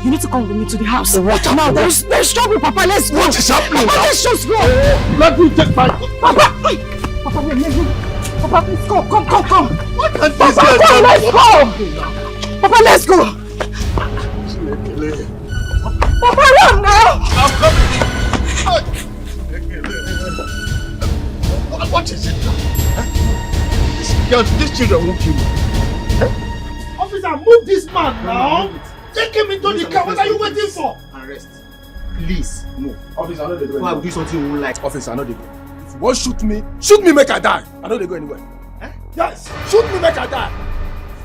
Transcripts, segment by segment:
You need to come with me to the house. What now? There's trouble, Papa. Let's go. What is happening? Papa, let's just go. Let me take my... Papa, Papa, Papa, please come. What can this Papa, girl let's go. Papa, let's go. Papa, run now. I'm coming. What is it now? These children won't kill me. Officer, move this man now. Take him into the car. What are you waiting for? Arrest. Please, no. Officer, I know they go Why would do something you won't like? Officer, I know they go. If you want to shoot me make I die. I know they go anywhere. Yes, shoot me make I die.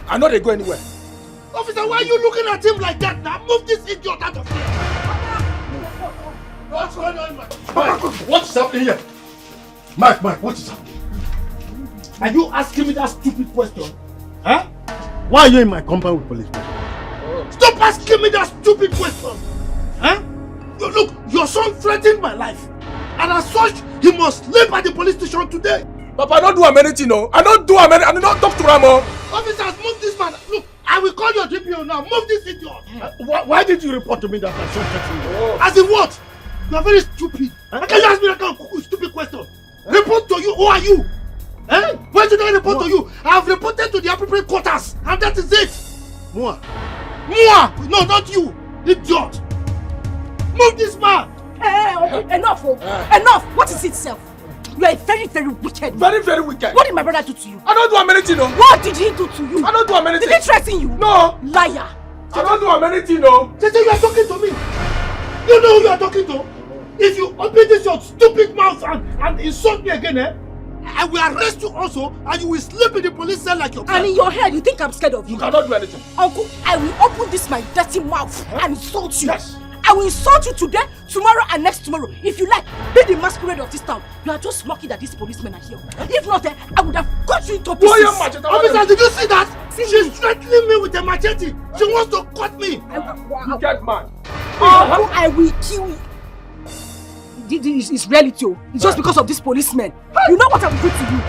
I know they go anywhere. Officer, why are you looking at him like that now? Move this idiot out of here. What's going on, Mike? What is happening here? Mike, what is happening? Are you asking me that stupid question? Huh? Why are you in my compound with policemen? Stop asking me that stupid question! Huh? Look, your son threatened my life. And as such, he must sleep at the police station today. Papa, I don't do anything, no. I don't talk to Ramo. Officers, move this man. Look, I will call your DPO now. Move this idiot. Why did you report to me that my son threatened you? As in what? You are very stupid. How can you ask me that kind of stupid question? Report to you? Who are you? Eh? Why did I report to you? I have reported to the appropriate quarters, and that is it. Mua! No, not you, idiot! Move this man! Enough! Enough! What is it, self? You are very, very wicked. Very, very wicked. What did my brother do to you? I don't do anything, no. What did he do to you? I don't do anything. Did he threaten you? No. Liar! I don't do anything, no. Tete, you are talking to me. You know who you are talking to? If you open this your stupid mouth and insult me again, I will arrest you also, and you will sleep in the police cell like your friend. And in your head, you think I'm scared of you? You cannot do anything. Uncle, I will open this my dirty mouth and insult you. Yes. I will insult you today, tomorrow, and next tomorrow. If you like, be the masquerade of this town. You are just lucky that these policemen are here. If not, I would have cut you into pieces. Officer, did you see that? She's threatening me with a machete. She wants to cut me. You get mad. Uncle, I will kill you. This is reality. It's just because of this policeman. You know what I will do to you.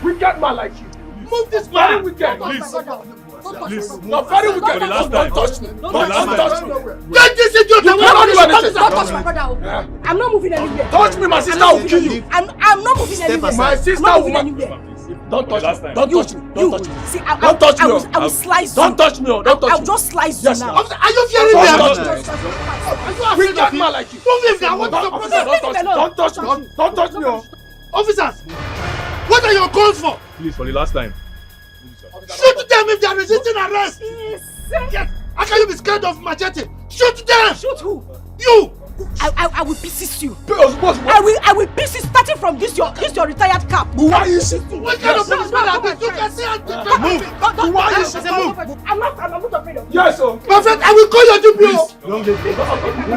We get man like you. Move this man. Very wicked. Please. No, very wicked. Don't touch me. Don't touch me. Get this idiot away. Don't touch my brother. I'm not moving anywhere. Touch me, my sister will kill you. I'm not moving anywhere. My sister will. Don't touch me. Don't touch me. Don't touch me. See, Don't touch me. I will slice you. Don't touch me. Don't touch me. I'll just slice you now. Are you fearing me? Don't touch me. Are We you get afraid man of like you. Move him now. What's the problem? Don't touch me. Don't touch me. Officers, what are your calls for? Please, for the last time. Shoot them if they are resisting arrest. Yes. How can you be scared of machete? Shoot them. Shoot who? You. I will pieces you. What? I will pieces starting from this your retired cap. Why are you shooting? What kind of policeman are these? You can see and move. Why are you shooting? Move. I'm not afraid of you. Yes, sir. My friend, I will call your DPO. Move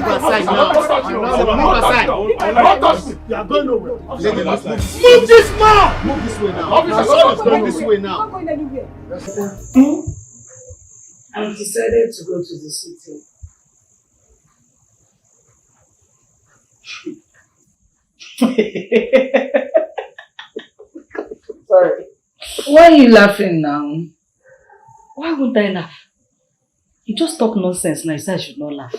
aside now. Don't touch me. Move aside. Don't touch me. You are going nowhere. Move this man. Move this way now. Officer, Move this way I'm now. not going anywhere. I've decided to go to the city. Sorry. Why are you laughing now? Why wouldn't I laugh? You just talk nonsense now. You say I should not laugh.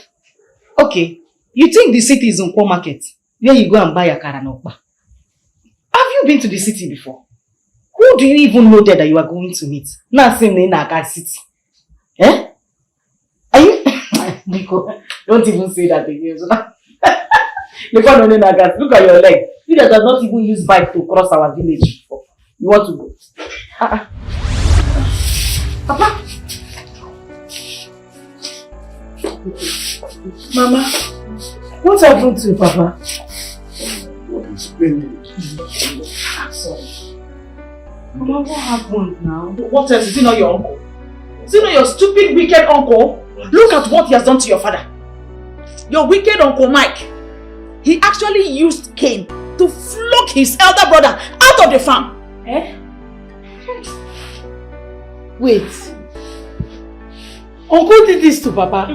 Okay, you think the city is Nkwo market, where you go and buy a akara and okpa? Have you been to the city before? Who do you even know there that you are going to meet? Now saying in Akara city. Eh? Are you? Nico, don't even say that again. Look at your leg. You that does not even use bike to cross our village before. You want to go? Papa. Mama, what happened to you, Papa? What is paining? Sorry. Mama, what happened now? What else? Is it not your uncle? Is it not your stupid, wicked uncle? Look at what he has done to your father. Your wicked uncle Mike. He actually used cane to flog his elder brother out of the farm. Eh? Wait. Uncle did this to Papa.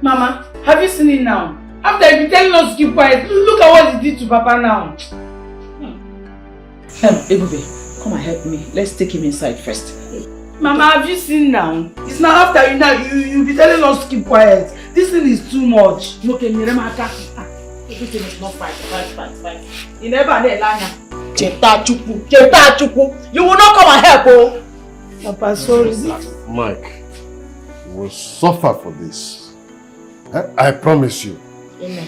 Mama, have you seen it now? After you've been telling us to keep quiet, look at what he did to Papa now. Ebube, Come and help me. Let's take him inside first. Mama, have you seen now? It's not after you be telling us to keep quiet. This thing is too much. Okay, Miremaka. Everything is not fight. You never need Lana. Cheta chupu. You will not come and help, oh. Papa, sorry. Mike, you will suffer for this. I promise you. Amen.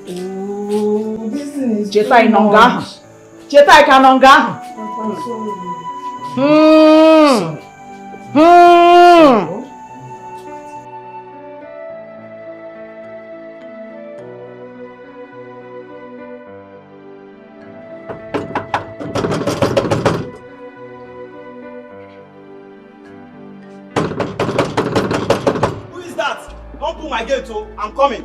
Oh, this thing is Cheta too inonga. much. Cheta ikanonga. Papa, sorry. Who is that? Don't pull my gate, oh. I'm coming.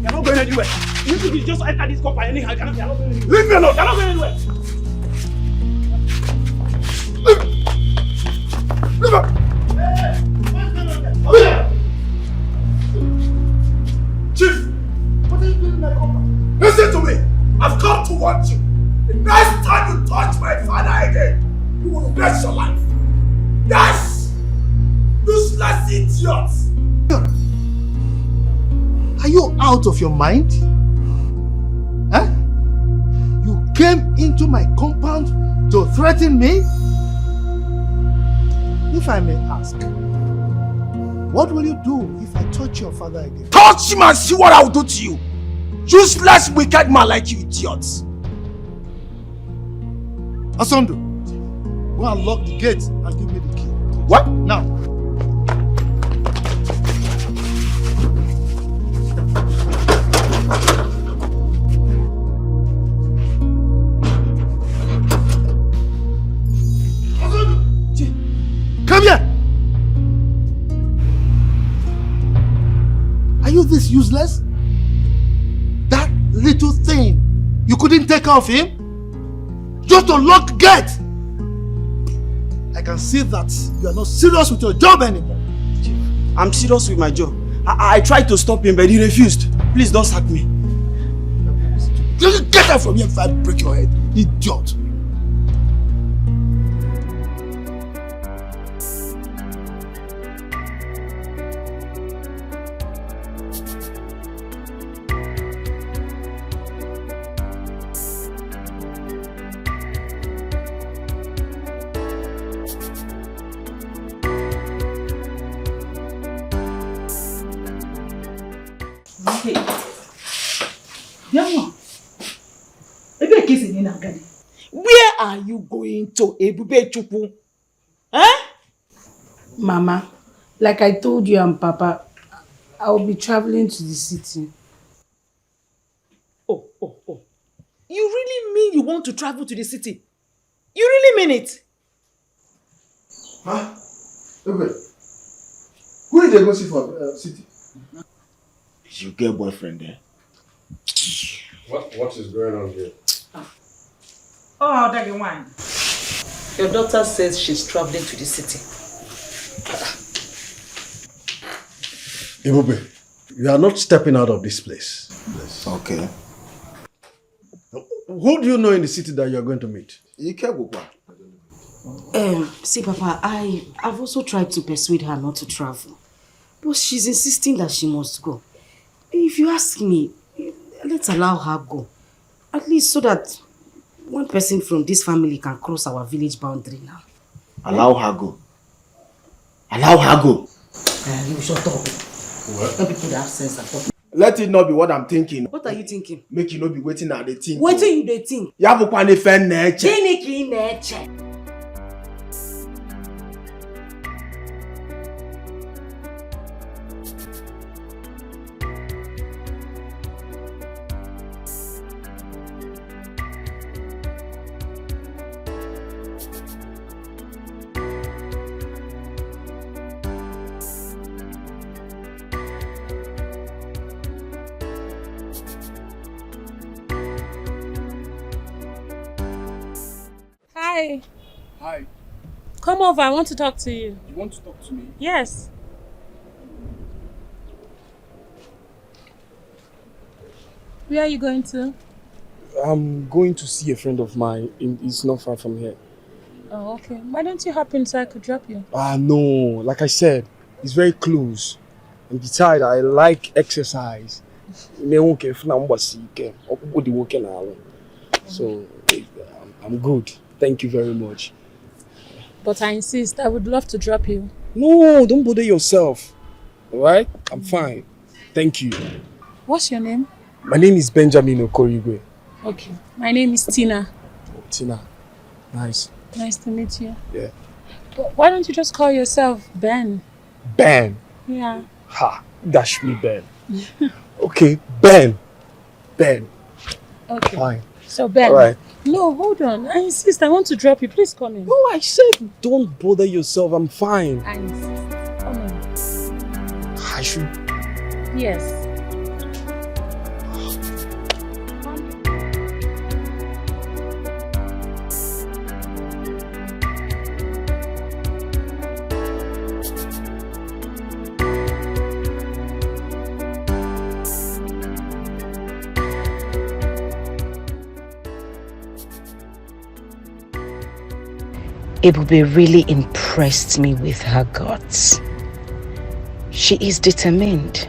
You're not going anywhere. You think you just enter this compound anyhow? You're not going anywhere. Leave me alone. You're not going anywhere. Leave her. Chief, what are you doing in my compound? Listen to me. I've come to watch you. The next time you touch my father again, you will regret your life. Yes! Useless idiots! Are you out of your mind? Huh? You came into my compound to threaten me? If I may ask, what will you do if I touch your father again? Touch him and see what I will do to you. Useless, wicked man like you idiots. Asondo, go and lock the gate and give me the key. What? Now. Come here! Are you this useless? That little thing, you couldn't take care of him? Just to lock the gate! I can see that you are not serious with your job anymore. I'm serious with my job. I tried to stop him, but he refused. Please don't sack me. Just get out from here if I break your head, idiot! Okay. Yama. Ebe kisi ni na gani. Where are you going to, Ebube Chukwu? Huh? Mama, like I told you and Papa, I will be traveling to the city. Oh. You really mean you want to travel to the city? You really mean it? Huh? Okay. Who did they go see for city? You get boyfriend there. What is going on here? Oh, that one. Your daughter says she's traveling to the city. Ibube, you are not stepping out of this place. Yes. Okay. Who do you know in the city that you are going to meet? See, Papa, I've also tried to persuade her not to travel. But she's insisting that she must go. If you ask me, let's allow her go. At least so that one person from this family can cross our village boundary now. Allow her go. Allow her go. You shut up. What? Let people that have sense and talk. Let it not be what I'm thinking. What are you thinking? Make you not be waiting at the thing. What do you dey think? Ya bukwa ne fen na eche. Gini ki na-eche? Hi. Hi. Come over, I want to talk to you. You want to talk to me? Yes. Where are you going to? I'm going to see a friend of mine. It's not far from here. Oh, okay. Why don't you hop in so I could drop you? No. Like I said, it's very close. And besides, I like exercise. So, I'm good. Thank you very much. But I insist, I would love to drop you. No, don't bother yourself. Alright? I'm fine. Thank you. What's your name? My name is Benjamin Okoli. Okay. My name is Tina. Tina. Nice. Nice to meet you. Yeah. But why don't you just call yourself Ben? Ben. Yeah. Ha. Dash me Ben. Okay, Ben. Ben. Okay. Fine. So Ben. Alright. No, hold on. I insist. I want to drop you. Please come in. No, I said don't bother yourself. I'm fine. I insist. Come in. I should. Yes. Ebube really impressed me with her guts. She is determined.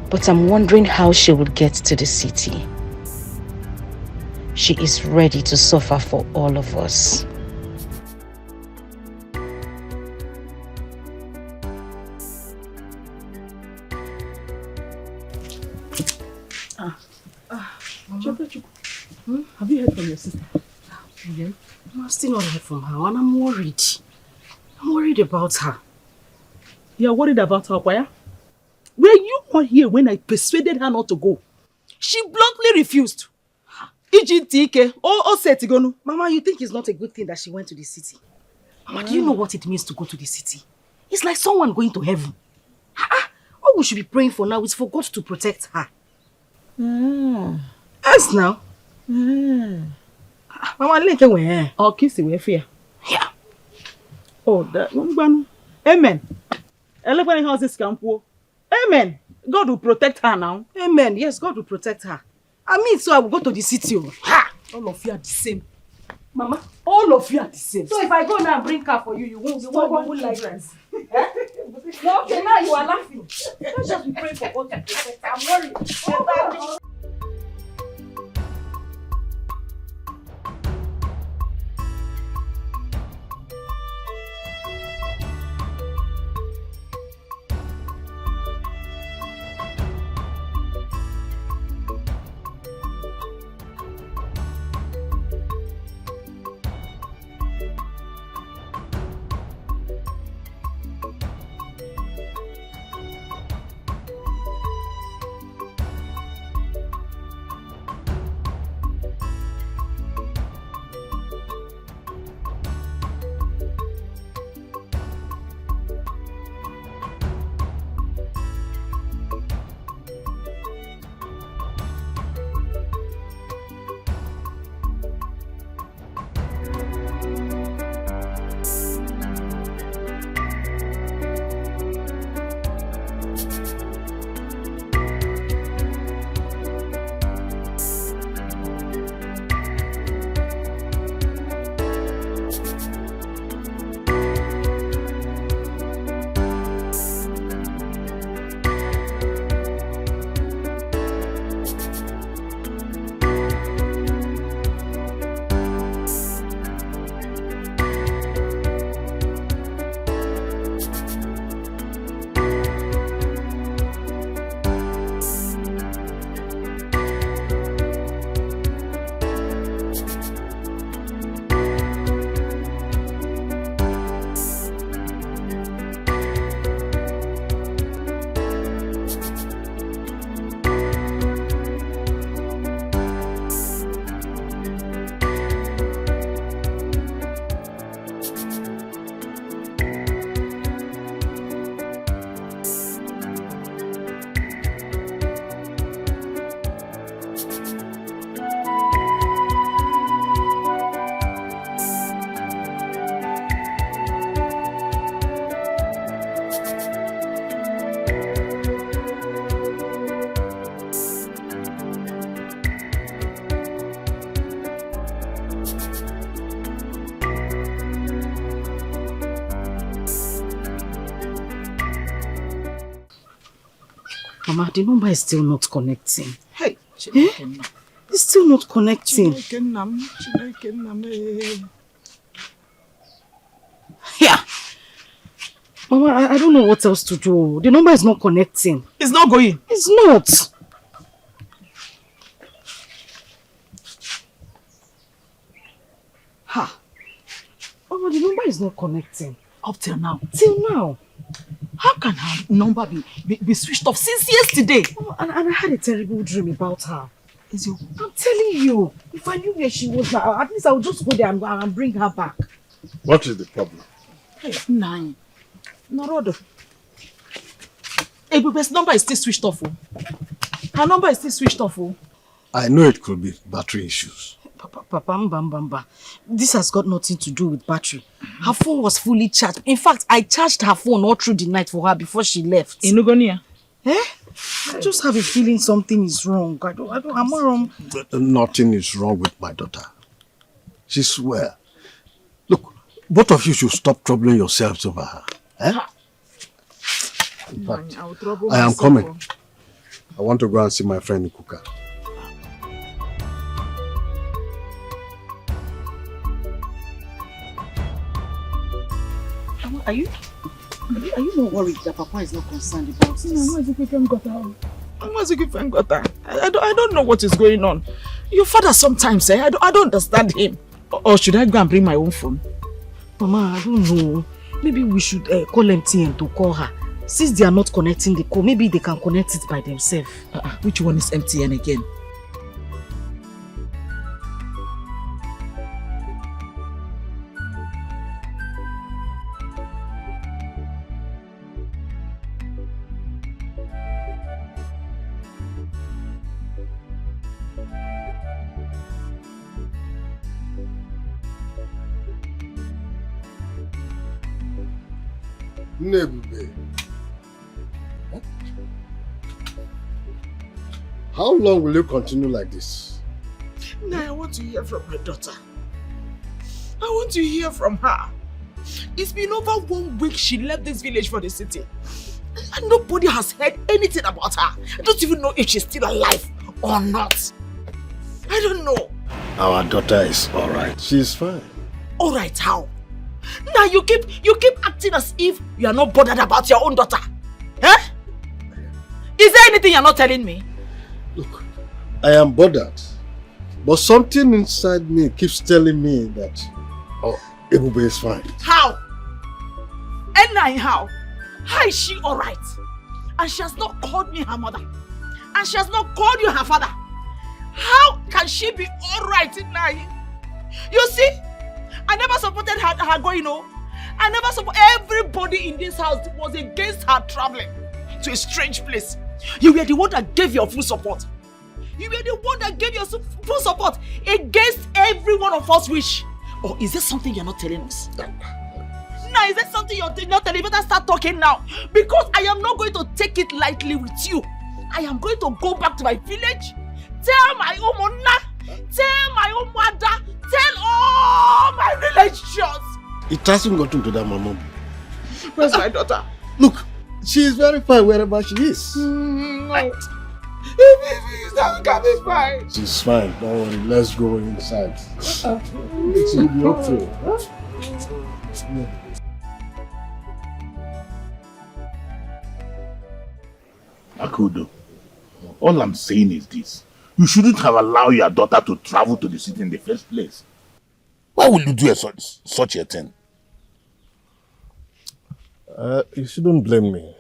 But I'm wondering how she will get to the city. She is ready to suffer for all of us. Mama. Have you heard from your sister? Yeah. I've still not heard from her and I'm worried. I'm worried about her. You're worried about her, why? Were you not here when I persuaded her not to go? She bluntly refused. Etiko, Settigonu. Mama, you think it's not a good thing that she went to the city? Mama, do you know what it means to go to the city? It's like someone going to heaven. All we should be praying for now is for God to protect her. Yes, now. Mama, let her wear. I'll kiss you, fear. Yeah. Oh, that one. Amen. Amen. God will protect her now. Amen. Yes, God will protect her. I mean, so I will go to the city. Ha! All of you are the same. Mama, all of you are the same. So if I go now and bring car for you, you won't like this. No, okay, now you are laughing. Let's just be praying for God to protect her. I'm worried. Mama, the number is still not connecting. Hey, It's still not connecting. Yeah. Mama, I don't know what else to do. The number is not connecting. It's not going. It's not. Ha. Mama, the number is not connecting. Up till now. Till now. How can her number be switched off since yesterday? Mama, and I had a terrible dream about her. Is you? I'm telling you. If I knew where she was now, at least I would just go there and bring her back. What is the problem? Hey, nine. Norodo. Ebube's number is still switched off. Her number is still switched off. I know it could be battery issues. Papa, this has got nothing to do with battery. Her phone was fully charged. In fact, I charged her phone all through the night for her before she left. Inugonia? Eh? I just have a feeling something is wrong. I'm not wrong. Nothing is wrong with my daughter. She's well. Look, both of you should stop troubling yourselves over her. Eh? In fact, I am coming. I want to go and see my friend Kuka. Are you not worried that Papa is not concerned about this? I don't know what is going on. Your father sometimes, I don't understand him. Or should I go and bring my own phone? Mama, I don't know. Maybe we should call MTN to call her. Since they are not connecting the call, maybe they can connect it by themselves. Which one is MTN again? Nebube. How long will you continue like this? Now I want to hear from my daughter. I want to hear from her. It's been over 1 week she left this village for the city. And nobody has heard anything about her. I don't even know if she's still alive or not. I don't know. Our daughter is alright. She's fine. Alright, how? Now you keep acting as if you are not bothered about your own daughter. Eh? Is there anything you're not telling me? Look, I am bothered. But something inside me keeps telling me that Ebube is fine. How? And how? How is she alright? And she has not called me her mother. And she has not called you her father. How can she be alright now? You see? I never supported her going, I never support. Everybody in this house was against her traveling to a strange place. You were the one that gave your full support. You were the one that gave your full support against every one of us wish. Or is there something you're not telling us? Now, is there something you're not telling me? Better start talking now. Because I am not going to take it lightly with you. I am going to go back to my village, tell my Omona, tell my Omwada, tell all my relations. It hasn't gotten to that, Mama. Where's my daughter? Look, she is very fine wherever she is. No. She's fine. She's fine. Don't worry. Let's go inside. It will be okay. Akudo, all I'm saying is this. You shouldn't have allowed your daughter to travel to the city in the first place. Why would you do such a thing? You shouldn't blame me.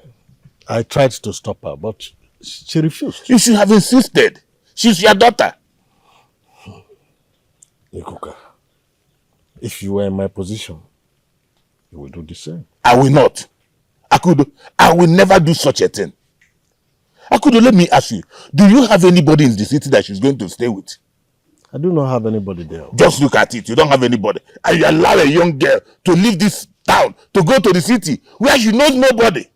I tried to stop her, but she refused. You should have insisted. She's your daughter. Ikuka, if you were in my position, you would do the same. I will not. Akudo, I will never do such a thing. Akudo, let me ask you, do you have anybody in the city that she's going to stay with? I do not have anybody there. Just look at it. You don't have anybody. And you allow a young girl to leave this town to go to the city where she knows nobody.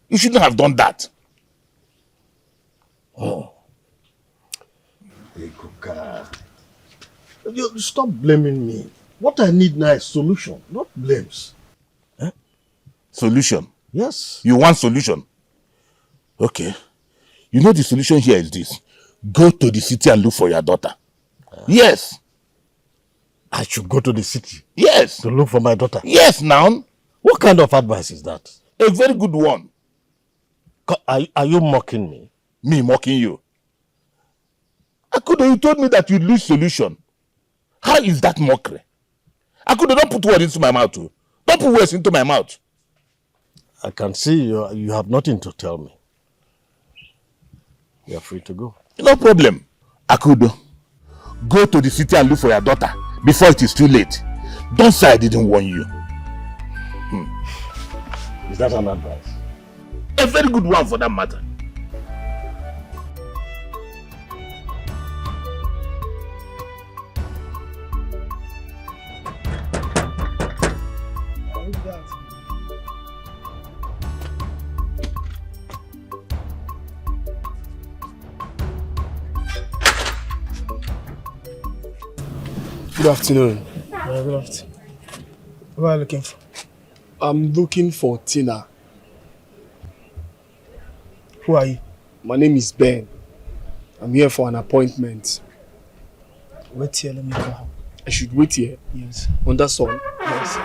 You shouldn't have done that. Oh. Ikuka. You stop blaming me. What I need now is solution, not blames. Solution? Yes. You want solution? Okay. You know the solution here is this. Go to the city and look for your daughter. Yes. I should go to the city Yes. to look for my daughter. Yes, now. What kind of advice is that? A very good one. Are you mocking me? Me mocking you? Akudo, you told me that you lose solution. How is that mockery? Akudo, don't put words into my mouth too. Don't put words into my mouth. I can see you have nothing to tell me. You are free to go. No problem. Akudo, go to the city and look for your daughter before it is too late. Don't say I didn't warn you. Is that an advice? A very good one for that matter. Good afternoon. Good afternoon. What are you looking for? I'm looking for Tina. Who are you? My name is Ben. I'm here for an appointment. Wait here, let me go. I should wait here? Yes. Under sun? Yes.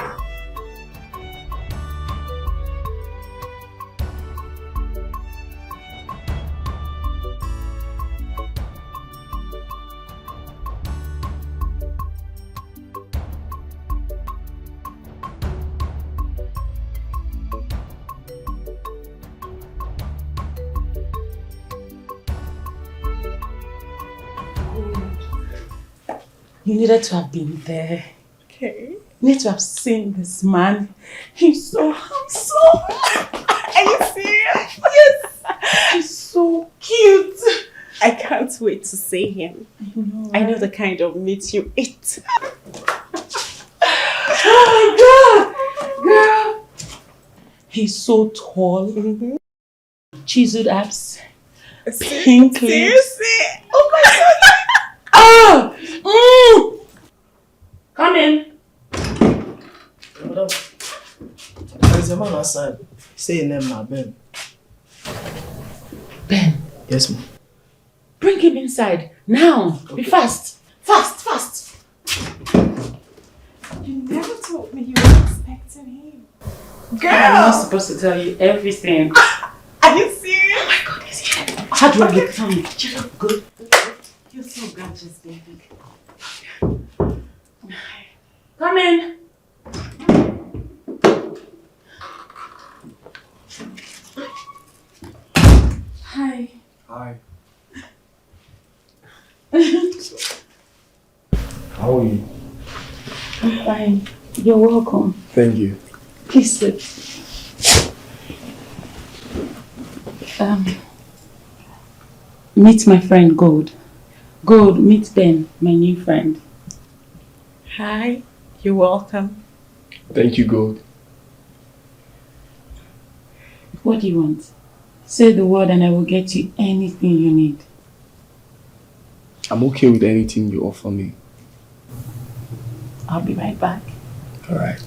You needed to have been there. Okay. You need to have seen this man. He's so handsome. Are you serious? Yes. He's so cute. I can't wait to see him. I know the kind of meat you eat. Oh my God. Girl. He's so tall. Chiseled abs. Pink lips. Seriously? Oh my God. Ah! Come in. There's a man outside. Say your name now, Ben. Ben. Yes, ma'am. Bring him inside. Now. Okay. Be fast. Fast, fast. You never told me you were expecting him. Girl! I'm not supposed to tell you everything. Are you serious? Oh my God, he's here. How do I look? Tell me. You look good. You're so gorgeous, baby. Come in. Hi. Hi. How are you? I'm fine. You're welcome. Thank you. Please sit. Meet my friend Gold. Gold, meet Ben, my new friend. Hi. You're welcome. Thank you, Gold. What do you want? Say the word and I will get you anything you need. I'm okay with anything you offer me. I'll be right back. All right.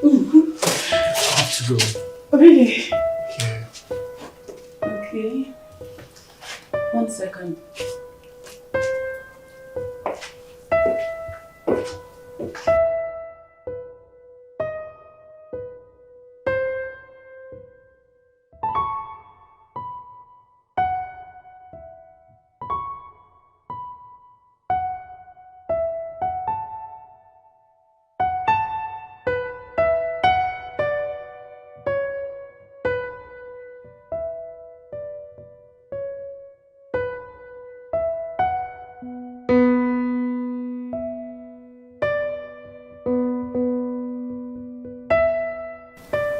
I have to go. Really? Yeah. Okay. 1 second.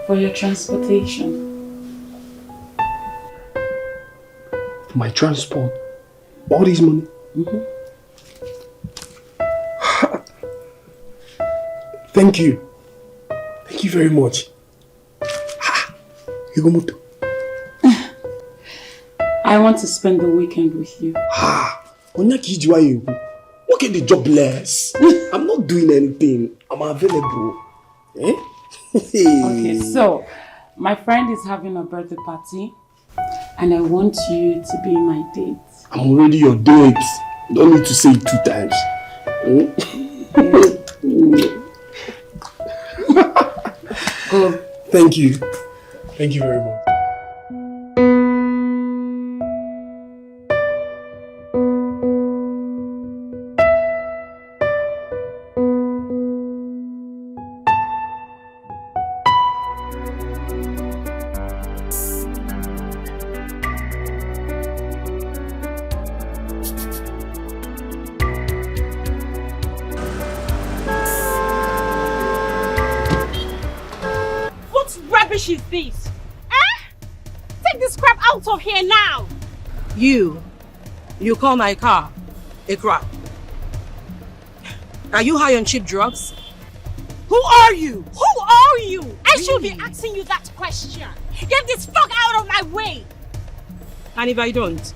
For your transportation. My transport. All this money. Thank you. Thank you very much. I want to spend the weekend with you. Look at the jobless. I'm not doing anything. I'm available. Eh? Okay, so my friend is having a birthday party and I want you to be my date. I'm already your date. You don't need to say it 2 times. Good. Thank you. Thank you very much. Is this? Take this crap out of here now! You call my car a crap? Are you high on cheap drugs? Who are you? Who are you? I should be asking you that question. Get this fuck out of my way! And if I don't?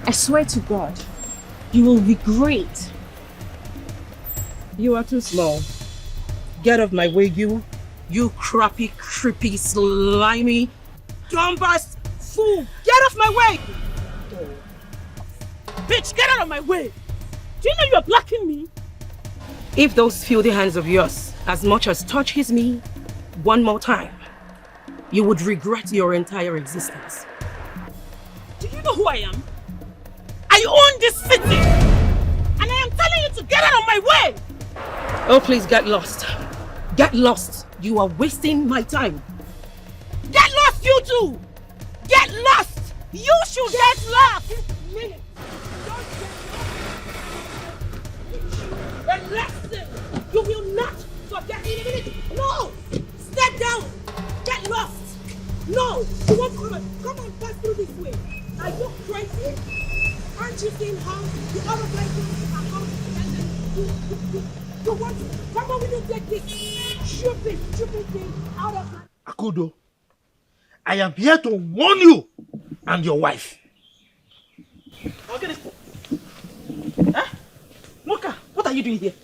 I swear to God, you will regret. You are too small. Get off my way, you crappy, creepy, slimy, dumbass fool! Get off my way! Bitch, get out of my way! Do you know you're blocking me? If those filthy hands of yours as much as touches me one more time, you would regret your entire existence. Do you know who I am? I own this city! And I am telling you to get out of my way! Oh, please get lost. Get lost. You are wasting my time. Get lost, you two! Get lost! You should get lost! A lesson! You will not forget in a minute! No! Step down! Get lost! No! You won't come and pass through this way! Are you crazy? Aren't you seeing how the other places are how you want to come on with you take this stupid thing out of my... Akudo, I am here to warn you and your wife. Okay, this... Huh? Moka, what are you doing here?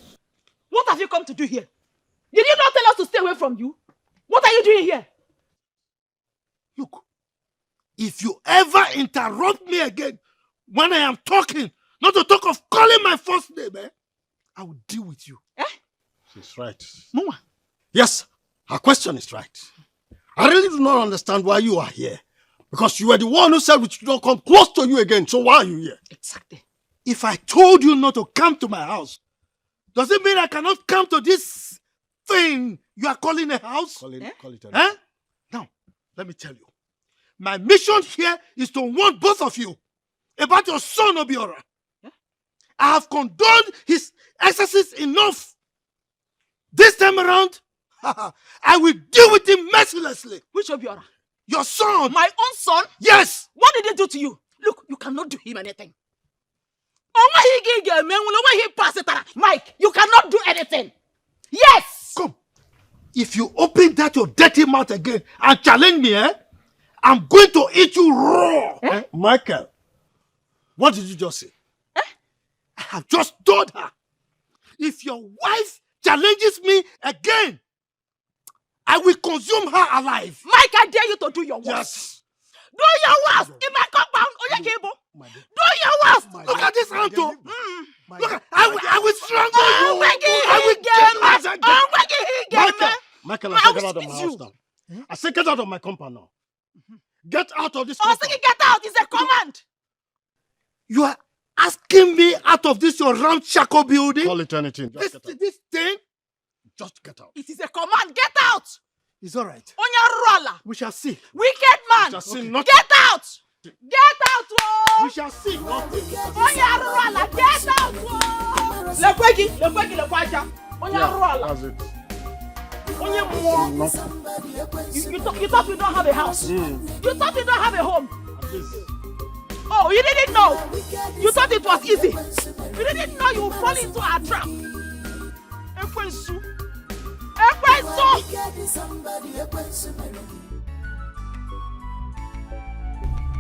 What have you come to do here? Did you not tell us to stay away from you? What are you doing here? Look, if you ever interrupt me again when I am talking, not to talk of calling my first name, I will deal with you. She's right. Mama. Yes, her question is right. I really do not understand why you are here. Because you were the one who said we should not come close to you again. So why are you here? Exactly. If I told you not to come to my house, does it mean I cannot come to this thing you are calling a house? Call it a Now, let me tell you. My mission here is to warn both of you about your son, Obiora. I have condoned his excesses enough. This time around, I will deal with him mercilessly. Which Obiora? Your son. My own son? Yes. What did he do to you? Look, you cannot do him anything. Mike, you cannot do anything. Yes. Come. If you open that your dirty mouth again and challenge me, I'm going to eat you raw. Michael, what did you just say? I have just told her. If your wife challenges me again, I will consume her alive. Mike, I dare you to do your worst. Yes. Do your worst in my compound. Do your worst. Look at this hand, too. Look at, I will strangle you. Michael, I said get out of my house now. I said get out of my compound now. Get out of this compound. I said get out. It's a command. You are asking me out of this your ramshackle building? Call it anything. This thing? Just get out. It is a command. Get out. It's all right. We shall see. Wicked man. We shall see Get nothing. out. Get out. Oh. We shall see nothing. Get out. Lekwegi. That's it. You thought you don't have a house. You thought you don't have a home. Oh, you didn't know. You thought it was easy. You didn't know you would fall into our trap. Ekwensu.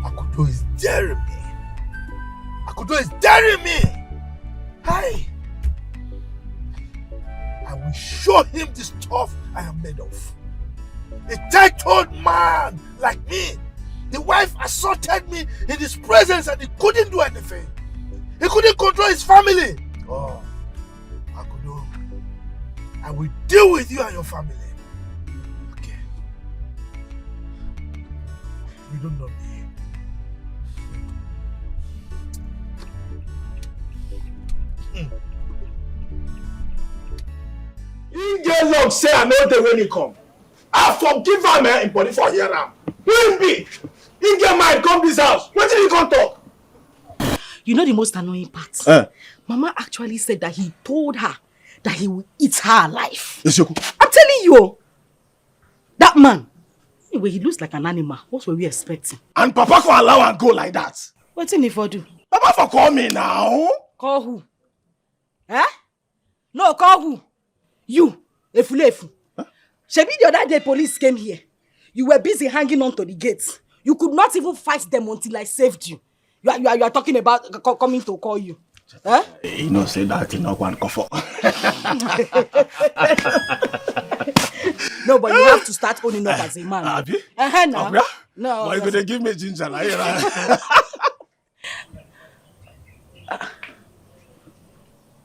Akudo is daring me. Akudo is daring me. Hey. I will show him the stuff I am made of. A tight-toed man like me. The wife assaulted me in his presence and he couldn't do anything. He couldn't control his family. Oh, Akudo, I will deal with you and your family. Okay. You don't know me. You get long say I know the when he come. I forgive him in body for hear am. Who be? He get mind come this house. What did he come talk? You know the most annoying part? Mama actually said that he told her that he will eat her alive. I'm telling you, that man, anyway, he looks like an animal. What were we expecting? And Papa can allow and go like that. What did he for do? Papa for call me now. Call who? Eh? No, call who? You, Efulefu. Shebi the other day police came here. You were busy hanging on to the gates. You could not even fight them until I saved you. You are talking about coming to call you. Huh? You know, say that in no one comfort. No, but you have to start owning up as a man. Abi? No. No. Why you gonna give me ginger like that?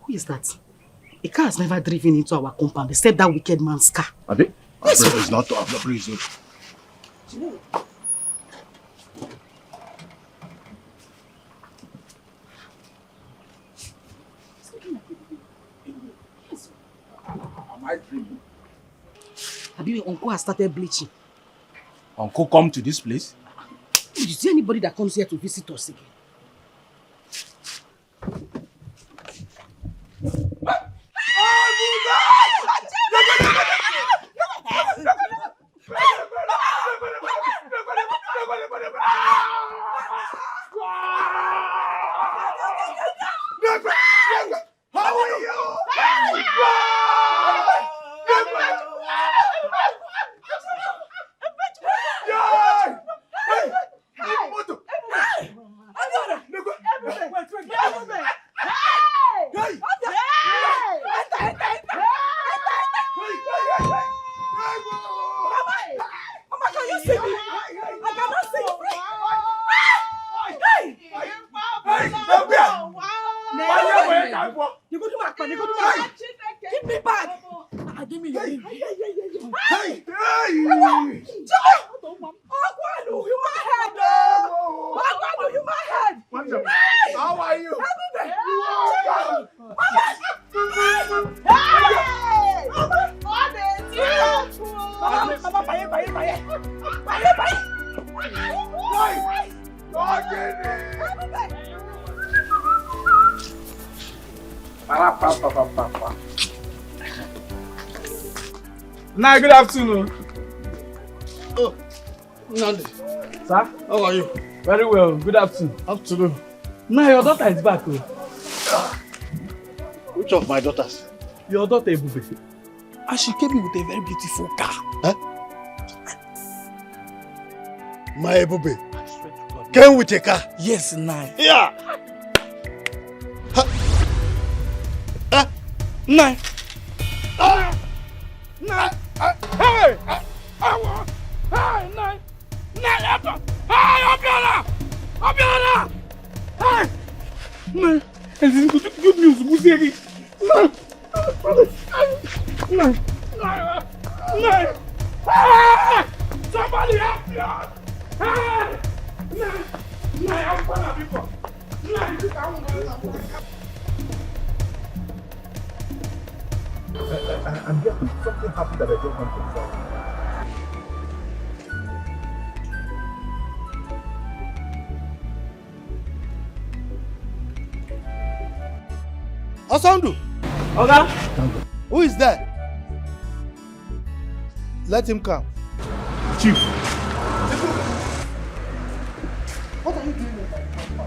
Who is that? A car has never driven into our compound except that wicked man's car. Abi? Yes. It's not to have the prison. Am I dreaming? Abi, Uncle has started bleaching. Uncle come to this place? Did you see anybody that comes here to visit us again? How are you? Give me back! Give me your ring. Hey! How are you? Nah, good afternoon. Oh, Nandi. Sir? How are you? Very well. Good afternoon. Afternoon. Nah, your daughter is back. Oh. Which of my daughters? Your daughter, Ebube. And she came in with a very beautiful car. Huh? My Ebube came with a car? Yes, Nai. Yeah. Nai. Hey! Hey, Nai! Hey, Obiora! Hey! Nai, this is good news, Museri. Nai. Hey! Somebody help me out! Hey! Nai, I'm gonna be for. I'm getting something happened that I don't want to tell. Asandu! Okay. Who is that? Let him come. Chief. What are you doing in my compound?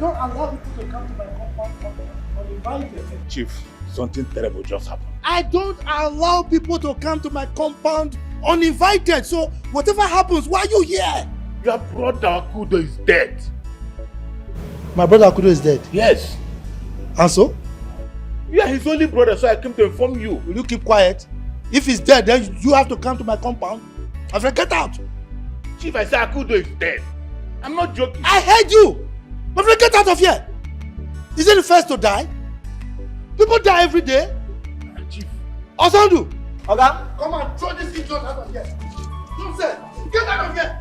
don't allow people to come to my compound uninvited. Chief, something terrible just happened. I don't allow people to come to my compound uninvited. So whatever happens, why are you here? Your brother Akudo is dead. My brother Akudo is dead? Yes. And so? You are his only brother, so I came to inform you. Will you keep quiet? If he's dead, then you have to come to my compound. I said, get out. Chief, I said Akudo is dead. I'm not joking. I heard you. My friend, get out of here. Is he the first to die? People die every day. Chief. Osandu. Okay? Come on, throw this idiot out of here. Don't say, get out of here.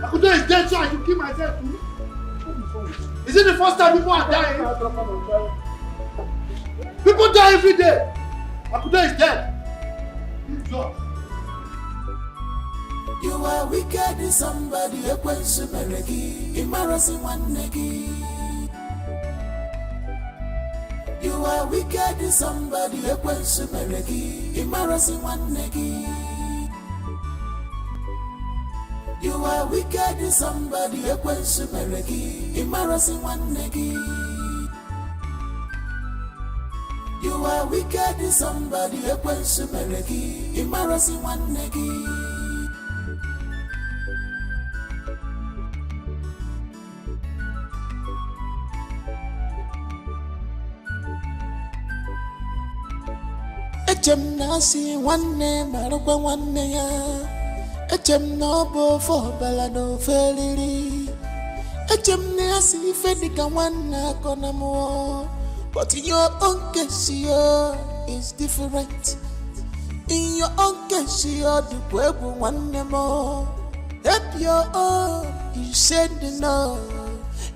Akudo is dead, so I should kill myself too. Is it the first time people are dying? People die every day. Akudo is dead. You are wicked in somebody, a question, embarrassing one negi. You are wicked in somebody, a question, embarrassing one negi. You are wicked in somebody, a question, embarrassing one negi. You are wicked in somebody, a question, embarrassing one negi. Echem nasi wanne marokwa wanne ya. Echem no bo for bala no feliri. Echem nasi fedika wanna konamo. But in your own case, it's different. In your own case, the people want more. Help your own, you said no.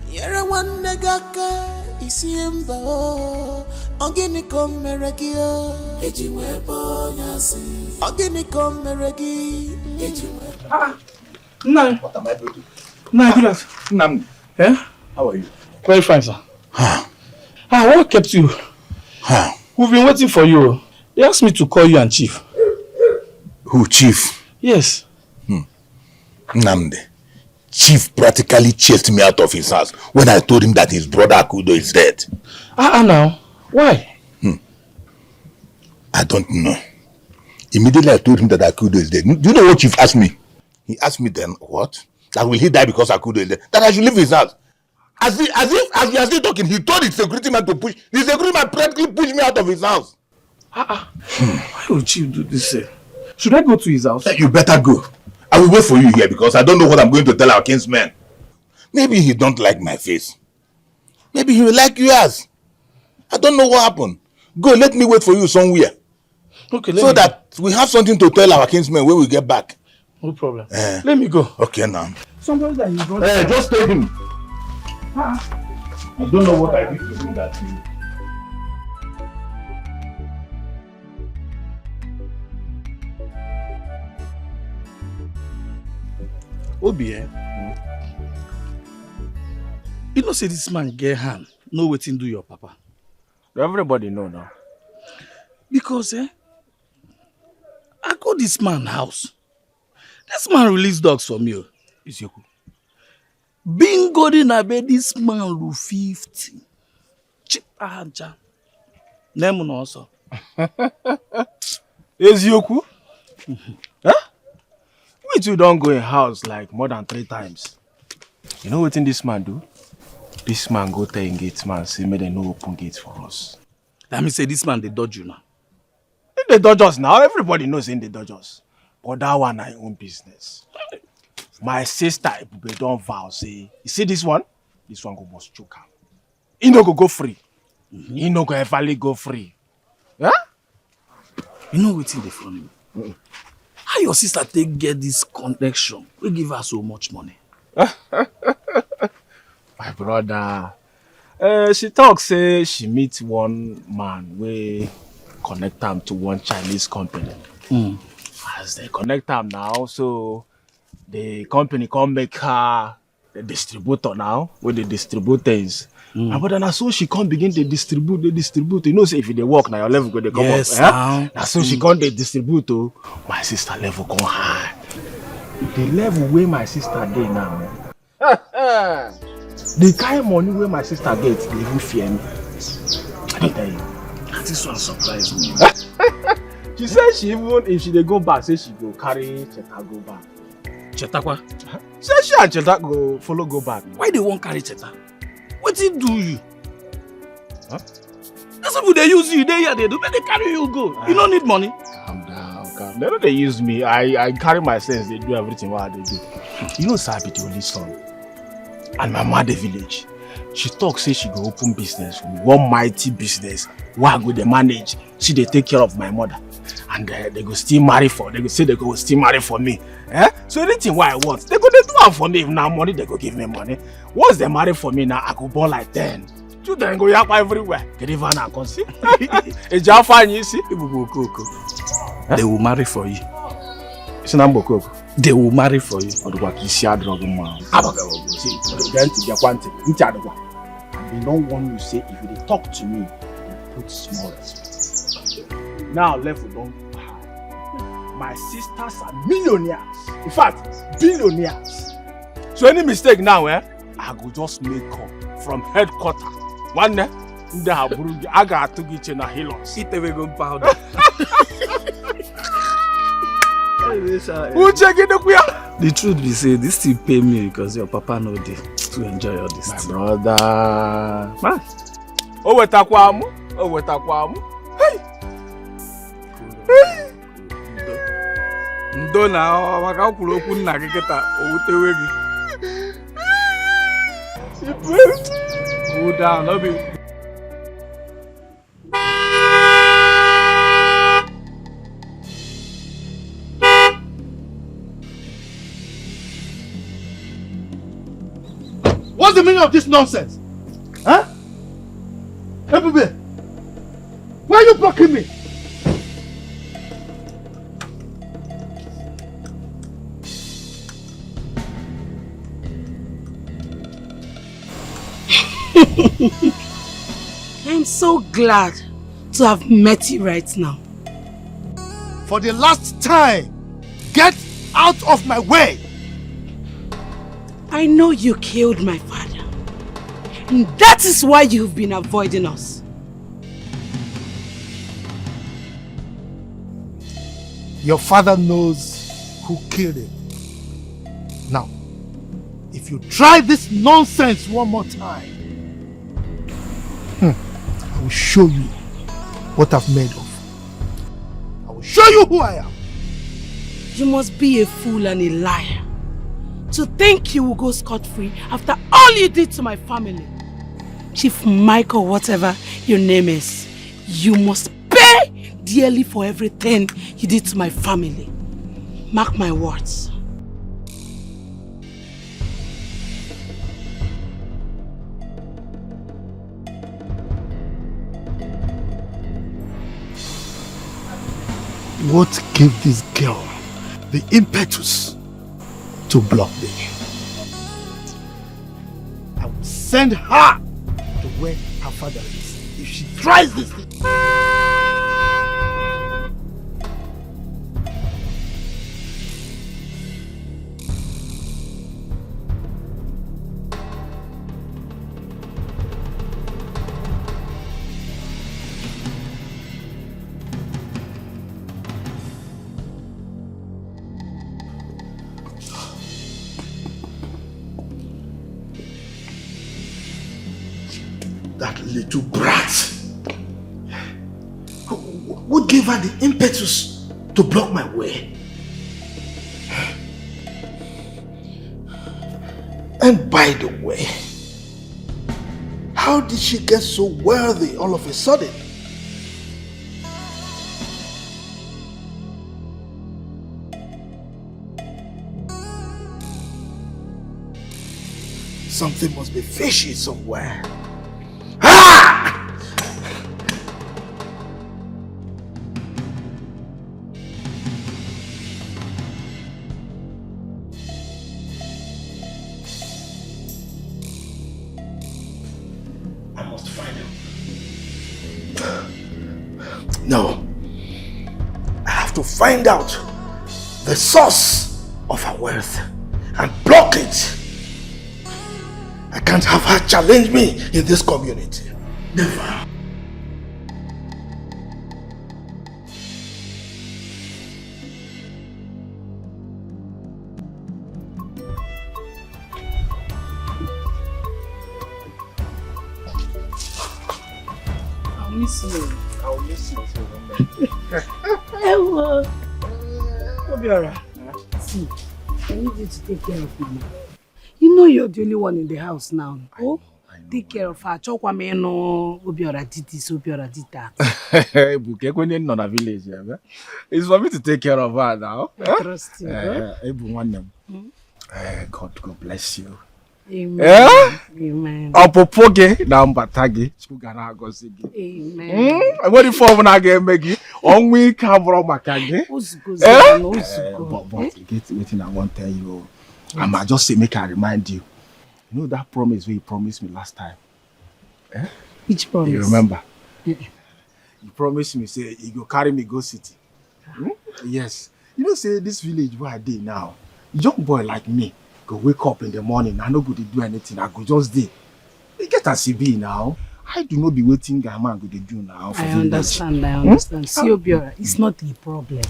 You're a one negaka, is him bo. Organic meragio, Ejiwebo Yasi. Organic meragi, Ejiwebo. No. What am I doing? No, good afternoon. Eh? How are you? Very fine, sir. What kept you? We've been waiting for you. They asked me to call you and Chief. Who, Chief? Yes. Nnamdi. Chief practically chased me out of his house when I told him that his brother Akudo is dead. Now. Why? I don't know. Immediately I told him that Akudo is dead. Do you know what Chief asked me? He asked me then, what? That will he die because Akudo is dead? That I should leave his house. As we are still talking, he told the security man to push. The security man practically pushed me out of his house. Why would Chief do this? Should I go to his house? You better go. I will wait for you here because I don't know what I'm going to tell our kinsmen. Maybe he don't like my face. Maybe he will like yours. I don't know what happened. Go, let me wait for you somewhere. Okay, so that we have something to tell our kinsmen when we get back. No problem. Let me go. Okay, now. Somebody that you brought. Just tell him. I don't know what I did to do that to you. Obi, you know say this man get hand, know wetin do your papa. Everybody know now. Because I go this man house. This man release dogs for me. Etiko. Bingo di na be this man ru 50. Chitana. Name no also. Ezioku? Huh? We two don't go in house like more than 3 times. You know what this man do? This man go tell gate man say make them no open gates for us. Let me say this man they dodge you now. They dodge us now. Everybody knows in the dodge us. But that one I own business. My sister they don't vow say, you see this one? This one go must choke out. He no go free. He no go ever go free. Huh? You know what's in the funny? How your sister take get this connection? We give her so much money. My brother. She talk say she meet one man we connect them to one Chinese company. As they connect them now, so the company come make her the distributor now with the distributors. But then so she can't begin to distribute. You know, say if they work now, your level go they come up. Now so she can't distribute. My sister level come high. The level where my sister dey now, The kind of money where my sister gets, they even fear me. I tell you. This one surprised me. She said she even, if she dey go back, say she go carry Cheta go back. Cheta kwa? Say she and Cheta go follow go back. Why they won't carry Cheta? What did do you? Huh? That's what they use you. They do. But they carry you go. You don't need money. Calm down. They don't they use me. I carry my sense. They do everything what they do. You know, Sabi the only son, and my mother village. She talk say she go open business for me. One mighty business. Where I go they manage. She they take care of my mother. And they go still marry for. They go say they go still marry for me. Eh? So anything what I want, they go they do it for me. If now money, they go give me money. Once they marry for me now, I go born like 10. Children go yap everywhere. Get even now come see. It's just fine, you see. They will marry for you. It's an amboko. They will marry for you. Or the work you see a drug man. See, they don't want you to say if you talk to me, they put small respect. Now left we don't. My sisters are millionaires. In fact, billionaires. So any mistake now, I go just make up from headquarters. One day, I got to get in a hilos. Eat a vegan powder. Who check it up here? The truth be said, this still pay me because your papa know they to enjoy all this. My brother. Man. Oh, what aquam? Oh, what aquam? Hey. Ndo na waka kwuru okwu nna gị kịta owutewe gị. Cool down, no be. What's the meaning of this nonsense? Huh? Hey, baby. Why are you blocking me? I'm so glad to have met you right now. For the last time, get out of my way. I know you killed my father. And that is why you've been avoiding us. Your father knows who killed him. Now, if you try this nonsense one more time, I will show you what I've made of. I will show you who I am. You must be a fool and a liar to think you will go scot-free after all you did to my family. Chief Michael, whatever your name is, you must pay dearly for everything you did to my family. Mark my words. What gave this girl the impetus to block me? I will send her to where her father is if she tries this thing. That little brat. What gave her the impetus to block my way? And by the way, how did she get so wealthy all of a sudden? Something must be fishy somewhere. No. I have to find out the source of her wealth and block it I can't have her challenge me in this community. Never. I'll miss you. I'll miss you too. Hello. Obiora. See, I need you to take care of Mama. You know you're the only one in the house now. Oh, take care of her. Chokwameno, Obiora did this, Obiora did that. It's for me to take care of her now. I trust you. Everyone. God bless you. Amen. Amen. Opopoge na mbatagi. Chukana gosigi. Amen. I'm waiting for when I get Maggie. On we camera makage. But get waiting. I want to tell you. I might just say make I remind you. You know that promise where you promised me last time. Which promise? You remember? You promised me say you go carry me go city. Yes. You know say this village where I dey now. Young boy like me. Go wake up in the morning, I no go to do anything, I go just dey. You get a CB now. I do not be waiting guy man go to do now. I understand. See, Obiora, it's not a problem.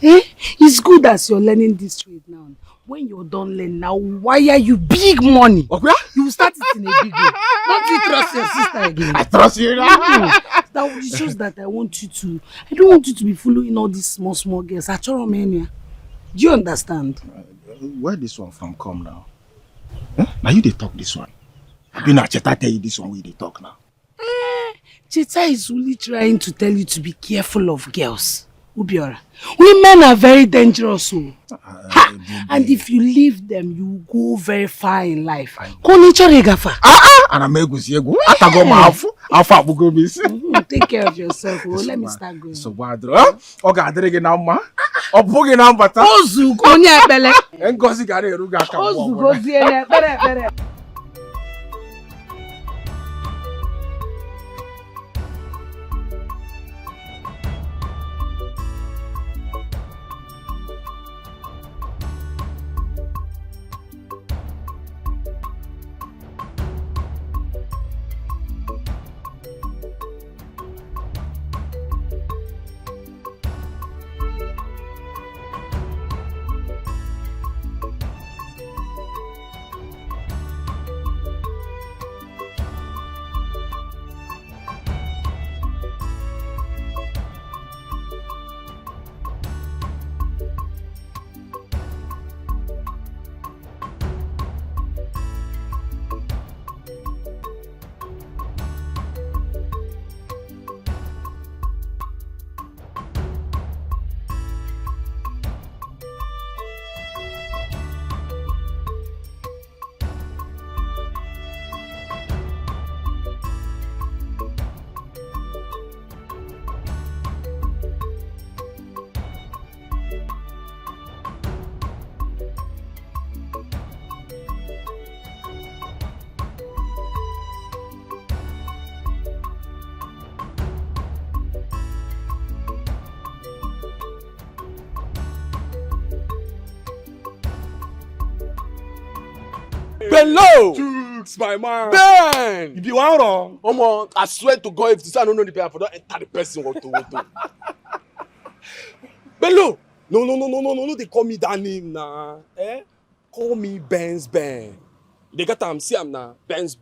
It's good as you're learning this trade now. When you're done learning, now wire you big money. Okay? You start it in a big way. Don't you trust your sister again? I trust you. That shows that I don't want you to be following all these small girls. Do you understand? Where this one from come now? Now you they talk this one. I mean, Cheta tell you this one where they talk now. Cheta is only trying to tell you to be careful of girls. Ubiora. Women are very dangerous. And if you leave them, you go very far in life. And I'm a good go. I go my take care of yourself. Let me start going. So bad, okay, I didn't get now, ma. Obugi na mbata. Ozu konya bele. Ngozi gare eruga ka. Ozu gozi ene bere. Bello! Jukes, my man! Ben! You be one wrong? Omo, I swear to God, if this I don't know the paper, don't enter the person what to. Bello! No, they call me that name now. Call me Benz. They got them, see am now, Benz.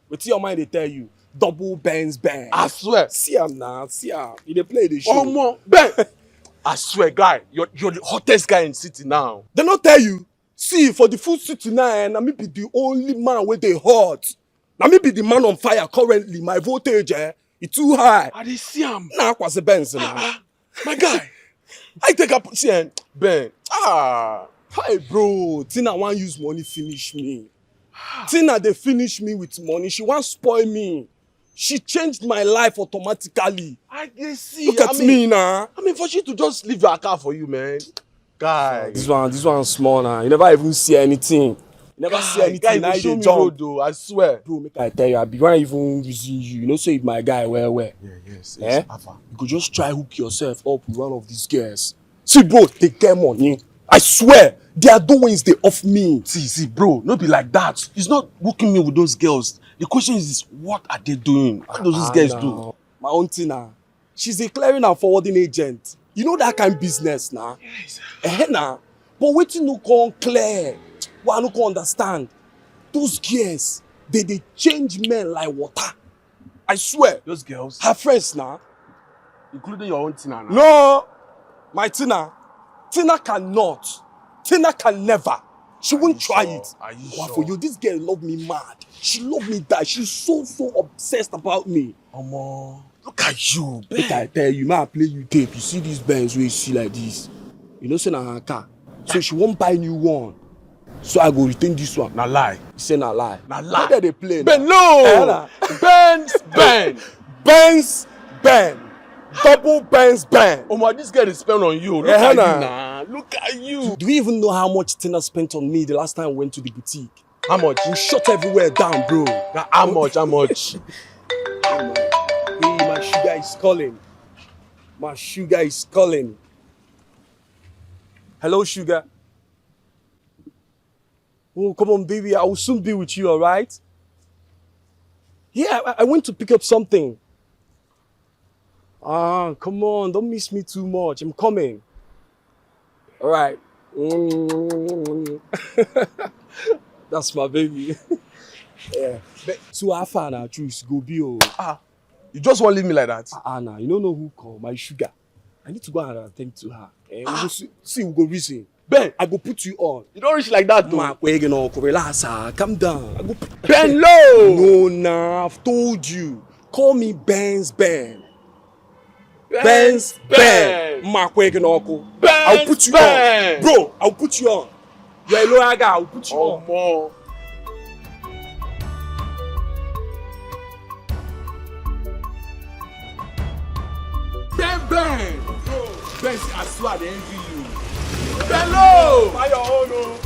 What's your mind they tell you? Double Benz. I swear. See am now, see am. They play the show. Omo, Ben! I swear, guy, you're the hottest guy in the city now. They not tell you. See, for the full city now, na me be the only man where they hot. Na me be the man on fire currently. My voltage, it's too high. I dey see am. Nah, was a Benz now. My guy, I take up see Ben. Hi bro. Tina want use money finish me. Tina they finish me with money. She want spoil me. She changed my life automatically. I dey see. Look at me now. I mean, for she to just leave your car for you, man. Guy, this one small now. You never even see anything. You never see anything. Guy, now show you me jump. road though, I swear. Bro, make I tell you, I be when even using you. You know, say if my guy where. Yeah, yes. You could just try hook yourself up with one of these girls. See, bro, they get money. I swear, Their doings, they off me. See, bro, not be like that. It's not working me with those girls. The question is, what are they doing? What do those guys do? My own Tina, she's a clearing and forwarding agent. You know that kind of business now. Yes. Nah. But waiting no come clear. Well, I no come understand. Those girls, they change men like water. I swear. Those girls? Her friends now. Including your own Tina now? No! My Tina. Tina cannot. Tina can never. She won't try it. Are you But sure? for you, this girl love me mad. She love me that. She's so obsessed about me. Omo, look at you, babe. Make I tell you, man, I play you tape. You see these Benz where you see like this. You know, say na her car. So she won't buy new one. So I go retain this one. Na lie. You say na lie. Na lie. Where they play? Ben, no! Ben. Double Benz. Omo, this girl is spent on you. Look at you now. Look at you. Do you even know how much Tina spent on me the last time I went to the boutique? How much? We shut everywhere down, bro. How much? Hey, my sugar is calling. Hello, sugar. Oh, come on, baby. I will soon be with you, all right? Yeah, I went to pick up something. Come on. Don't miss me too much. I'm coming. All right. That's my baby. Yeah. So how far now, choose go be oh. You just won't leave me like that? Nah, you don't know who called my sugar. I need to go and attend to her. We go see, we go reason. Ben, I go put you on. You don't reach like that, though. Relax, calm down. I go Ben, low. No, nah, I've told you. Call me Benz. Benz. I'll put you on. Bro, I'll put you on. You're a lawyer guy, I'll put you on. More. Ben. Ben, I swear they envy you. Hello! By your own, oh.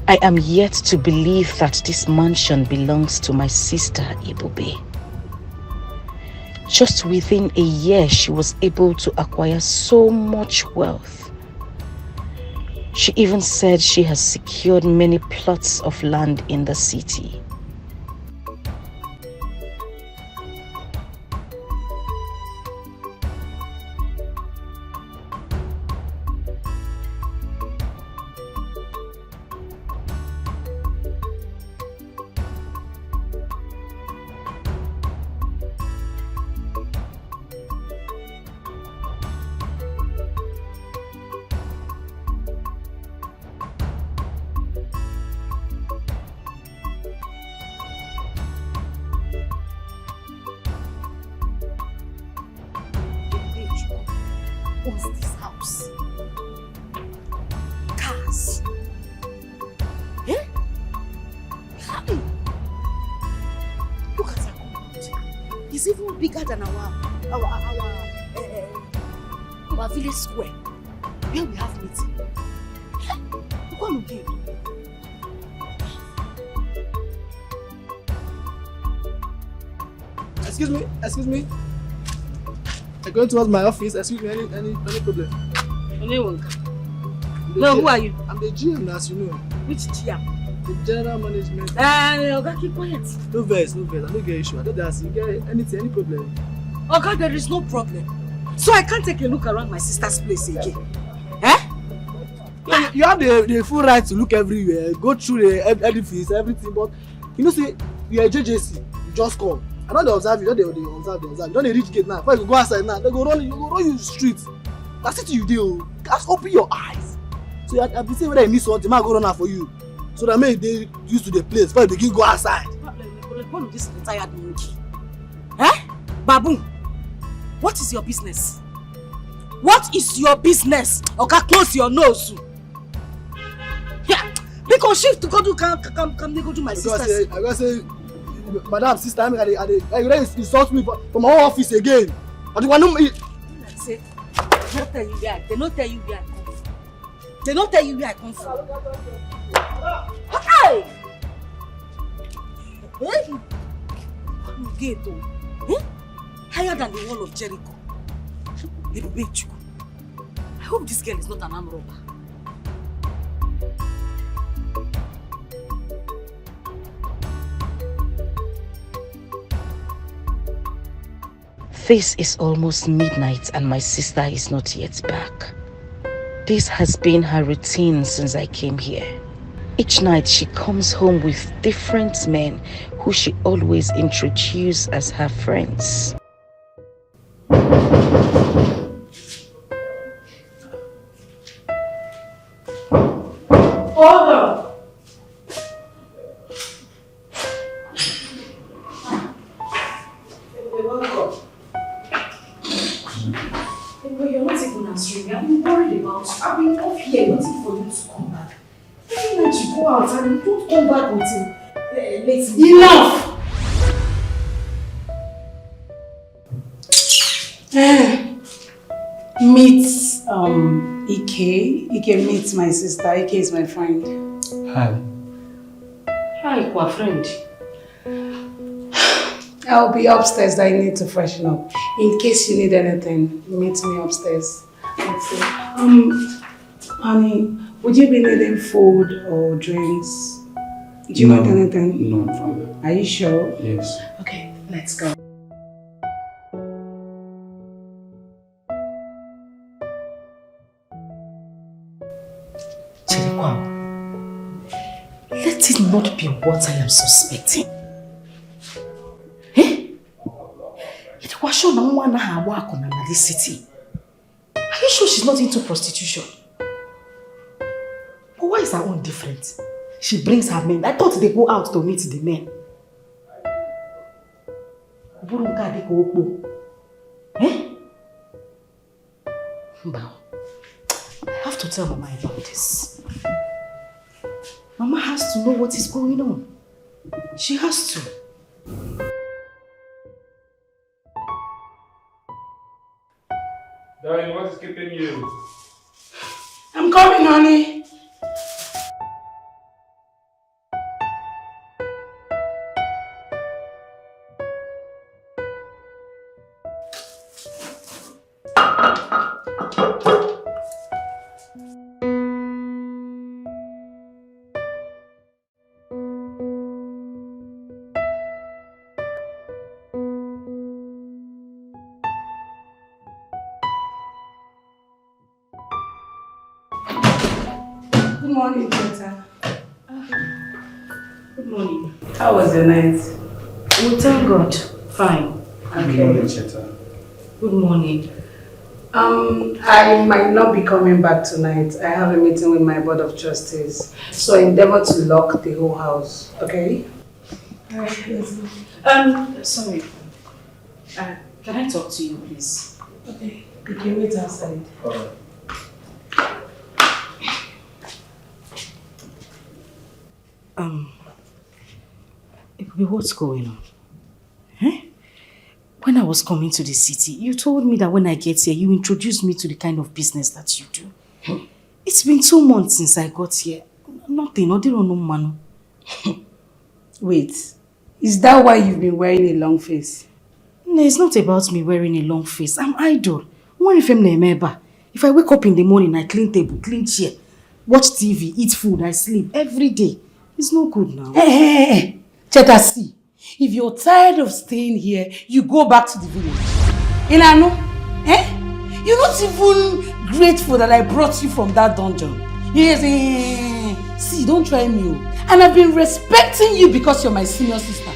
I am yet to believe that this mansion belongs to my sister Ibube. Just within a year, she was able to acquire so much wealth. She even said she has secured many plots of land in the city. Owns this house. Cars. Eh? Hey. Look at that compound. It's even bigger than our village square where we have meeting. Look what we do. Excuse me. I'm going towards my office. Excuse me, any problem? Anyone? No, who are you? I'm the GM, as you know. Which GM? The general management. Oga, keep quiet. No verse. I don't get issue. I don't ask you get any problem. Oga, there is no problem. So I can't take a look around my sister's place again. Eh? You have the full right to look everywhere, go through the edifice, everything, but you know, say you are JJC, you just come. I know they observe you, they observe. You don't reach gate now. If you go outside now, they go run you street. That's it you do. Just open your eyes. So I be saying whether you need something, I go run out for you. So that may they used to the place before you begin go outside. one of this retired monkey. Eh? Babu, what is your business? What is your business? Okay, close your nose. Yeah, because shift to go to come go to my sisters. I say, madam, sister, I insult me from my office again. I don't want to. Say, they don't tell you where. They don't tell you where I come from. They don't tell you where I come from. Hey! Hey! Gate, higher than the wall of Jericho. I hope this girl is not an armed robber. This is almost midnight and my sister is not yet back. This has been her routine since I came here. Each night she comes home with different men who she always introduces as her friends. Hold on. You're not even answering me. I've been worried about you. I've been off here waiting for you to come back. Every night you go out and you don't come back until late. Enough! Meet Ike. Ike meets my sister. Ike is my friend. Hi. Hi, my friend. I'll be upstairs. I need to freshen up. In case you need anything, meet me upstairs. Let's see. Honey, would you be needing food or drinks? Do you want anything? No, I'm fine. Are you sure? Yes. Okay, let's go. Let it not be what I am suspecting. Eh? It was sure no one had work on another city. Are you sure she's not into prostitution? But why is her own different? She brings her men. I thought they go out to meet the men. Eh? Now, I have to tell Mama about this. Mama has to know what is going on. She has to. Darling, what is keeping you? I'm coming, honey. Good morning, Chitana. Good morning. How was your night? We thank God. Fine. Okay. Good morning, Chitana. Good morning. I might not be coming back tonight. I have a meeting with my board of trustees. So I endeavor to lock the whole house. Okay? Sorry. Can I talk to you, please? Okay. You can meet outside. Alright. What's going on? Eh? When I was coming to the city, you told me that when I get here, you introduced me to the kind of business that you do. It's been 2 months since I got here. Nothing, no man. Wait, is that why you've been wearing a long face? No, it's not about me wearing a long face. I'm idle. If I wake up in the morning, I clean table, clean chair, watch TV, eat food, I sleep every day. It's no good now. Hey. Cheta, see, if you're tired of staying here, you go back to the village. Ilano, you're not even grateful that I brought you from that dungeon. Yes, see, don't try me. And I've been respecting you because you're my senior sister.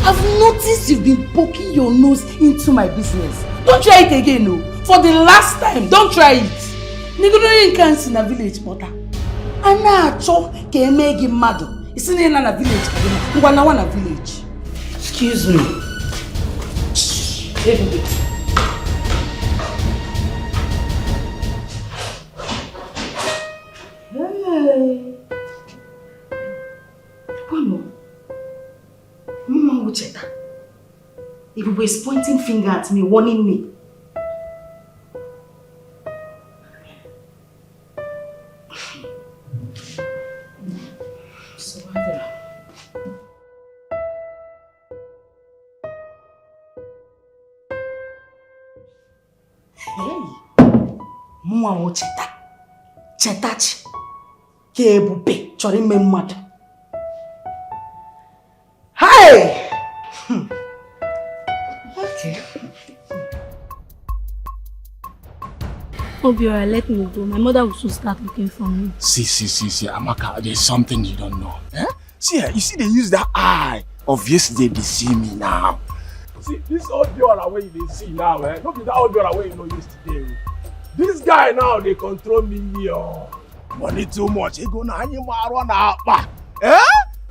I've noticed you've been poking your nose into my business. Don't try it again, no. For the last time, don't try it. Nigga can't see in a village, mother. Ana cho ke megi madu. It's in a village. Ngwana village. Excuse me. Hey. Mama Cheta. Ibubu is pointing finger at me, warning me. Mwa Cheta. Chetachi. Ke ebube chọrọ ime mmadụ. Hey! Okay. Obiora, let me go. My mother will soon start looking for me. See, Amaka, there's something you don't know. Eh? See, you see they use that eye of yesterday to see me now. See, this old girl away they see now, eh? Don't be that old girl away you know yesterday. This guy now, they control me. Money too much. He go na you run out. Eh?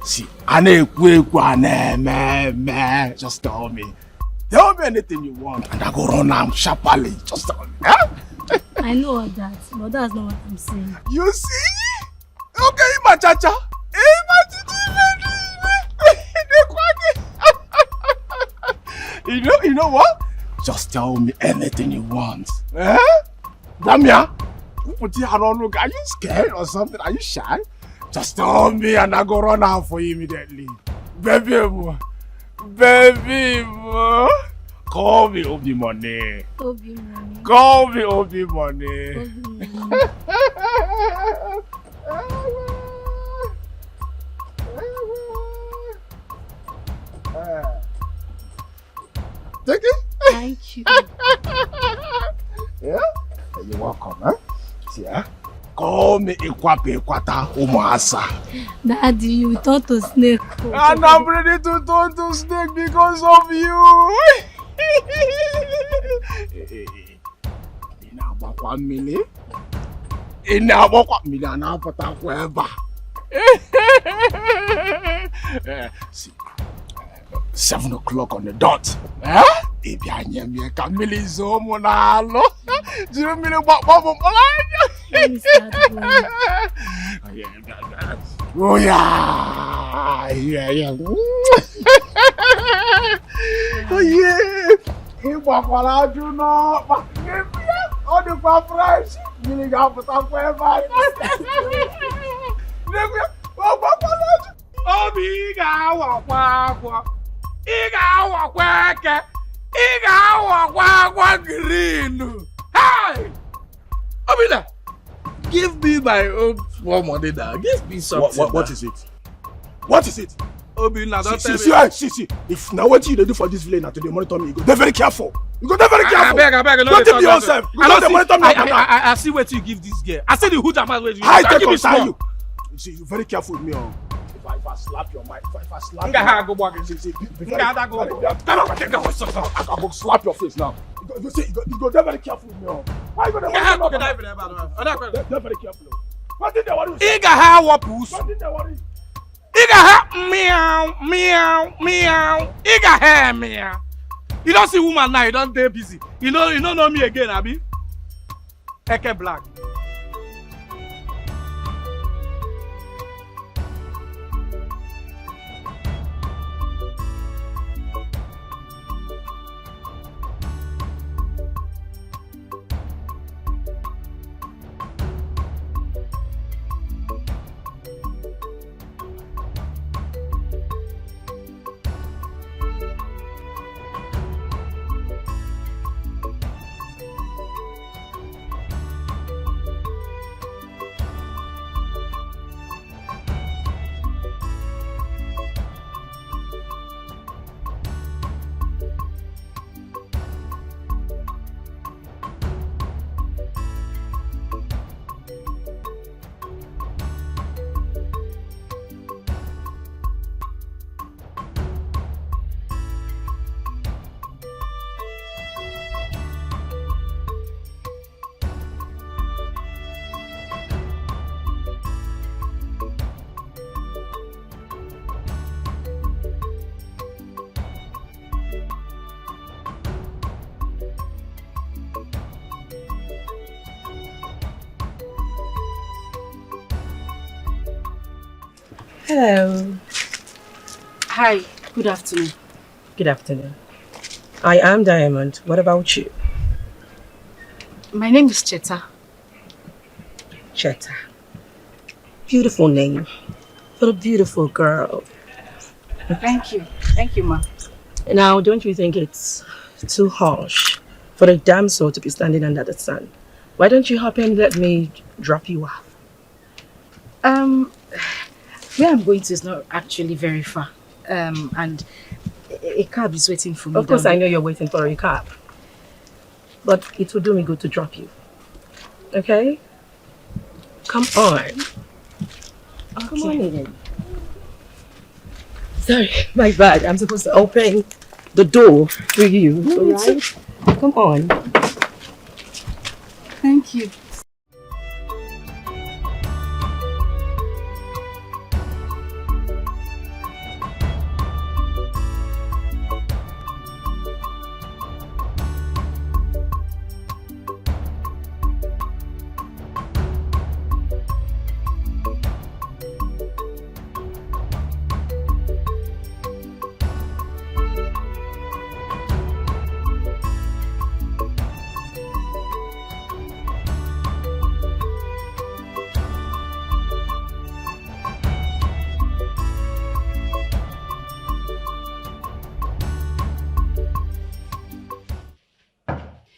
See, just tell me. Tell me anything you want and I go run out sharply. Just tell me. Eh? I know all that, but that's not what I'm saying. You see? Okay, my chacha. You know what? Just tell me anything you want. Eh? Damia, are you scared or something? Are you shy? Just tell me and I go run out for you immediately. Baby, call me Obi Money. Obi Money. Call me Obi Money. Take it? Thank you. Yeah? You're welcome, huh? See, huh? Call me Ikwata Umuasa. Daddy, you turned to snake. And I'm ready to turn to snake because of you. In about 1 minute. In about 1 minute, and I'll put up wherever. See, 7 o'clock on the dot. Eh? If you are near me, I can really zoom on all. Do you mean about Bob? Oh yeah. Oh yeah. He walk while I do not. On the fresh. You got to talk forever. Oh, big hour, green. Hey! Obina, give me my own small money now. Give me something. What is it? What is it? Obina, don't tell me. See. If now what you dey do for this village now today, monitor me. You go. They're very careful. You go. They're very careful. I beg. Don't take yourself. You go. Monitor me. I see what you give this girl. I see the hood amount where you. I take concern you. See, you very careful with me. If I slap your mind, if I slap you. I go slap your face now. You go very careful with me. Why you go they're very careful. What did they worry? What did they worry? Meow. You don't see woman now, you don't stay busy. You don't know me again, Abi. Eke Black. Hello. Hi, good afternoon. Good afternoon. I am Diamond. What about you? My name is Cheta. Cheta. Beautiful name for a beautiful girl. Thank you. Thank you, ma. Now, don't you think it's too harsh for a damsel to be standing under the sun? Why don't you hop in and let me drop you off? Where I'm going to is not actually very far. And a cab is waiting for me. Of course, I know you're waiting for a cab. But it will do me good to drop you. Okay? Come on. Okay. Come on in. Sorry, my bad. I'm supposed to open the door for you. Alright? Come on. Thank you.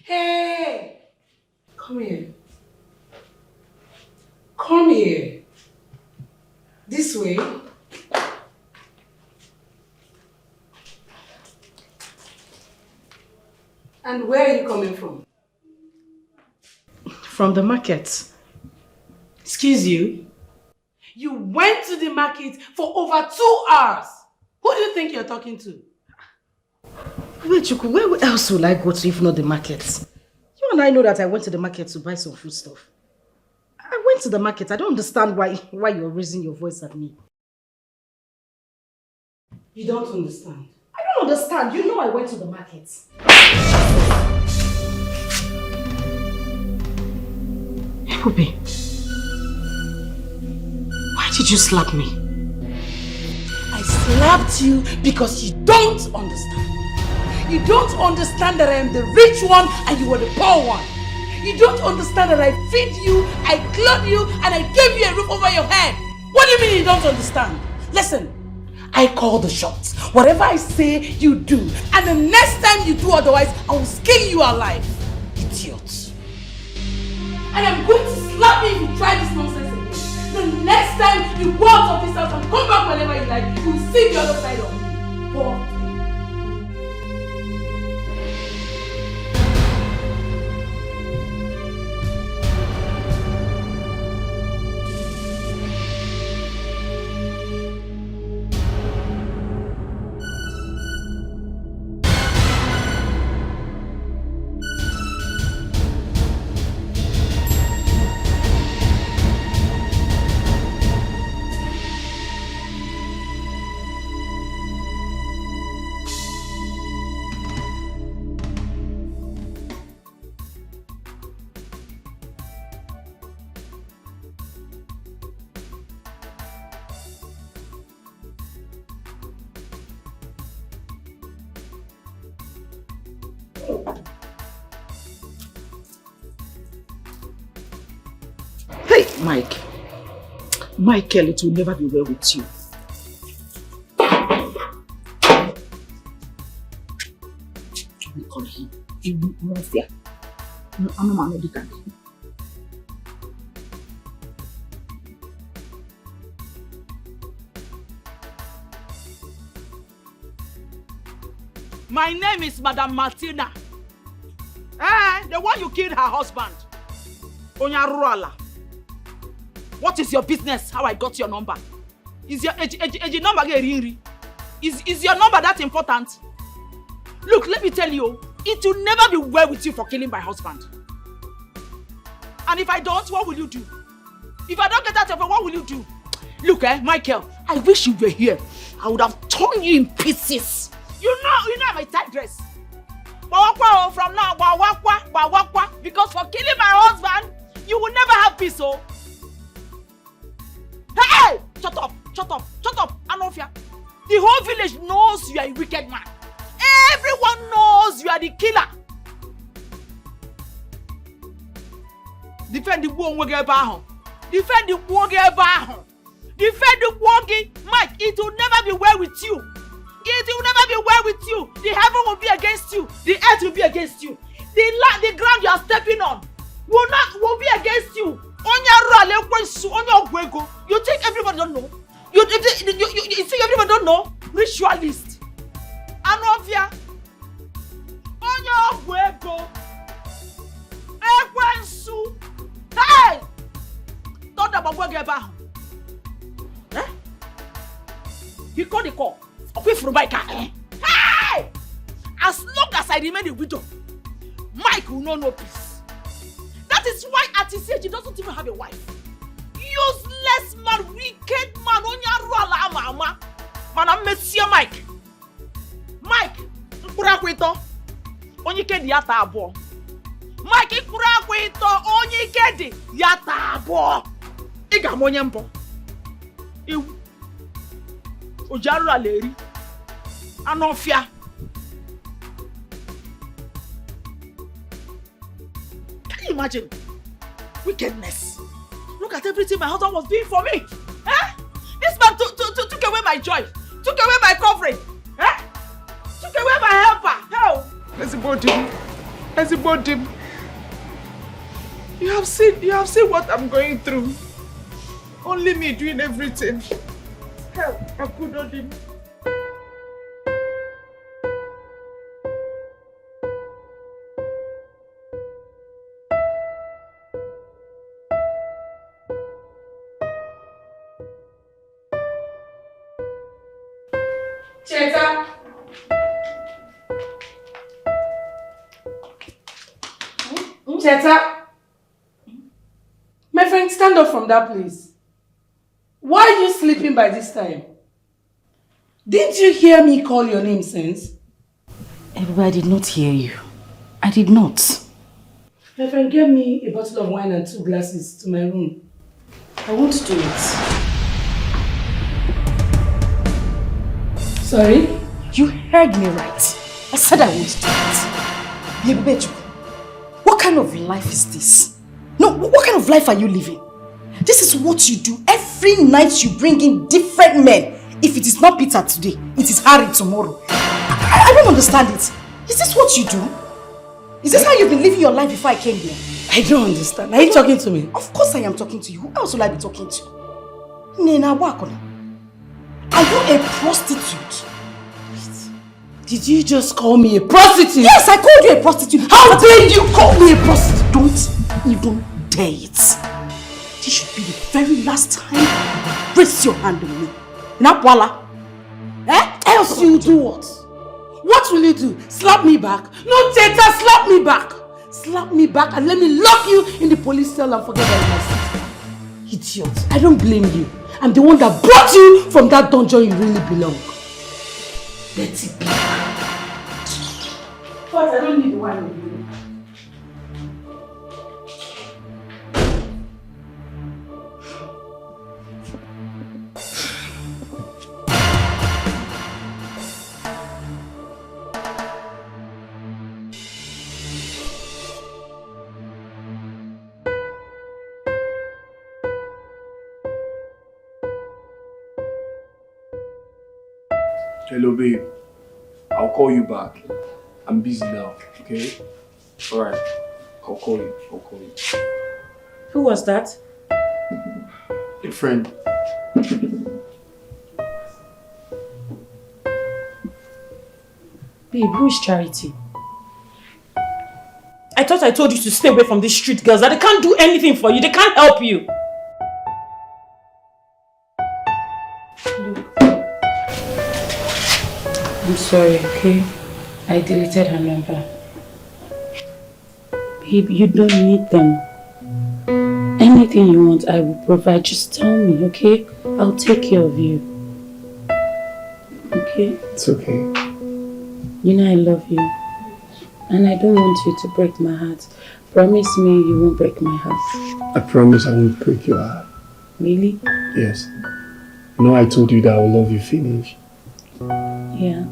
Hey! Come here. Come here. This way. And where are you coming from? From the market. Excuse you? You went to the market for over 2 hours. Who do you think you're talking to? Wait, Chuku, where else will I go to if not the market? You and I know that I went to the market to buy some food stuff. I went to the market. I don't understand why you're raising your voice at me. You don't understand. I don't understand. You know I went to the market. Ebube, why did you slap me? I slapped you because you don't understand. You don't understand that I am the rich one and you are the poor one. You don't understand that I feed you, I clothe you, and I gave you a roof over your head. What do you mean you don't understand? Listen, I call the shots. Whatever I say, you do. And the next time you do otherwise, I will skin you alive. Idiot. And I'm going to slap you if you try this nonsense again. The next time you go out of this house and come back whenever you like, you will see the other side of me. Poor. Hey, Mike. Michael, it will never be well with you. We call him. Mafia. I'm not medical. My name is Madam Martina. The one you killed her husband. Onyaruala. What is your business? How I got your number? Is your number getting? Is your number that important? Look, let me tell you, it will never be well with you for killing my husband. And if I don't, what will you do? If I don't get out of it, what will you do? Look, Michael, I wish you were here. I would have torn you in pieces. You know my tight dress. From now, because for killing my husband, you will never have peace, oh. Hey! Shut shut up. Shut up, Anofia. The whole village knows you are a wicked man. Everyone knows you are the killer. Defend the Wongwe Baho. Defend the Wongwe Baho. Defend the Wongi. Mike, it will never be well with you. It will never be well with you. The heaven will be against you. The earth will be against you. The ground you are stepping on will be against you. You think everybody don't know? You think everybody don't know? Ritualist. Anofia. Onya Ogwego. Ekwensu. Hey! Don't about Gwegeba. Eh? He called the call. Hey! As long as I remain a widow, Mike will know no peace. That is why Atisiachi doesn't even have a wife. Useless man, wicked man, Onya Mama. Man, I'm Monsieur Mike. Mike, Nkurakwito, Onyikedi Yata Abo. Mike, Nkurakwito, Onyikedi Yata Abo. Iga Monyembo. Iwu. Ojaru Aleri. Anofia. Can you imagine? Wickedness. Look at everything my husband was doing for me. Eh? This man took away my joy. Took away my covering. Eh? Took away my helper. How? Everybody. You have seen what I'm going through. Only me doing everything. Help, I couldn't even. Cheta. Cheta. My friend, stand up from that place. Why are you sleeping by this time? Didn't you hear me call your name since? I did not hear you. I did not. My friend, get me a bottle of wine and 2 glasses to my room. I won't do it. Sorry? You heard me right. I said I won't do it. What kind of life is this? No, what kind of life are you living? This is what you do. Every night you bring in different men. If it is not Peter today, it is Harry tomorrow. I don't understand it. Is this what you do? Is this how you've been living your life before I came here? I don't understand. Are you talking to me? Of course I am talking to you. Who else will I be talking to? Nena Wakona. Are you a prostitute? Did you just call me a prostitute? Yes, I called you a prostitute. How dare you call me a prostitute? Don't even dare it. This should be the very last time you raise your hand on me. Napwala. Eh? Else you do what? What will you do? Slap me back? No, Cheta, slap me back. Slap me back and let me lock you in the police cell and forget that you're sister. Idiot. I don't blame you. I'm the one that brought you from that dungeon you really belong. Let it be. But I don't need wine with you. Hello, babe. I'll call you back. I'm busy now, okay? Alright. I'll call you. Who was that? A friend. Babe, who is Charity? I thought I told you to stay away from these street girls, that they can't do anything for you, they can't help you. I'm sorry, okay? I deleted her number. Babe, you don't need them. Anything you want, I will provide. Just tell me, okay? I'll take care of you. Okay? It's okay. You know I love you. And I don't want you to break my heart. Promise me you won't break my heart. I promise I won't break your heart. Really? Yes. You know I told you that I will love you finish. Yeah.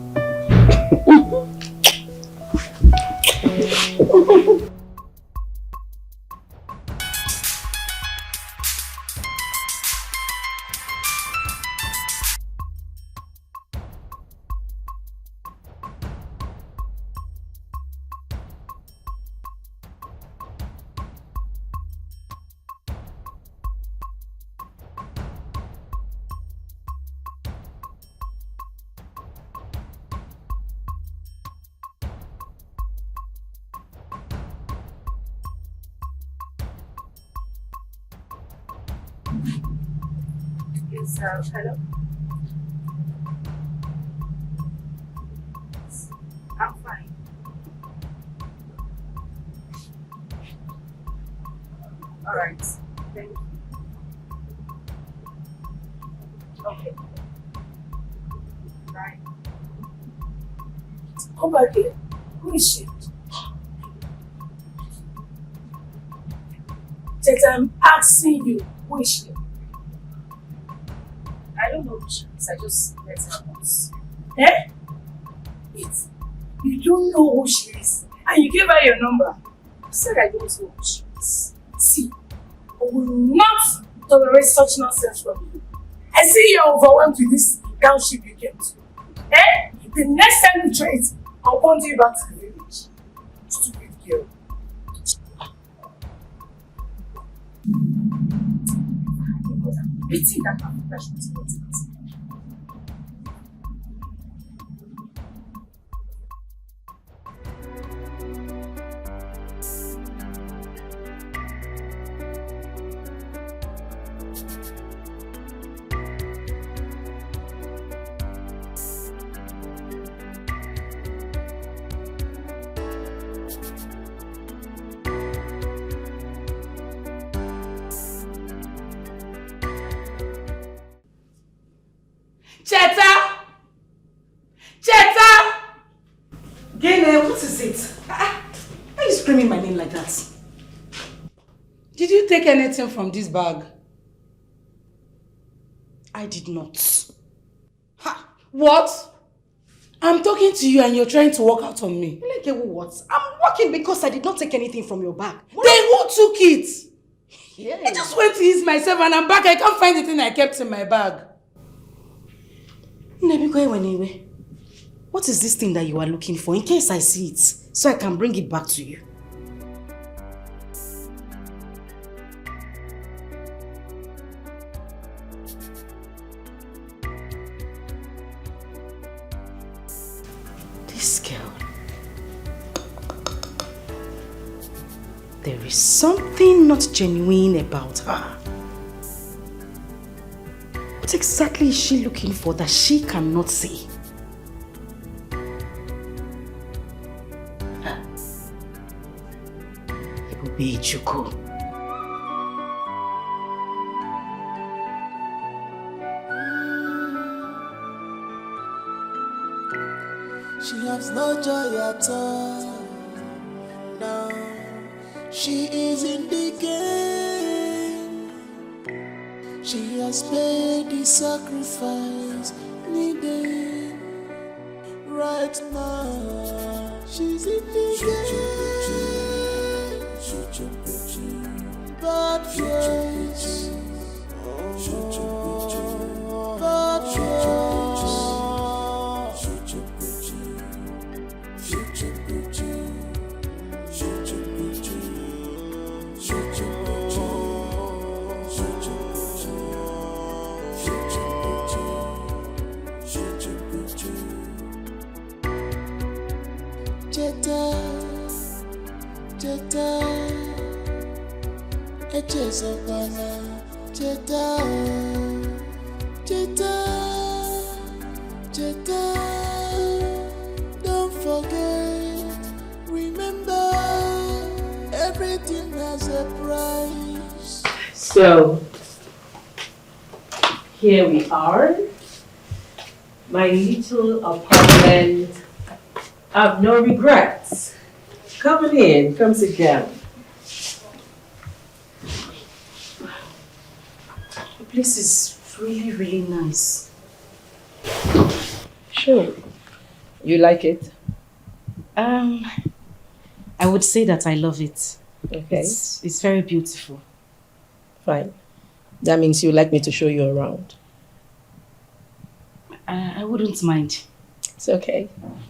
Hello? I'm fine. Alright. Thank you. Okay. Bye. Come back here. Who is she? That I'm asking you, who is she? I don't know who she is. I just met her once. Eh? You don't know who she is. And you gave her your number. I said I don't know who she is. See, I will not tolerate such nonsense from you. I see you're overwhelmed with this township you came to. Eh? The next time you try it, I'll bond you back to the village. Stupid girl. Beating that my professional skills. What is it? Why are you screaming my name like that? Did you take anything from this bag? I did not. Ha! What? I'm talking to you and you're trying to walk out on me. Like what? I'm walking because I did not take anything from your bag. Then who took it? Yeah. I just went to use myself and I'm back. I can't find the thing I kept in my bag. What is this thing that you are looking for in case I see it so I can bring it back to you? This girl. There is something not genuine about her. What exactly is she looking for that she cannot see? Etiko. She has no joy at all. Now she is in the game. She has paid the sacrifice needed. Right now, she's in the game. Bad choice. Bad choice. Cheta, echezokwana. Cheta, don't forget. Remember, everything has a price. So, here we are. My little apartment. I have no regrets. Come in, come sit down. The place is really, really nice. Sure. You like it? I would say that I love it. Okay. It's very beautiful. Fine. That means you like me to show you around. I wouldn't mind. It's okay.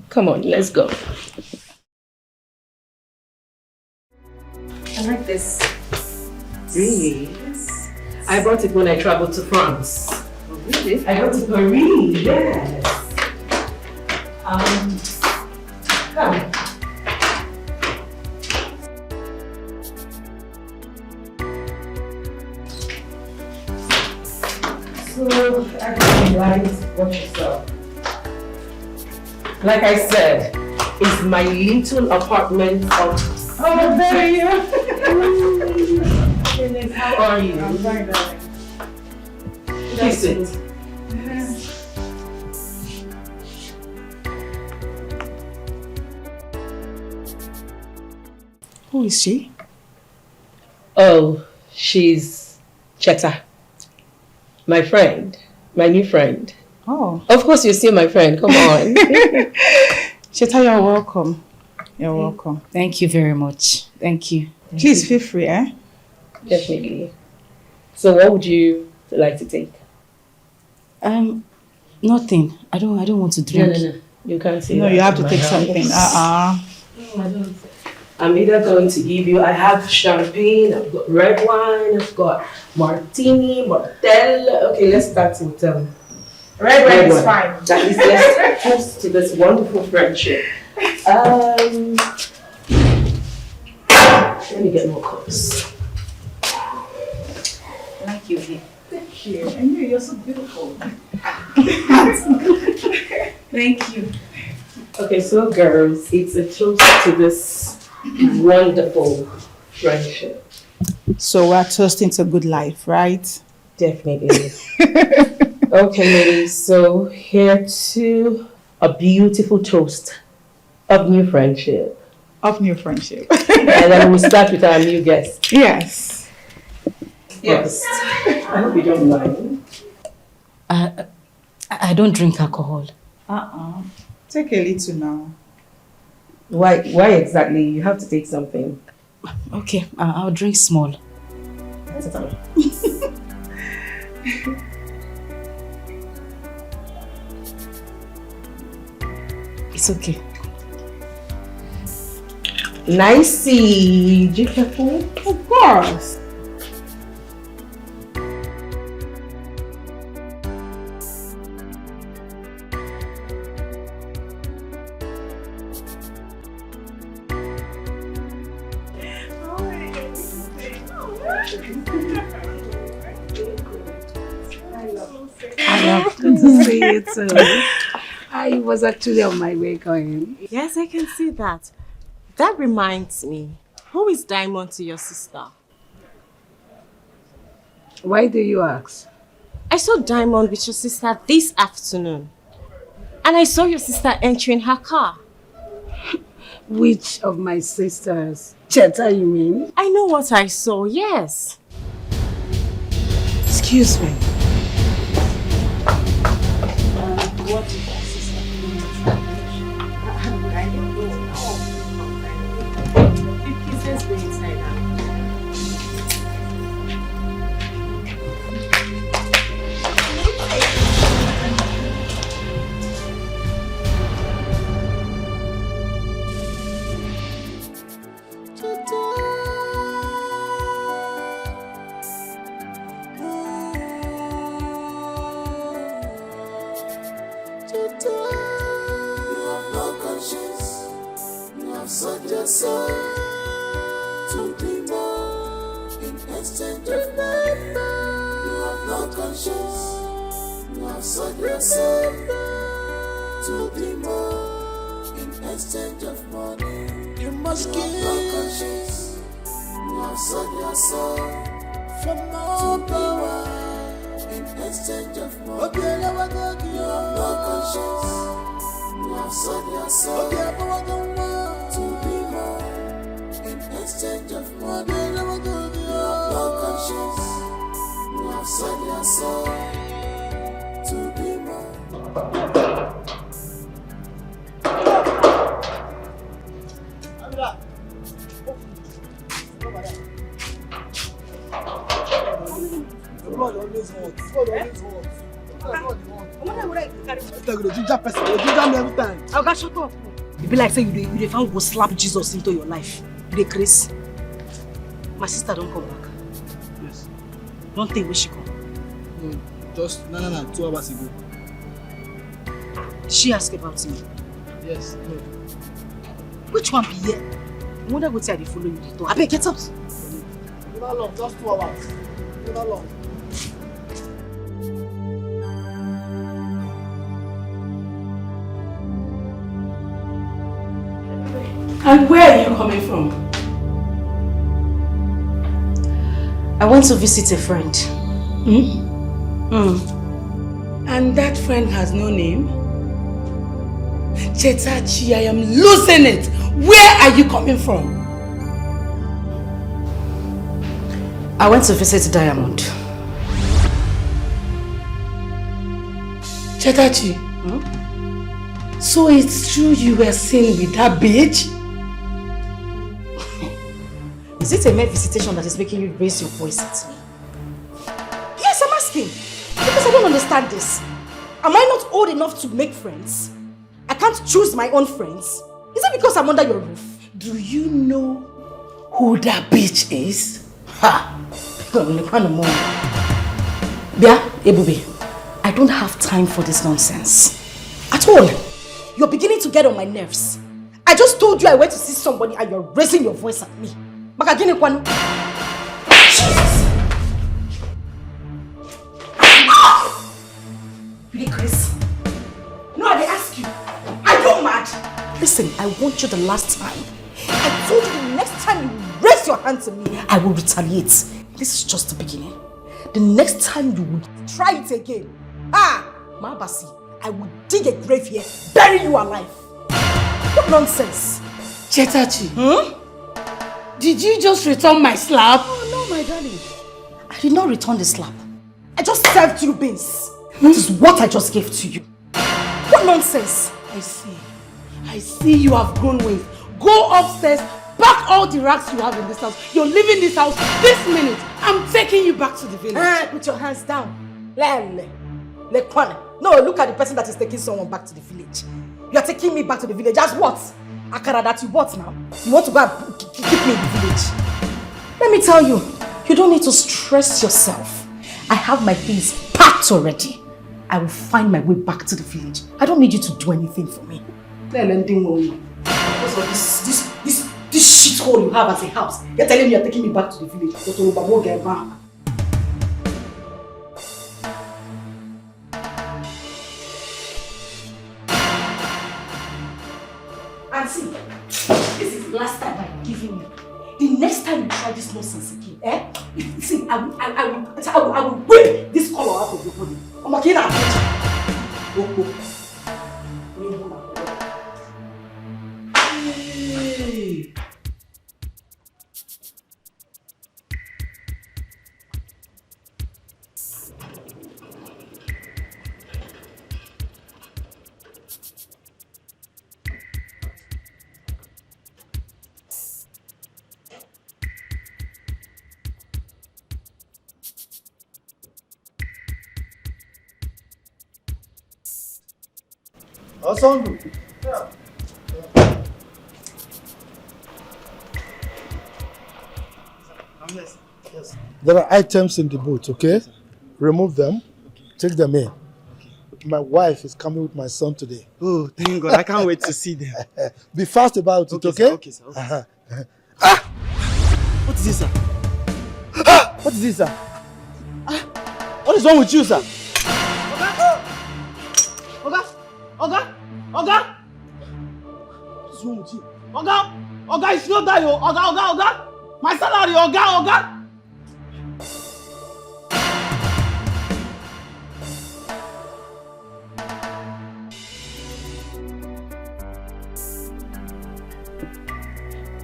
Come on, let's go. I like this. Really? Yes. I bought it when I traveled to France. Oh, really? I went to Paris, yes. Come. So, I can like watch yourself. Like I said, it's my little apartment of... Oh, there you are. Goodness, how are you? I'm fine, darling. Kiss it. Who is she? Oh, she's Cheta. My friend. My new friend. Oh. Of course you're still my friend. Come on. Cheta, you're welcome. You're welcome. Thank you very much. Thank you. Please feel free, eh? Definitely. So what would you like to take? Nothing. I don't want to drink. No. You can't say No, that you have in to my take house. something. No, I don't. I'm either going to give you, I have champagne, I've got red wine, I've got martini, martell. Okay, let's start with Red wine is fine. At least let's toast to this wonderful friendship. Let me get more cups. Thank you, dear. Thank you. And you're so beautiful. Thank you. Okay, so girls, it's a toast to this wonderful friendship. So we're toasting to good life, right? Definitely. Okay, ladies, so here to a beautiful toast of new friendship. Of new friendship. And then we start with our new guest. Yes. Yes. I hope you don't mind. I don't drink alcohol. Take a little now. Why exactly? You have to take something. Okay, I'll drink small. Sit down. It's okay. Nicey. Do you careful? Of course. Good to see you too. I was actually on my way going. Yes, I can see that. That reminds me, who is Diamond to your sister? Why do you ask? I saw Diamond with your sister this afternoon. And I saw your sister entering her car. Which of my sisters? Cheta, you mean? I know what I saw, yes. Excuse me. What is your sister? I don't know. Please, let's go inside now. Blood always hot. Blood always hot. The ginger person, the ginger me every time. I got shut up. You be like say you found go slap Jesus into your life. You dey craze. My sister don't come back. Yes. Don't think we should come. No, just 2 hours ago. She asked about me. Yes. No. Which one be here? I wonder what I dey follow you dey talk. I beg get out. Not long, just 2 hours. Not long. And where are you coming from? I went to visit a friend. And that friend has no name? Chetachi, I am losing it. Where are you coming from? I went to visit Diamond. Chetachi, so it's true you were seen with that bitch? Is it a mere visitation that is making you raise your voice at me? Yes, I'm asking. Because I don't understand this. Am I not old enough to make friends? I can't choose my own friends. Is it because I'm under your roof? Do you know who that bitch is? Ha! Bia, Ebube, I don't have time for this nonsense. At all. You're beginning to get on my nerves. I just told you I went to see somebody and you're raising your voice at me. Jesus! Really, Chris? No, I ask you. Are you mad? Listen, I want you the last time. I told you the next time you raise your hand to me, I will retaliate. This is just the beginning. The next time you will try it again, Mabasi, I will dig a grave here, bury you alive. What nonsense? Chetachi, did you just return my slap? Oh no, my darling. I did not return the slap. I just served you beans. That is what I just gave to you. What nonsense? I see you have grown wings. Go upstairs, pack all the racks you have in this house. You're leaving this house this minute. I'm taking you back to the village. Put your hands down. No, look at the person that is taking someone back to the village. You are taking me back to the village. As what? Akara that you bought now? You want to go and keep me in the village? Let me tell you, you don't need to stress yourself. I have my things packed already. I will find my way back to the village. I don't need you to do anything for me. Because of this shithole you have as a house, you're telling me you're taking me back to the village. And see, this is the last time I'm giving you. The next time you try this nonsense again, see, I will whip this color out of your body. I'm not kidding. Hey. Awesome. Yeah. Yes. There are items in the boot, okay? Remove them. Take them in. My wife is coming with my son today. Oh, thank God. I can't wait to see them. Be fast about it, okay? Sir, okay, sir. Okay. What is this, sir? What is this, sir? What is wrong with you, sir? Oga! What's wrong with you? Oga, it's not that, Oga! My salary, Oga!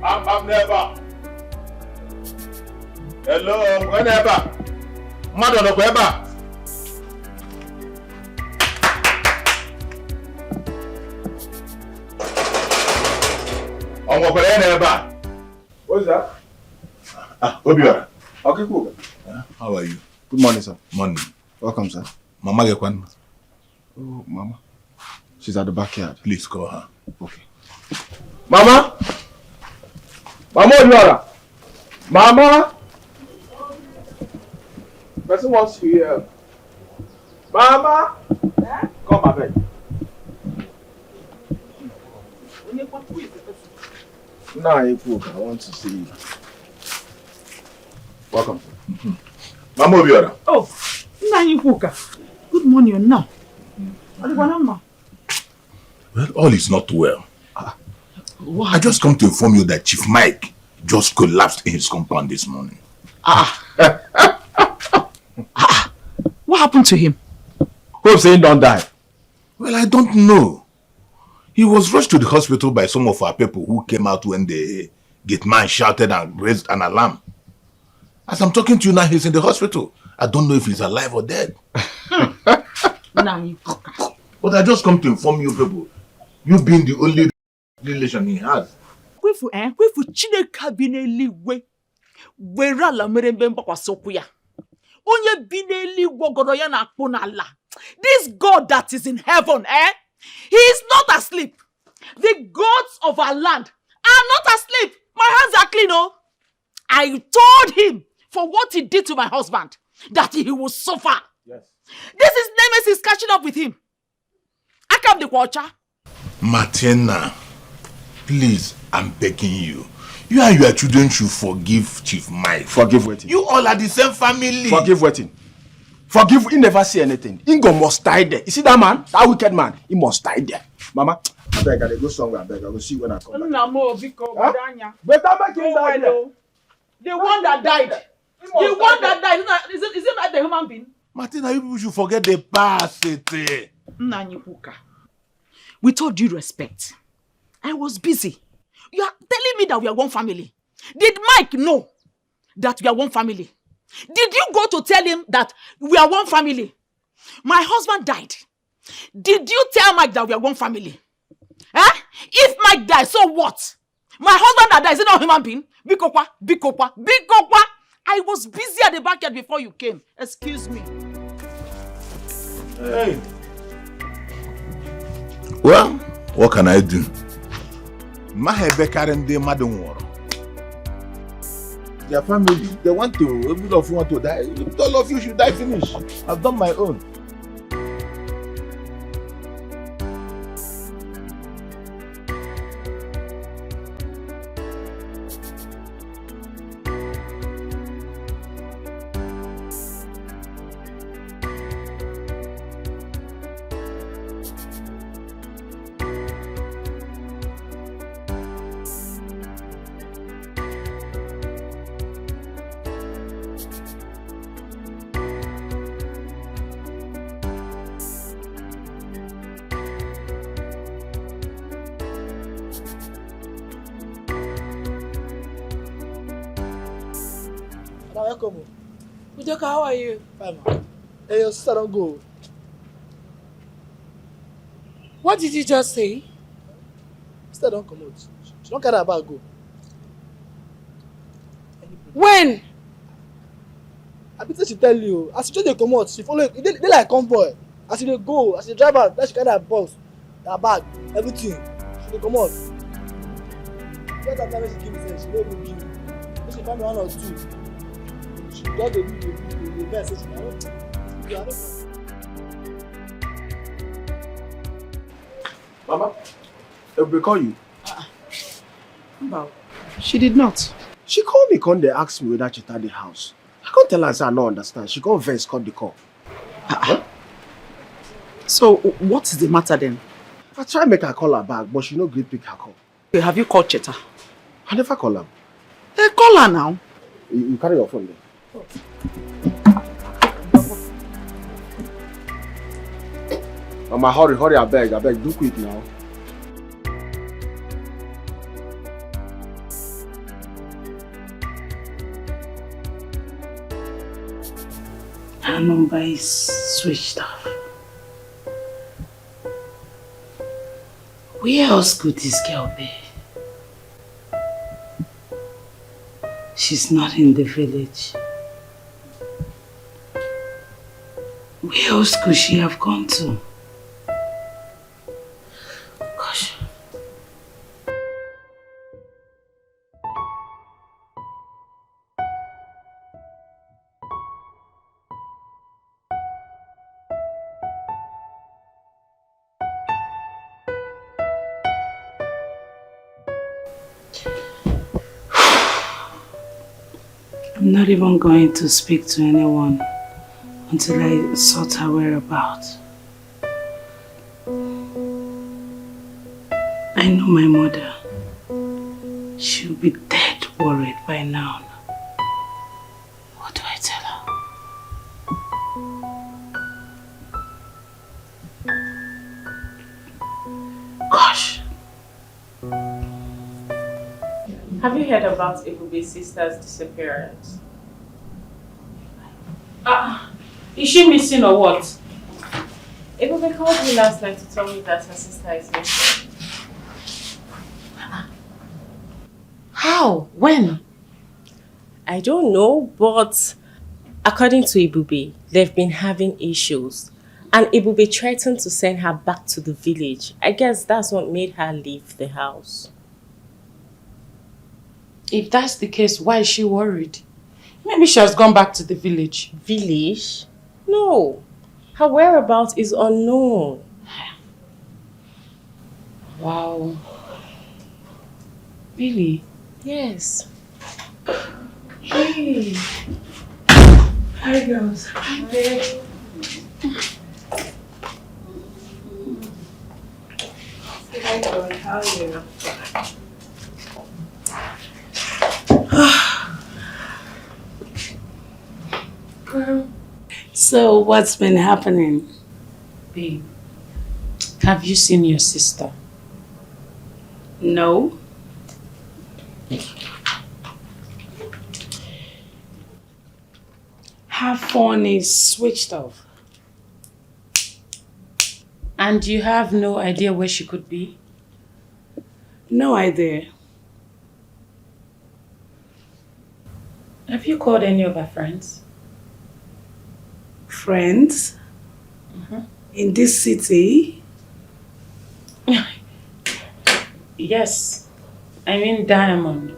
I'm never. Hello, whenever. Mother, no, whenever. What's that? Obiora. Okay, cool. How are you? Good morning, sir. Morning. Welcome, sir. Mama Gekwan. Oh, Mama. She's at the backyard. Please call her. Okay. Mama! Mama Obiora! Mama! Person wants you here. Mama! Yeah? Come, my bed. Nah, I want to see you. Welcome. Mama Obiora. Oh, Nanyuka. Good morning, now. Well, all is not well. I just come to inform you that Chief Mike just collapsed in his compound this morning. What happened to him? Hope saying don't die. Well, I don't know. He was rushed to the hospital by some of our people who came out when the gate man shouted and raised an alarm. As I'm talking to you now, he's in the hospital. I don't know if he's alive or dead. But I just come to inform you people, you being the only relation he has. Kwefu Chineke bi n'eluigwe were ala mere mbe mgbakwasị ya. Onye bi n'eluigwe gọrọ ya na akpụ n'ala. This God that is in heaven, he is not asleep. The gods of our land are not asleep. My hands are clean, oh. I told him for what he did to my husband that he will suffer. Yes. This is Nemesis catching up with him. I come the watcher. Martina, please, I'm begging you. You and your children should forgive Chief Mike. Forgive waiting. You all are the same family. Forgive waiting. Forgive, he never see anything. Ingo must die there. You see that man? That wicked man? He must die there. Mama, I beg, I go somewhere, I beg. I will see when I come back. Better make him die there. The one that died. The one that died. Is it not the human being? Martina, you people should forget the past. With all due respect, I was busy. You are telling me that we are one family. Did Mike know that we are one family? Did you go to tell him that we are one family? My husband died. Did you tell Mike that we are one family? If Mike died, so what? My husband that died, is it not a human being? Bikokwa. I was busy at the backyard before you came. Excuse me. Hey. Well, what can I do? Their family, they want to, every of you want to die. All of you should die finish. I've done my own. Welcome. Ujoka, how are you? Fine, man. Hey, your sister don't go. What did you just say? Sister don't come out. She don't carry her bag go. When? I bet she tell you. As she come out, she follow. They like convoy. As she go, as she drive out, then she carry her box, her bag, everything. She come out. Just that time she give me sense, she no even give me. Then she find one or two. She got the best. She don't. Mama, they call you. She did not. She called me, come they ask me whether she at the house. I can't tell her, say I don't understand. She can't vex, cut the call. Huh? So, what is the matter then? I try to make her call her back, but she no great pick her call. Okay, have you called Cheta? I never call her. Hey, call her now. You carry your phone there. Mama, hurry, I beg, do quick now. Her number is switched off. Where else could this girl be? She's not in the village. Where else could she have gone to? Gosh. I'm not even going to speak to anyone until I sort her whereabouts. I know my mother. She'll be dead worried by now. What do I tell her? Gosh. Have you heard about Ibube's sister's disappearance? Is she missing or what? Ibube called me last night to tell me that her sister is missing. How? When? I don't know, but according to Ibube, they've been having issues. And Ibube threatened to send her back to the village. I guess that's what made her leave the house. If that's the case, why is she worried? Maybe she has gone back to the village. Village? No. Her whereabouts is unknown. Wow. Really? Yes. Hey. Hi, girls. Hi, babe. Hi, girl. How are you? So, what's been happening? Babe, have you seen your sister? No. Her phone is switched off. And you have no idea where she could be? No idea. Have you called any of her friends? Friends? In this city? Yes. I mean Diamond.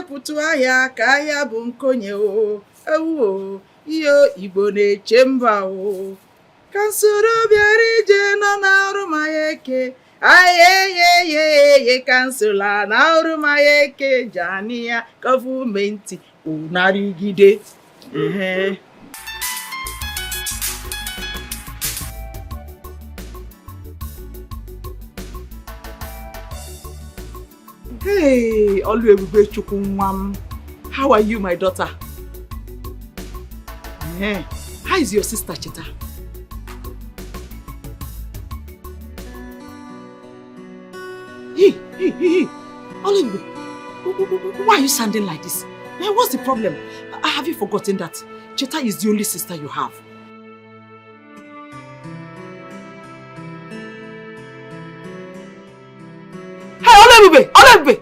Pụtụ ahịa ka ahịa bụ nkonye o ewu iyo Igbo na-eche mba o ka nsoro bịara ije nọ n'ọrụ ma ya eke ayeyeyeye kansụla na ọrụ ma ya eke jani ya gọọmenti unarigide Hey, Oluebube Chukwu nwa m. How are you, my daughter? How is your sister, Chita? Hey, Oluebube, why are you sounding like this? What's the problem? Have you forgotten that Chita is the only sister you have? Oluebube!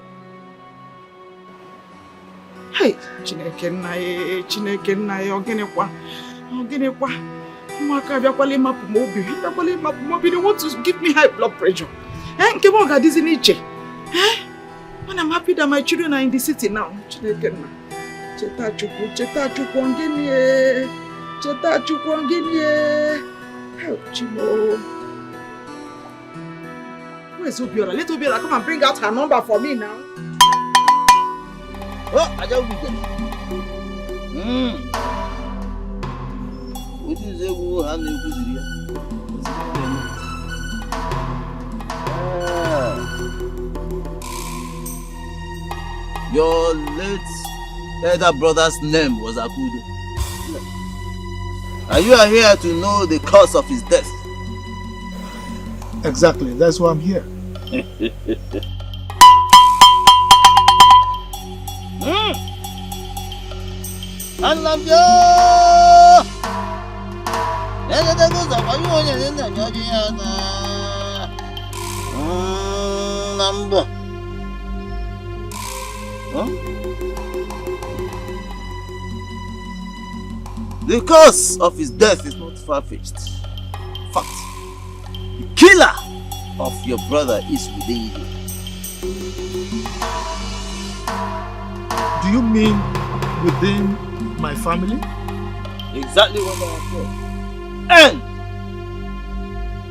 Hey, Chineke nna ya oginekwa ụmụaka bịakwala ịmapụ m obi they want to give me high blood pressure. Nke m ga-adịzi n'iche. But I'm happy that my children are in the city now. Chineke nna cheta Chukwu ngini help Chimo. Where's Obiora? Let Obiora come and bring out her number for me now. Oh, I don't get What is it? Who has your late elder brother's name was Akudo. And you are here to know the cause of his death. Exactly, that's why I'm here. The cause of his death is not far-fetched. In fact, the killer of your brother is within you. Do you mean within my family? Exactly what I said. And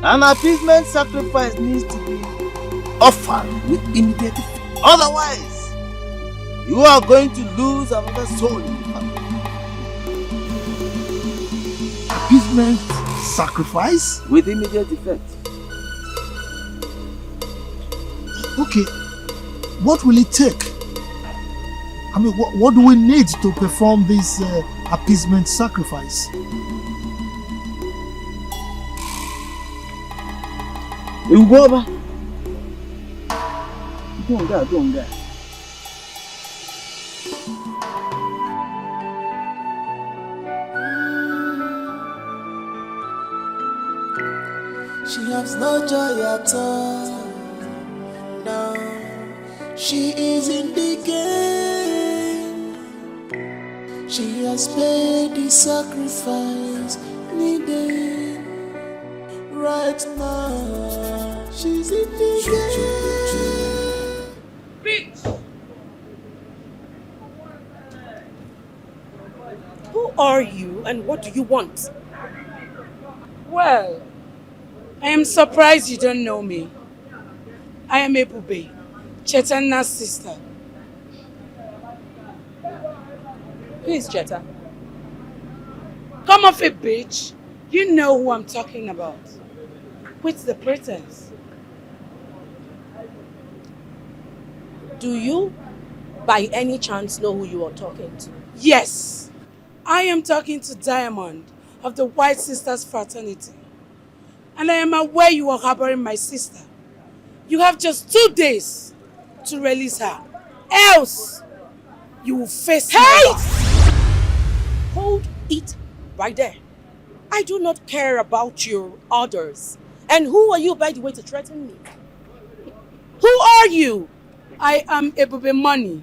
an appeasement sacrifice needs to be offered with immediate effect. Otherwise, you are going to lose another soul in the family. Appeasement sacrifice? With immediate effect. Okay, what will it take? I mean, what do we need to perform this appeasement sacrifice? Ugoba. Don't. She has no joy at all. Now she is in the game. She has paid the sacrifice needed. Right now, she's in the game. Bitch! Who are you and what do you want? Well, I am surprised you don't know me. I am Ebube, Chitana's sister. Who is Cheta? Come off it, bitch. You know who I'm talking about. Quit the pretense. Do you, by any chance, know who you are talking to? Yes, I am talking to Diamond of the White Sisters Fraternity. And I am aware you are harboring my sister. You have just 2 days to release her. Else, you will face Hey! my wrath. Hold it right there. I do not care about your orders. And who are you, by the way, to threaten me? Who are you? I am Ebube Money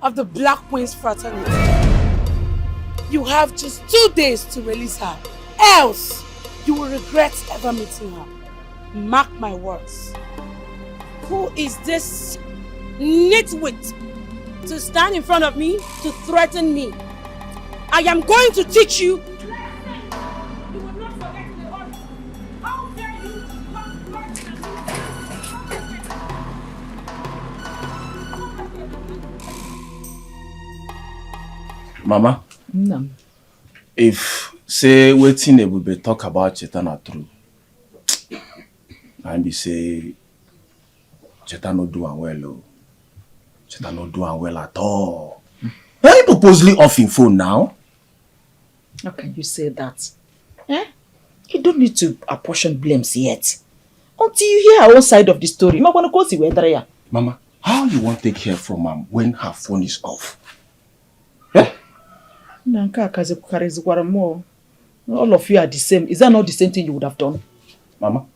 of the Black Queens Fraternity. You have just 2 days to release her. Else, you will regret ever meeting her. Mark my words. Who is this nitwit to stand in front of me to threaten me? I am going to teach you. You will not forget the order. How dare you Mama? No. If say wetin Ebube talk about Chitana true, and be say Chitana no do am well, oh. Chitana no do am well at all. Why you purposely off in phone now? How can you say that? Eh? You don't need to apportion blames yet. Until you hear her own side of the story. Mama, how you want to take care from her when her phone is off? Eh? All of you are the same. Is that not the same thing you would have done? Mama,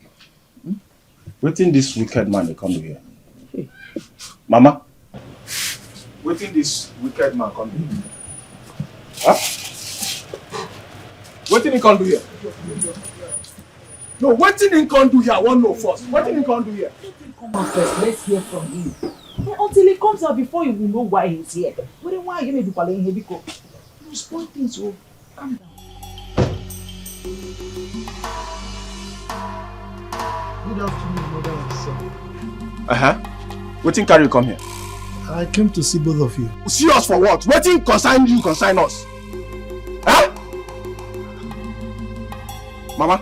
waiting this wicked man to come here. Hey. Mama, waiting this wicked man come here. Huh? Waiting he come do here. No, waiting he come do here. I want to know first. Waiting he come do here. Come on first. Let's hear from him. Until he comes out before you will know why he's here. But then why are you maybe calling him? Because you spoil things. So calm down. Good afternoon, mother and son. Waiting carry you come here. I came to see both of you. See us for what? Waiting concern you, concern us. Huh? Mama,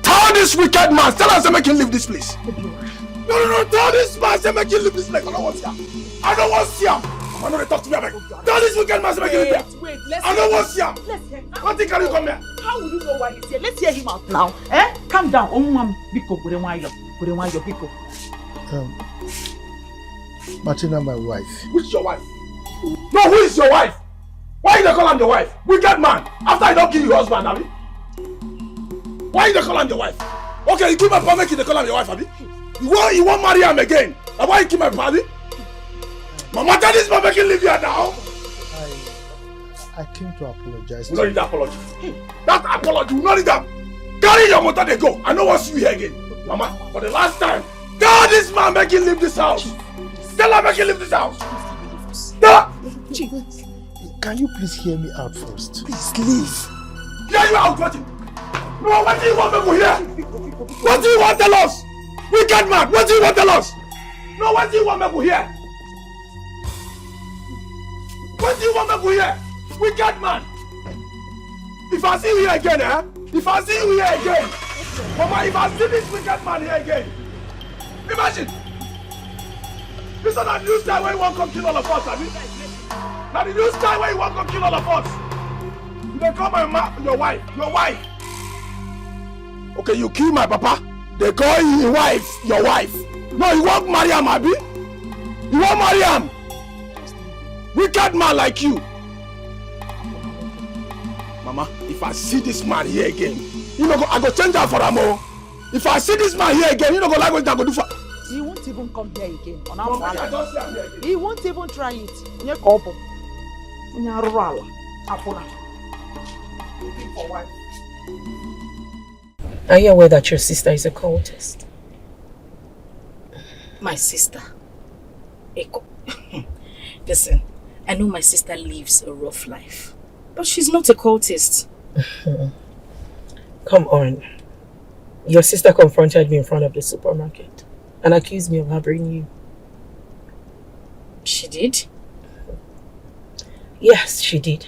tell this wicked man, tell us to make him leave this place. No, tell this man to make him leave this place. I don't want to see him. I don't want to see him. Man, don't talk to me, tell this wicked man to make it here. Wait, let's I don't want to see him. Let's hear him. What thing can you come here? How will you know why he's here? Let's hear him out now. Calm down. Biko, Biko. Martina, my wife. Which is your wife? No, who is your wife? Why you don't call him your wife? Wicked man. After I don't kill your husband, Abi. Why you don't call him your wife? Okay, you give my permit, you call him your wife, Abi. You won't marry him again. And why you keep my party? Mama, tell this man make him leave here now. I came to apologize. You don't need that apology. That apology, you don't need that. Carry your motor, they go. I don't want to see you here again. Mama, for the last time, tell this man make him leave this house. Tell her make him leave this house. Tell her. Can you please hear me out first? Please leave. Hear you out, what? No, what do you want me to hear? What do you want to tell us? Wicked man, what do you want to tell us? No, what do you want me to hear? What do you want me to hear? Wicked man. If I see you here again, If I see you here again, Mama, if I see this wicked man here again, imagine. This is not the new style where you won't come kill all of us, Abi. Now the new style where you won't come kill all of us. You don't call my your wife. Okay, you kill my papa. They call your wife. No, you won't marry him, Abi. You won't marry him. Wicked man like you. Mama, if I see this man here again, you know, I go change that for him. If I see this man here again, you know, go like what I go do for. He won't even come here again. On our Mama, I don't see him here again. He won't even try it. Looking for wife. Are you aware that your sister is a cultist? My sister? Eko. Listen, I know my sister lives a rough life, but she's not a cultist. Come on. Your sister confronted me in front of the supermarket and accused me of harboring you. She did? Yes, she did.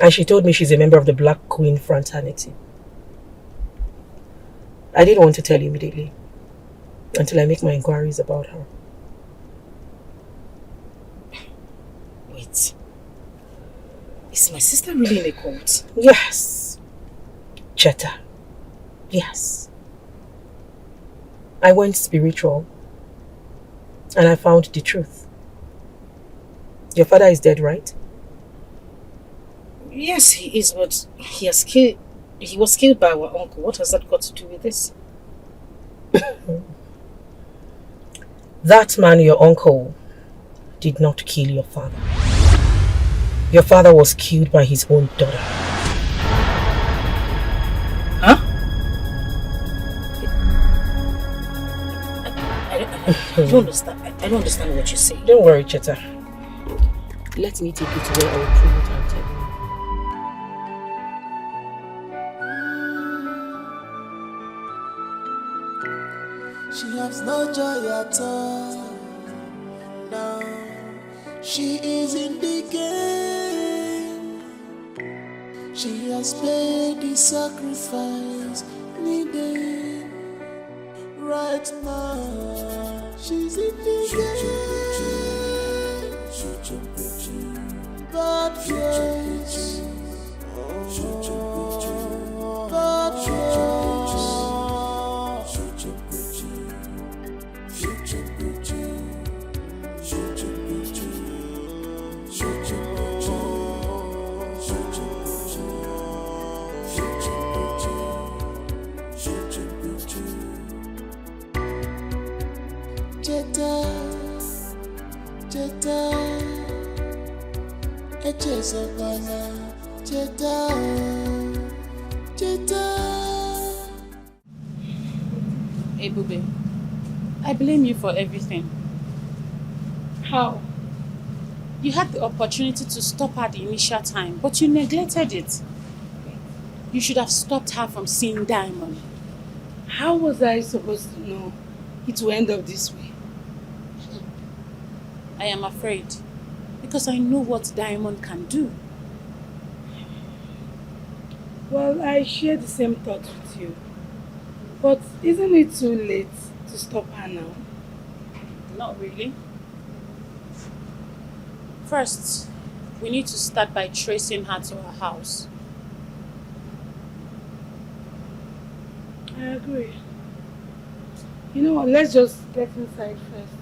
And she told me she's a member of the Black Queen fraternity. I didn't want to tell you immediately until I make my inquiries about her. Wait. Is my sister really in a cult? Yes. Cheta. Yes. I went spiritual and I found the truth. Your father is dead, right? Yes, he is, but he was killed by our uncle. What has that got to do with this? That man, your uncle, did not kill your father. Your father was killed by his own daughter. Huh? I don't understand. I don't understand what you say. Don't worry, Cheta. Let me take you to where I will prove it and tell you. She has no joy at all. Now she is in the game. She has paid the sacrifice needed. Right now, she's in the game. Bad choice. Bad choice. Cheta, Hey, Bube, I blame you for everything. How? You had the opportunity to stop her the initial time, but you neglected it. You should have stopped her from seeing Diamond. How was I supposed to know it will end up this way? I am afraid, because I know what Diamond can do. Well, I share the same thoughts with you. But isn't it too late to stop her now? Not really. first, we need to start by tracing her to her house. I agree. You know what, let's just get inside first.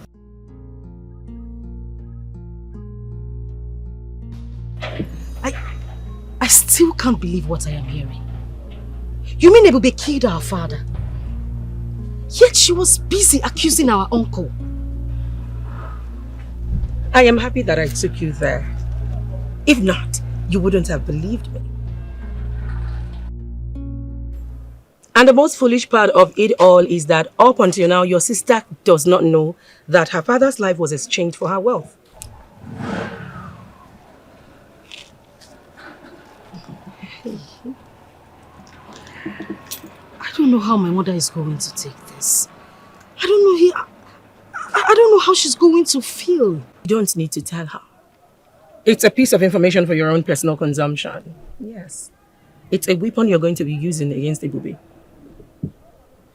I still can't believe what I am hearing. You mean Ebube killed our father? Yet she was busy accusing our uncle. I am happy that I took you there. If not, you wouldn't have believed me. And the most foolish part of it all is that up until now, your sister does not know that her father's life was exchanged for her wealth. I don't know how my mother is going to take this. I don't know how she's going to feel. You don't need to tell her. It's a piece of information for your own personal consumption. Yes. It's a weapon you're going to be using against Ebube.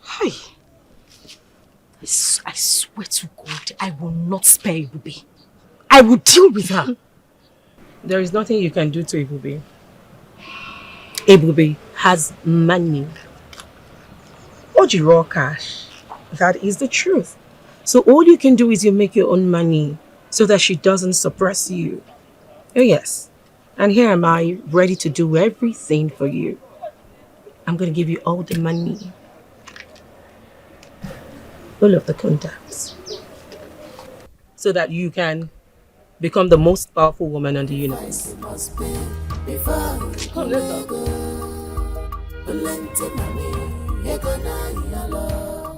Hi. I swear to God, I will not spare Ebube. I will deal with her. There is nothing you can do to Ebube. Ebube has money. Oji raw cash. That is the truth. So all you can do is you make your own money so that she doesn't suppress you. Oh yes. And here am I, ready to do everything for you. I'm going to give you all the money. All of the contacts. So that you can become the most powerful woman in the universe. Come, let's go.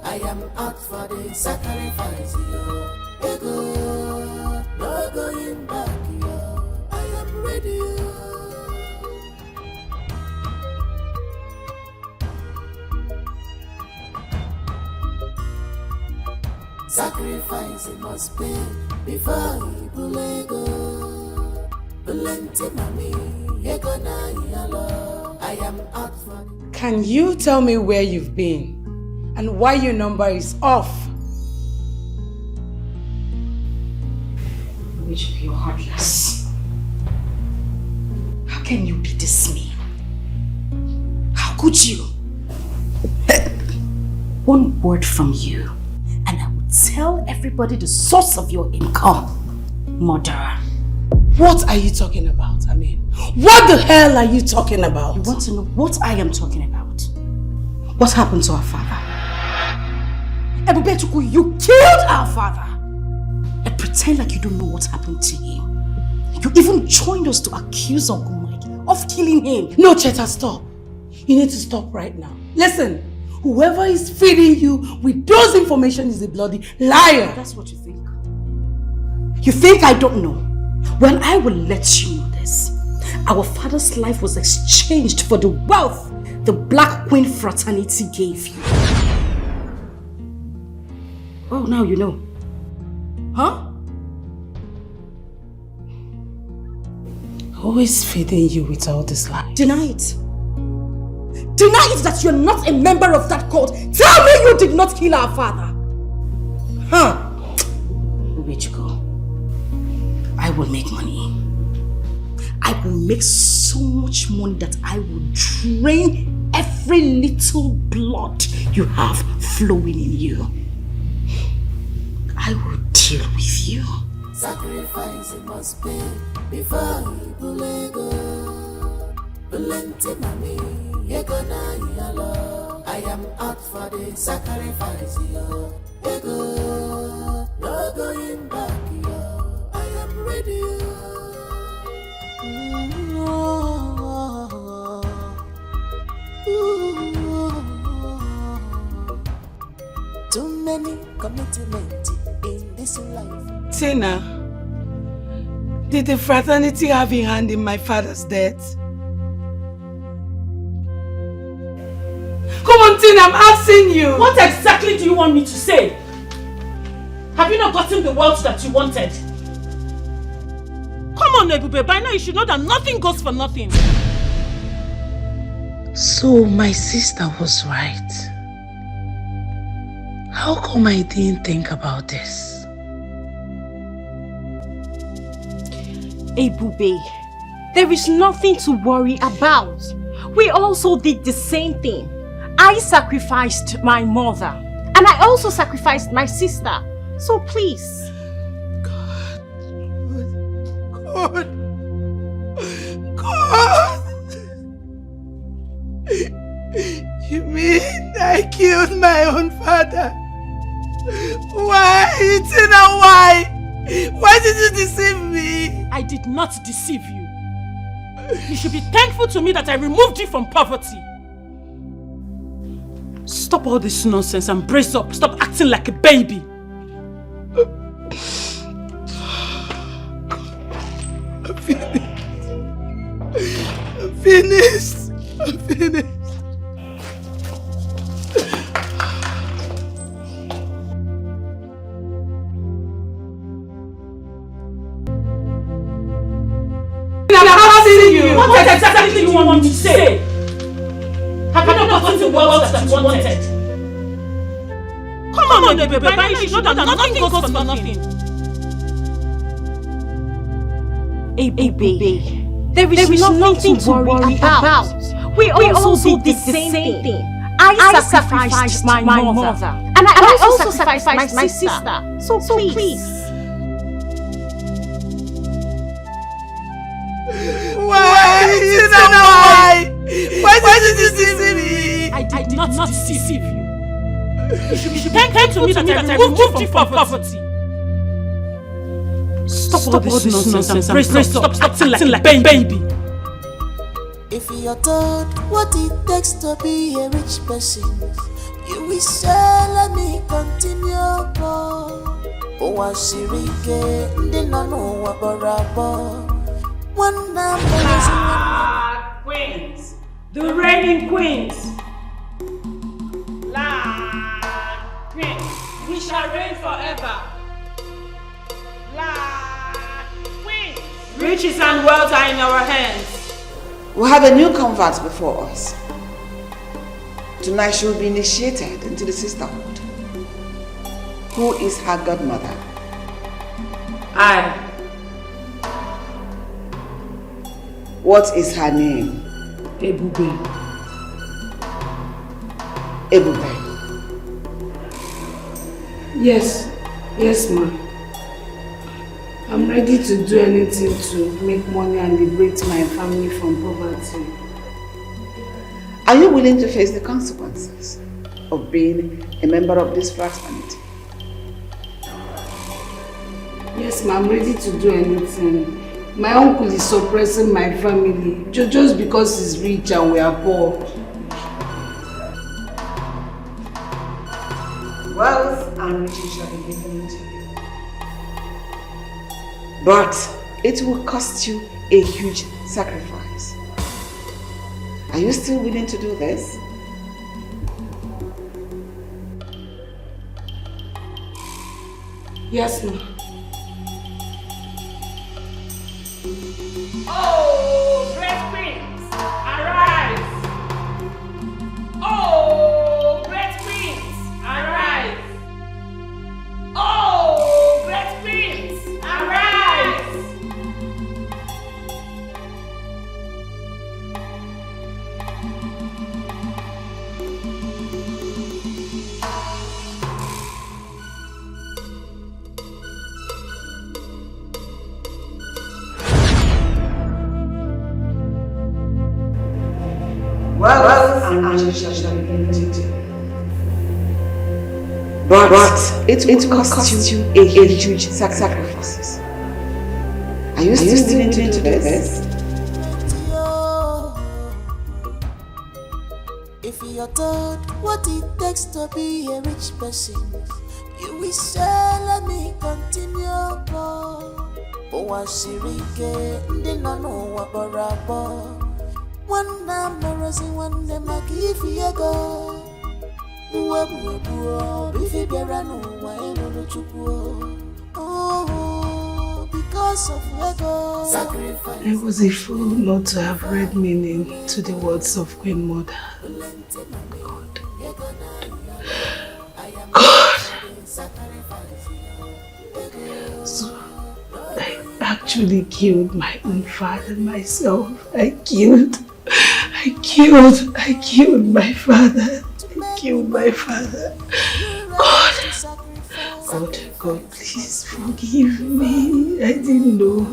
I am out for the sacrifice, yo. Ego, no going back, yo. I am ready, yo. Sacrifice must be before you bulego. Bulente mami, ego na yalo. I am out for. Can you tell me where you've been and why your number is off? Which you're heartless. How can you be this mean? How could you? One word from you and I will tell everybody the source of your income, murderer. What are you talking about? I mean, what the hell are you talking about? You want to know what I am talking about? What happened to our father? Ebubechuku, you killed our father! And pretend like you don't know what happened to him. You even joined us to accuse Uncle Mike of killing him. No, Cheta, stop. You need to stop right now. Listen, whoever is feeding you with those information is a bloody liar. That's what you think. You think I don't know? Well, I will let you know this. Our father's life was exchanged for the wealth the Black Queen fraternity gave you. Oh, now you know. Huh? Who is feeding you with all this lies? Deny it. Deny it that you're not a member of that cult. Tell me you did not kill our father. Huh? Wazico, I will make money. I will make so much money that I will drain every little blood you have flowing in you. I will deal with you. Sacrifice must be before you bulego. Bulente mami, ego na yalo. I am out for the sacrifice, yo. Ego, no going back, yo. I am ready, yo. Too many commitments in this life. Tina, did the fraternity have a hand in my father's death? Come on, Tina, I'm asking you. What exactly do you want me to say? Have you not gotten the wealth that you wanted? Come on, Ebube, by now you should know that nothing goes for nothing. So my sister was right. How come I didn't think about this? Ebube, there is nothing to worry about. We also did the same thing. I sacrificed my mother and I also sacrificed my sister. So please. God. You mean I killed my own father? Why? Chitana, why? Why did you deceive me? I did not deceive you. You should be thankful to me that I removed you from poverty. Stop all this nonsense and brace up. Stop acting like a baby. I'm finished. I'm finished. What exactly do you want me to say? Have you not gotten the wealth that you wanted? Come on, baby, by now you should know that nothing goes for nothing. Ebube, there is nothing to worry about. We also did the same thing. I sacrificed my mother and I also sacrificed my sister. So please. Why? Why did you deceive me? I did not deceive you. You should be thankful to me that I removed you from poverty. Stop all this nonsense and brace up. Stop acting like a baby. If you're told what it takes to be a rich person, you will say, let me continue. Queens, the reigning queens. Land queens, we shall reign forever. Land queens, riches and wealth are in our hands. We have a new convert before us. Tonight she will be initiated into the sisterhood. Who is her godmother? I. What is her name? Ebube. Ebube. Yes, ma'am. I'm ready to do anything to make money and liberate my family from poverty. Are you willing to face the consequences of being a member of this fraternity? Yes, ma'am, I'm ready to do anything. My uncle is suppressing my family just because he's rich and we are poor. Wealth and riches shall be given to you. But it will cost you a huge sacrifice. Are you still willing to do this? Yes, ma'am. Oh, great queens, arise! Oh, great queens, arise! Oh, great queens, arise! Wealth and riches shall be given to you. But it will cost you a huge sacrifice. Are you still willing to do this? If you're told what it takes to be a rich person, you will say, let me continue. One number is one day, my give you a go. Oh, because of ego. Sacrifice. I was a fool not to have read meaning to the words of Queen Mother. God. So, I actually killed my own father myself. I killed my father. I killed my father. God, please forgive me. I didn't know.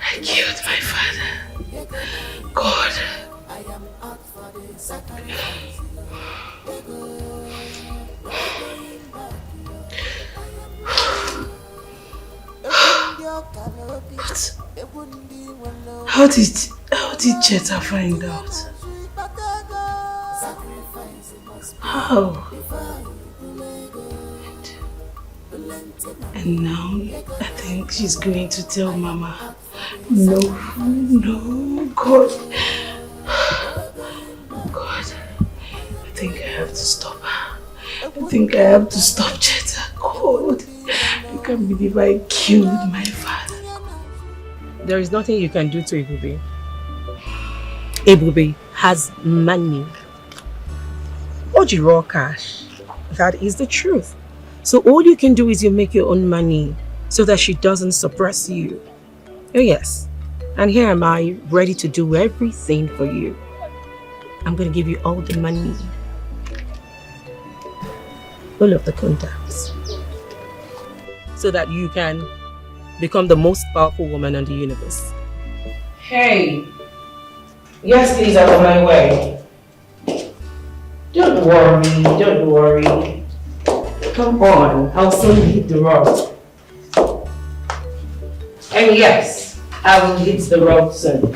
I killed my father. God. But how did Cheta find out? How? And now I think she's going to tell Mama. No, God. God, I think I have to stop her. I think I have to stop Cheta. God, I can't believe I killed my father. There is nothing you can do to Ebube. Ebube has money. Oji raw cash. That is the truth. So all you can do is you make your own money so that she doesn't suppress you. Oh yes. And here am I, ready to do everything for you. I'm going to give you all the money. All of the contacts. So that you can become the most powerful woman in the universe. Hey. Yes, please, I'm on my way. Don't worry. Come on, I'll soon hit the road. And yes, I will hit the road soon.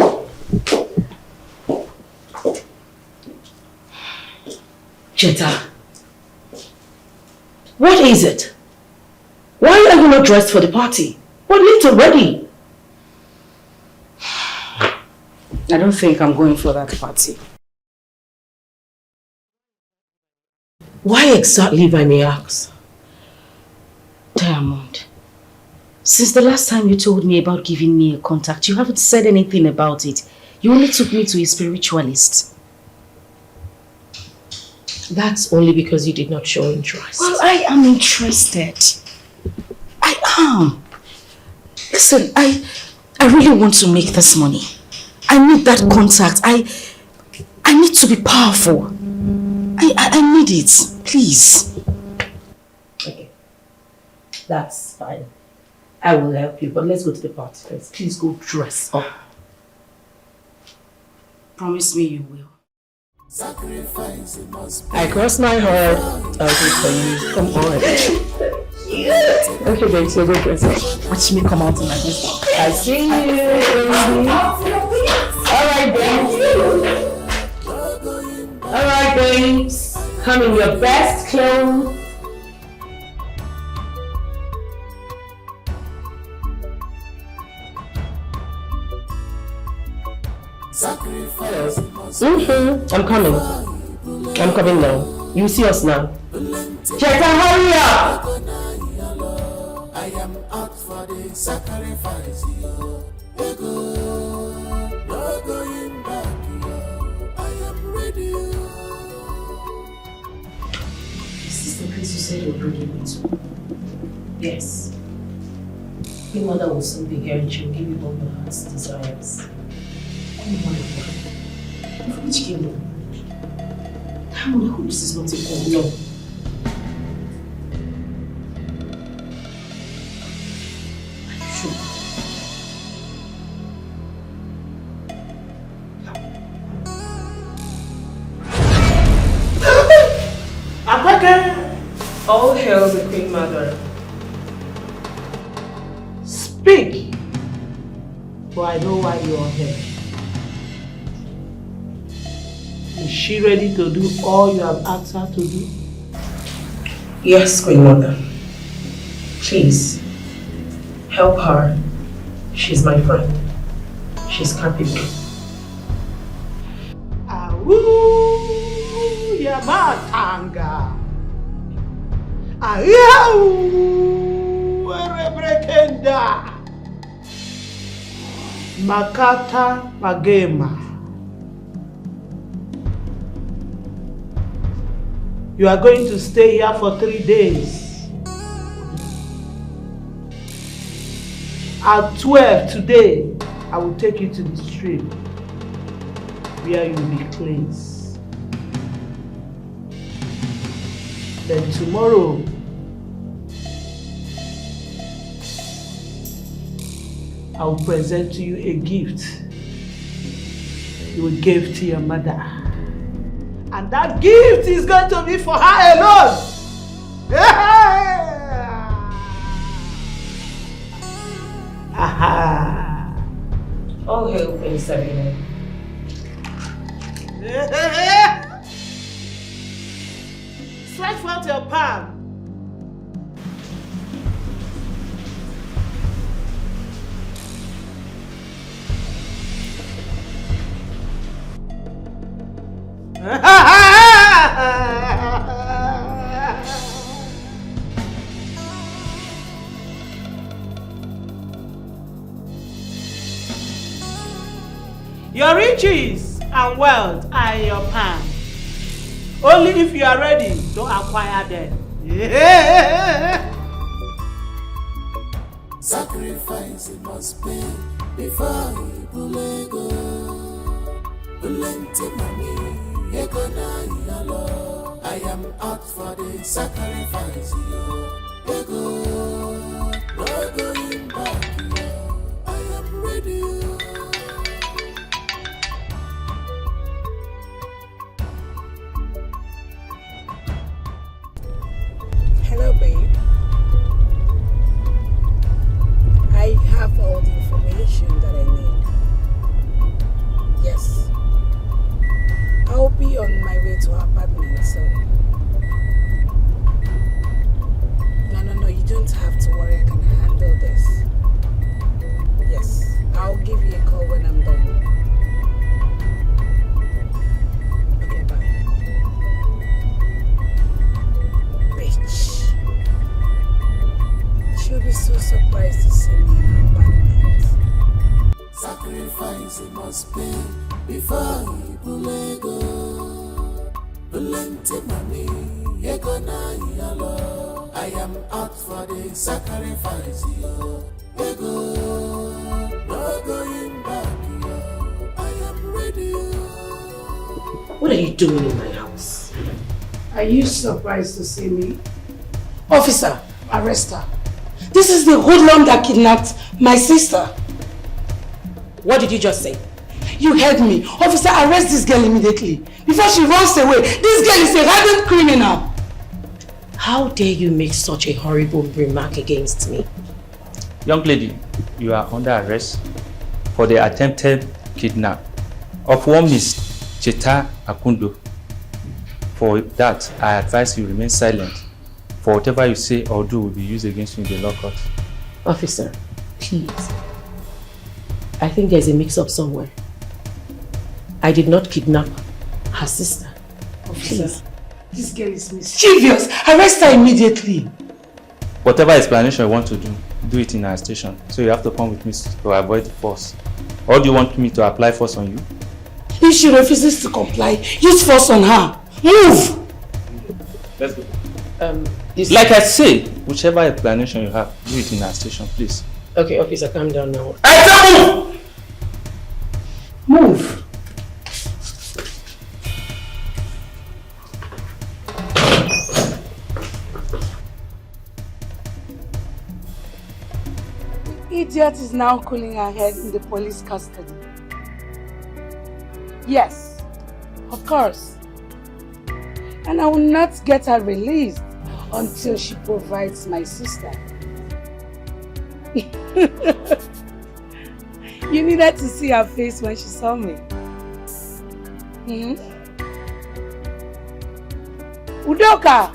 Cheta, what is it? Why are you not dressed for the party? We're late already. I don't think I'm going for that party. Why exactly, if I may ask? Diamond, since the last time you told me about giving me a contact, you haven't said anything about it. You only took me to a spiritualist. That's only because you did not show interest. Well, I am interested. I am. Listen, I really want to make this money. I need that contact. I need to be powerful. I need it. Please. Okay. That's fine. I will help you, but let's go to the party first. Please go dress up. Promise me you will. I cross my heart. I'll do for you. Come on. Okay, babe, so go dress up. Watch me come out in my dress. I see you, baby. Alright, babes. Come in your best clothes. I'm coming now. You see us now. Cheta, hurry up! I am out for the sacrifice. No going back. I am ready. Is this the place you said you were bringing me to? Yes. Your mother will soon be here and she'll give you all your heart's desires. Oh my God. Of which kingdom? I hope this is not a call. No. Are you sure? All hail the Queen Mother. Speak, for I know why you are here. Is she ready to do all you have asked her to do? Yes, Queen Mother. Please, help her. She's my friend. She's capable. Awu Yamatanga. Ayahu Erebrekenda. Makata Magema. You are going to stay here for 3 days. At 12 today, I will take you to the stream where you will be cleansed. Then tomorrow, I will present to you a gift you will give to your mother. And that gift is going to be for her alone. Aha. All hail Queen Sabina. Stretch out your palm. Your riches and wealth are in your palm. Only if you are ready to acquire them. Sacrifice it must be before you go. Plenty money, you gonna yellow. I am out for the sacrifice. You go, no going back. I am ready. Hello, babe. I have all the information that I need. Yes. I'll be on my way to her apartment, so... No, you don't have to worry. I can handle this. Yes. I'll give you a call when I'm done. Okay, bye. Bitch. She'll be so surprised to see me in her apartment. Sacrifice it must be before you go. Plenty money, you gonna yellow. I am out for the sacrifice. You go, no going back. I am ready. What are you doing in my house? Are you surprised to see me? Officer, arrest her. This is the hoodlum that kidnapped my sister. What did you just say? You heard me. Officer, arrest this girl immediately. Before she runs away. This girl is a hardened criminal. How dare you make such a horrible remark against me? Young lady, you are under arrest for the attempted kidnap of one Miss Chitana Akundo. For that, I advise you remain silent, for whatever you say or do will be used against you in the law court. Officer, please. I think there's a mix-up somewhere. I did not kidnap her sister. Officer, this girl is mischievous. Arrest her immediately. Whatever explanation you want to do it in our station. So you have to come with me to avoid the force. Or do you want me to apply force on you? If she refuses to comply, use force on her. Move! Let's go. Like I say, whichever explanation you have, do it in our station, please. Okay, officer, calm down now. I tell move! Move! Idiot is now cooling her head in the police custody. Yes, of course. And I will not get her released until she provides my sister. You needed to see her face when she saw me. Udoka!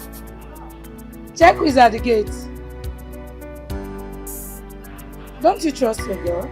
Check who's at the gate. Don't you trust your girl?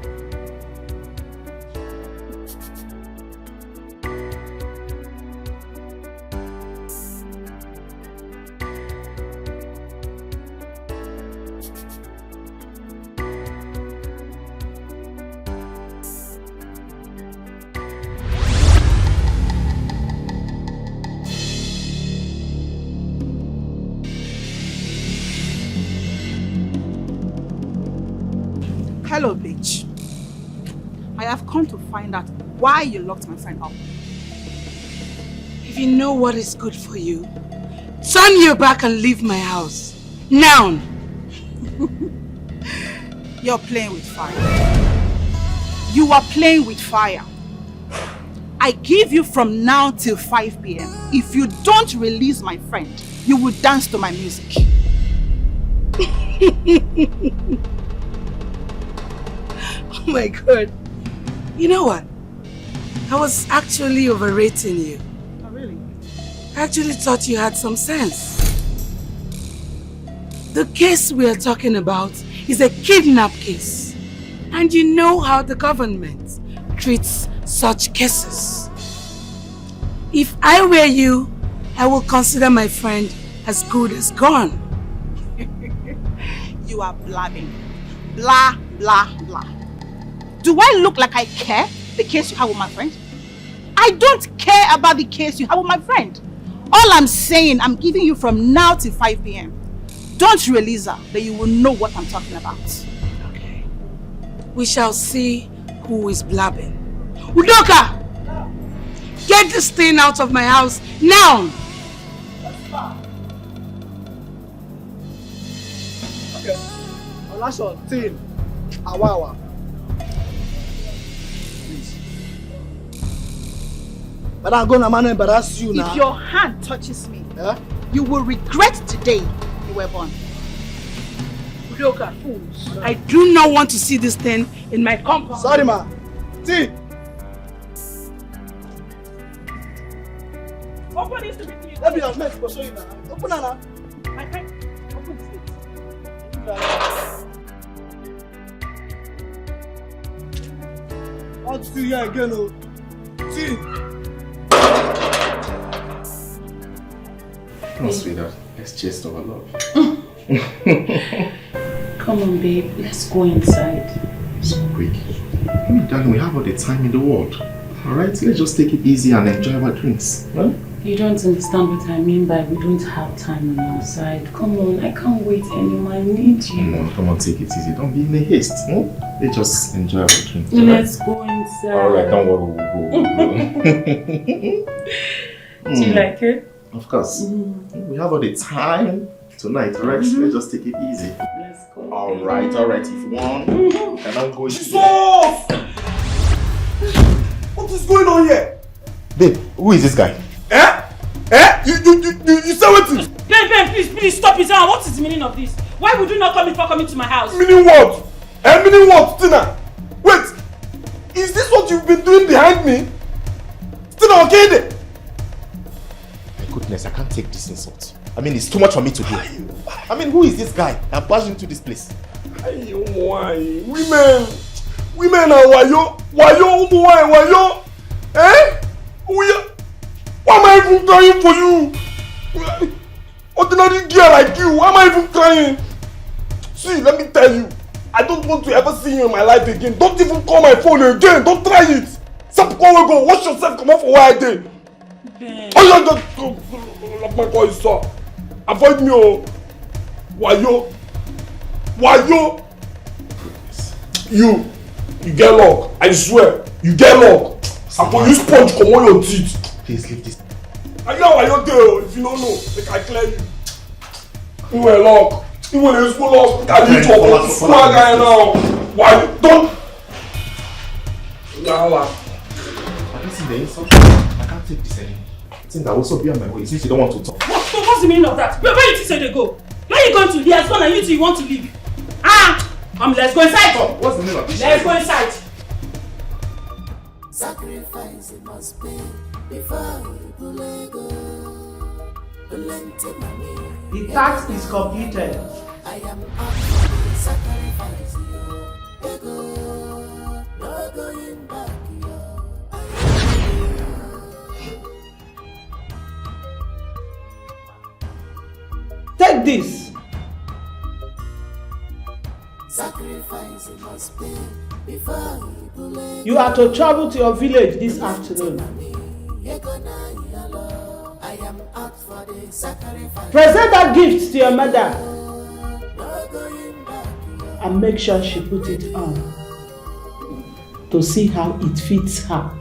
Hello, bitch. I have come to find out why you locked my friend up. If you know what is good for you, turn your back and leave my house. Now! You're playing with fire. You are playing with fire. I give you from now till 5 p.m. If you don't release my friend, you will dance to my music. Oh my God. You know what? I was actually overrating you. Oh, really? I actually thought you had some sense. The case we are talking about is a kidnap case. And you know how the government treats such cases. If I were you, I would consider my friend as good as gone. You are blabbing. Blah, blah, blah. Do I look like I care the case you have with my friend? I don't care about the case you have with my friend. All I'm saying, I'm giving you from now till 5 p.m. Don't release her, then you will know what I'm talking about. Okay. We shall see who is blabbing. Udoka! Get this thing out of my house now! Okay. Olasho, Tin, Awawa. Please. But I'm gonna man embarrass you now. If your hand touches me, you will regret the day you were born. Udoka, I do not want to see this thing in my compound. Sorry, ma. Tin. Open this to me, please. Let me have met for show you now. Open her now. My friend, open this gate. I'll see you again, oh. See. No, sweetheart. Let's chase our love. Come on, babe. Let's go inside. So quick. I mean, darling, we have all the time in the world. Alright, let's just take it easy and enjoy our drinks. Right? You don't understand what I mean by we don't have time on our side. Come on, I can't wait anymore. I need you. No, come on, take it easy. Don't be in a haste. Let's just enjoy our drinks. Let's go inside. Alright, don't worry, we'll go. Do you like it? Of course. We have all the time tonight, alright? Let's just take it easy. Let's go. Alright, if you want. Can I go Jesus! What is going on here? Babe, who is this guy? You say what? Babe, please stop it now. What is the meaning of this? Why would you not come before coming to my house? Meaning what? Meaning what, Tina? Wait, is this what you've been doing behind me? Tina, okay there? My goodness, I can't take this insult. I mean, it's too much for me to do. I mean, who is this guy that barged into this place? Why? Women are wayo. Why am I even crying for you? Ordinary girl like you, why am I even crying? See, let me tell you, I don't want to ever see you in my life again. Don't even call my phone again. Don't try it. Stop calling, go. Wash yourself, come off for where I did. Oh, yeah, just my voice, sir. Avoid me, oh. Wayo. You get locked. I swear, you get locked. I'm gonna use sponge come on your teeth. Please leave this. I know why you're there. If you don't know, like I clear you. You were locked. You were in school locked. I need to swag guy now. Why don't? I don't see the insult. I can't take this anymore. I think I'll also be on my way since you don't want to talk. What's the meaning of that? Where you say they go? Where are you going to? He has gone and you two want to leave. Let's go inside. Oh, what's the meaning of this? Let's go inside. Sacrifice it must be before you go. The task is completed. I am up sacrifice you. No going back. Take this. Sacrifice it must be before you are to travel to your village this afternoon. I am out for the sacrifice. Present that gift to your mother. and make sure she put it on to see how it fits her.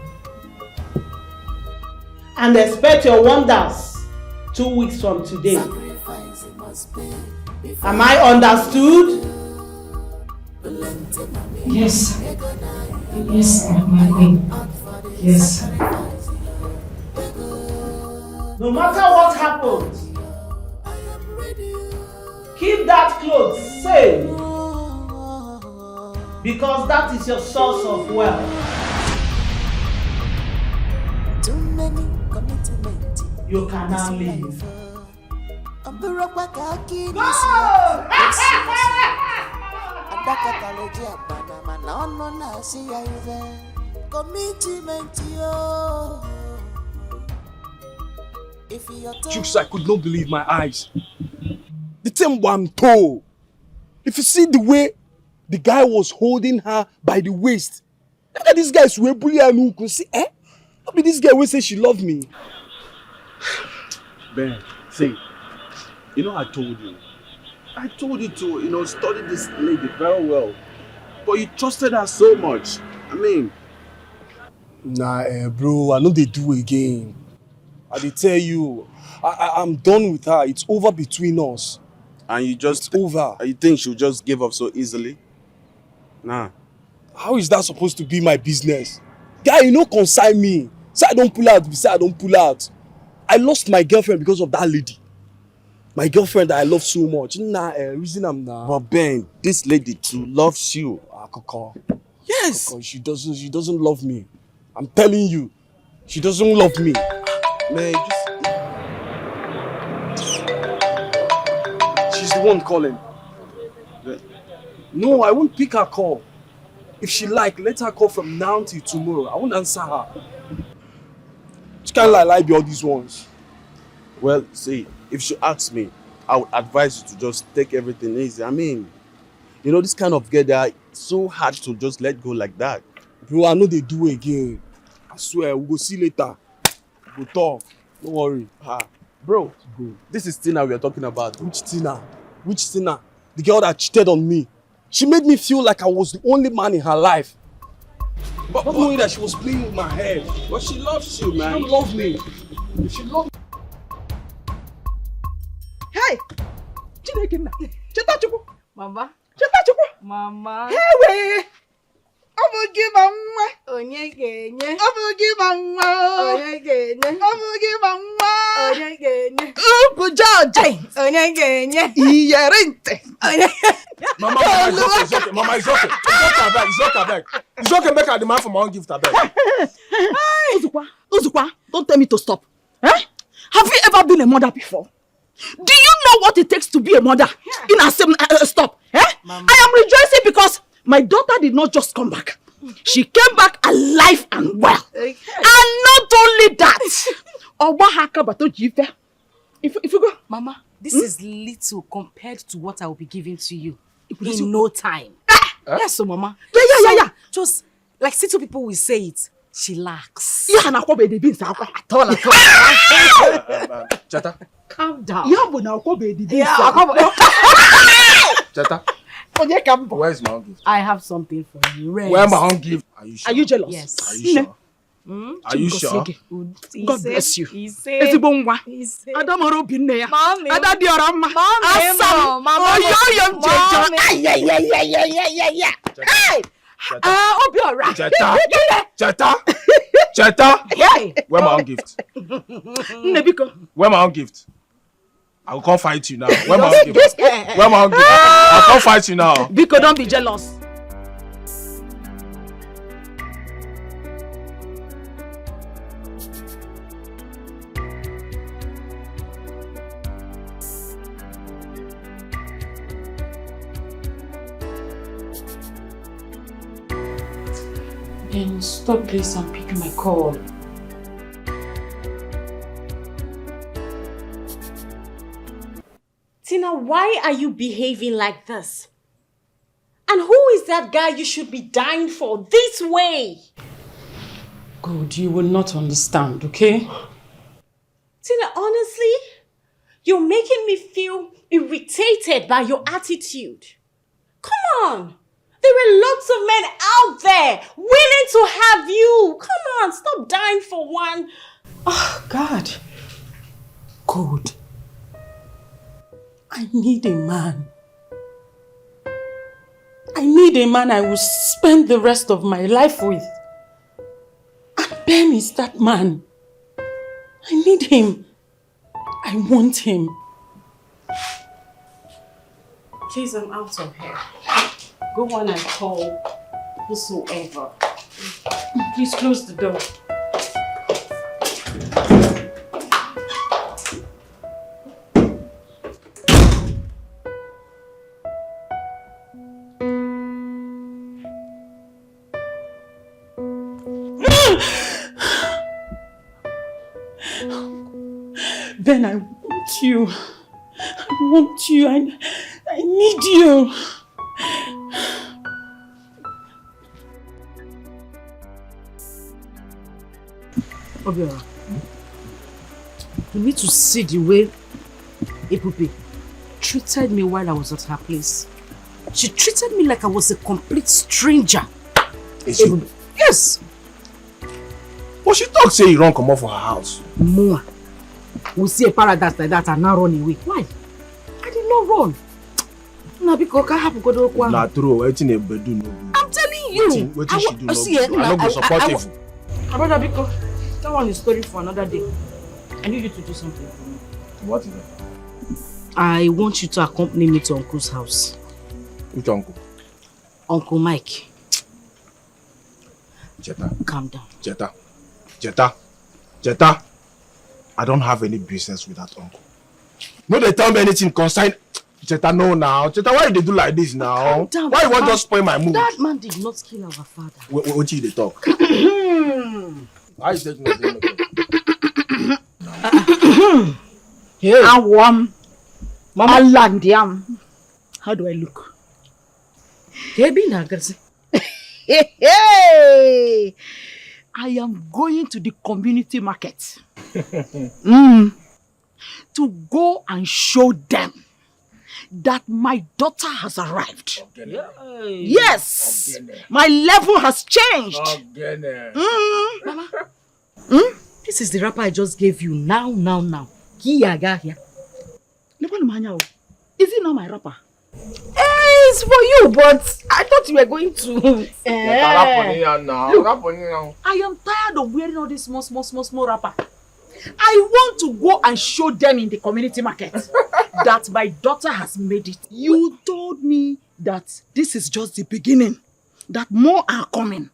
And expect your wonders 2 weeks from today. Am I understood? Yes. Yes, my queen. Yes. No matter what happens, keep that clothes safe, because that is your source of wealth. You can now leave. Jukes, I could not believe my eyes. The thing I'm told. If you see the way the guy was holding her by the waist, look at this guy's way bully and who could see, eh? How be this guy will say she loved me? Ben, see, I told you. I told you to, study this lady very well. But you trusted her so much. I mean... Nah, bro, I know they do again. I did tell you, I'm done with her. It's over between us. And you just... It's over. You think she'll just give up so easily? Nah. How is that supposed to be my business? Guy, consign me. Say I don't pull out, say I don't pull out. I lost my girlfriend because of that lady. My girlfriend that I love so much. Nah, reason I'm not. But Ben, this lady too loves you. Coco. Yes. Coco, she doesn't love me. I'm telling you, she doesn't love me. Man, she's the one calling. No, I won't pick her call. If she let her call from now till tomorrow. I won't answer her. She can't lie be all these ones. Well, see, if she asks me, I would advise you to just take everything easy. I mean, this kind of girl, they are so hard to just let go like that. Bro, I know they do again. I swear, we'll go see later. We'll talk. Don't worry. Bro, this is Tina we are talking about. Which Tina? Which Tina? The girl that cheated on me. She made me feel like I was the only man in her life. But not knowing that she was playing with my head. But she loves you, man. She don't love me. She loves me. Hey! Chitachukwu! Mama. Chitachukwu! Mama. Hey, wait! Ọbụgịba nwa onye ga-enye ọbụgịba nwa onye ga-enye ọbụgịba nwa onye ga-enye ụbụ George onye ga-enye iyeri ntị onye Mama, it's okay. Mama, it's okay. It's okay, make her demand for my own gift, abeg. Uzukwa, don't tell me to stop. Have you ever been a mother before? Do you know what it takes to be a mother? In a same stop. I am rejoicing because my daughter did not just come back. She came back alive and well. Okay. And not only that, if you go, Mama, this is little compared to what I will be giving to you in no time. Yes, so Mama. Yeah. Just like little people will say it, she lacks. Yeah, na kobe de beans at all. Chata. Calm down. Yeah, but now kobe de beans. Chata. Where's my own gift? I have something for you. Where's my own gift? Are you sure? Are you jealous? Yes. Are you sure? Are you sure? God bless you. Ezigbo nwa. Adamoro binne ya. Mommy. Ada diora mma. Asam. Oyoyo njejo. Yeah. Hey! Obiora. Cheta. Hey. Where's my own gift? Nebiko. Where's my own gift? I will come fight you now. Where's my own gift? Where's my own gift? I'll come fight you now. Biko, don't be jealous. Ben, stop please and pick my call. Tina, why are you behaving like this? And who is that guy you should be dying for this way? Good, you will not understand, okay? Tina, honestly, you're making me feel irritated by your attitude. Come on. There were lots of men out there willing to have you. Come on, stop dying for one. Oh, God. God. I need a man. I need a man I will spend the rest of my life with. And Ben is that man. I need him. I want him. Please, I'm out of here. Go on and call whosoever. Please close the door. Ben, I want you. I want you. I need you. Obiora, you need to see the way Epupe treated me while I was at her place. She treated me like I was a complete stranger. Is you? Yes. But she talk say you run come off for her house. More. We see a paradise like that and now run away. Why? I did not run. Nah, because I have to go to Nah, true. I'm telling you. What she do? I don't go supportive. Brother, because that one is story for another day. I need you to do something for me. What is it? I want you to accompany me to Uncle's house. Which uncle? Uncle Mike. Jetta. Calm down. Jetta. I don't have any business with that uncle. No, they tell me anything concern. Jetta, no now. Jetta, why they do like this now? Calm down. Why you want to spoil my mood? That man did not kill our father. What did they talk? Why is that not? Hey. Mama. How do I look? Hey! I am going to the community market to go and show them that my daughter has arrived. Yes! My level has changed. Mama, this is the rapper I just gave you. Now. Kiyaga. Is it not my rapper? It's for you, but I thought you were going to. Look, I am tired of wearing all this small rapper. I want to go and show them in the community market that my daughter has made it. You told me that this is just the beginning, that more are coming.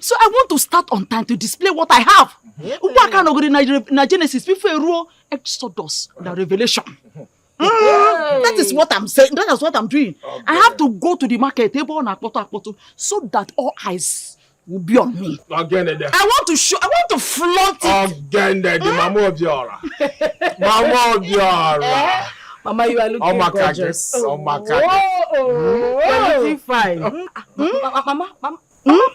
So I want to start on time to display what I have. What kind of Genesis before Exodus, the Revelation. That is what I'm saying. That is what I'm doing. I have to go to the market so that all eyes will be on me. I want to show. I want to flaunt it. Mama, you are looking gorgeous. You're looking fine. Mama,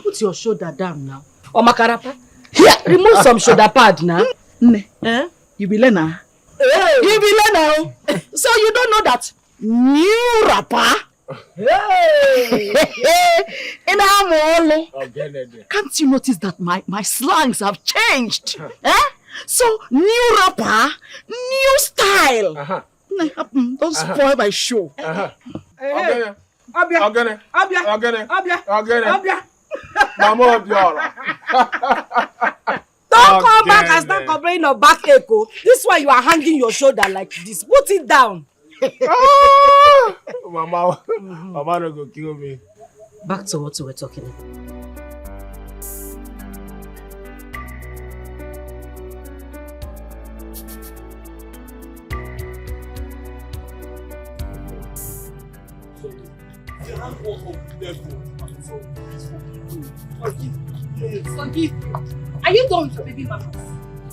put your shoulder down now. Makarapa. Here, remove some shoulder pad now. You be learner. You be learner. So you don't know that new rapper. Can't you notice that my slangs have changed? So new rapper, new style. Don't spoil my show. Abia. Mama, don't come back and start complaining of backache. This one you are hanging your shoulder like this. Put it down. Mama no go kill me. Back to what we were talking about. Are you done with your baby mamas?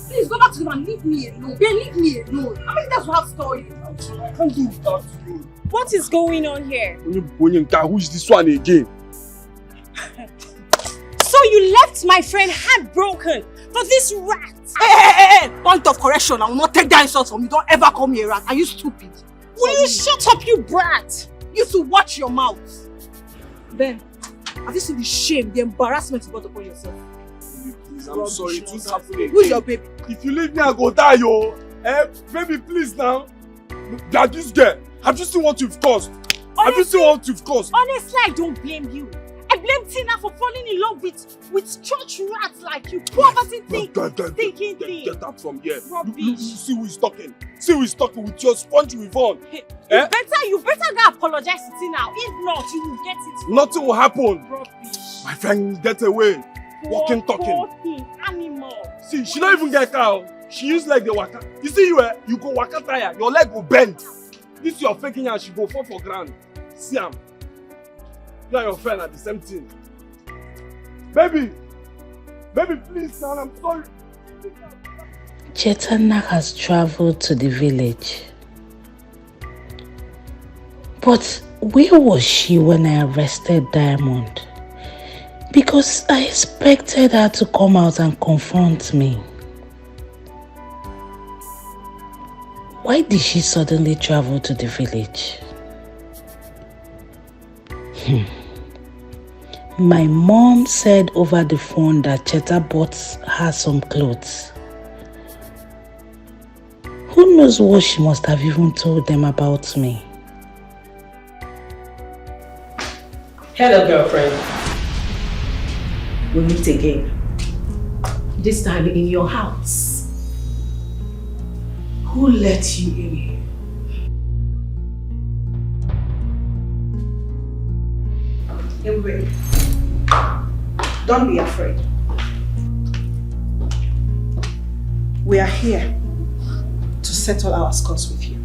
Please go back to them and leave me alone. Then leave me alone. I mean, that's what I've told you. I can't do without you. What is going on here? Who is this one again? So you left my friend heartbroken for this rat? Hey! Point of correction. I will not take that insult from you. Don't ever call me a rat. Are you stupid? Will you shut up, you brat? You should watch your mouth. Ben, have you seen the shame, the embarrassment you brought upon yourself? Please, I'm sorry, it won't happen again. Who's your baby? If you leave me, I go die, yo. Baby, please now. That this girl, have you seen what you've caused? Have you seen what you've caused? Honestly, I don't blame you. I blame Tina for falling in love with church rats like you. Poverty thinking thing. Get out from here. Rubbish. You see who is talking. See who is talking with your sponge with on. You better go apologize to Tina. If not, you will get it. Nothing will happen. Rubbish. My friend, get away. Walking, talking. Animal. See, she don't even get car. She use leg the waka. You see you go waka tire, your leg will bend. This your faking and she go fall for ground. See am. You and your friend are the same thing. Baby, please, man, I'm sorry. Chitana has traveled to the village. But where was she when I arrested Diamond? Because I expected her to come out and confront me. Why did she suddenly travel to the village? My mom said over the phone that Cheta bought her some clothes. Who knows what she must have even told them about me? Hello, girlfriend. We'll meet again. This time in your house. Who let you in here? Anyway, don't be afraid. We are here to settle our scores with you.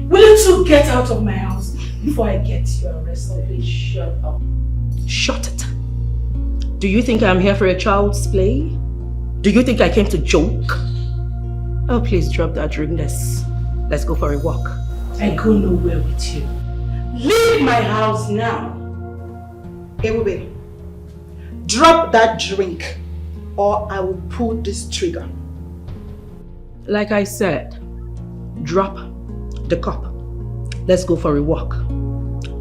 Will you two get out of my house before I get you arrested? Please shut up. Shut it. Do you think I'm here for a child's play? Do you think I came to joke? Oh, please drop that drink. Let's go for a walk. I go nowhere with you. Leave my house now. Ebube, drop that drink or I will pull this trigger. Like I said, drop the cup. Let's go for a walk.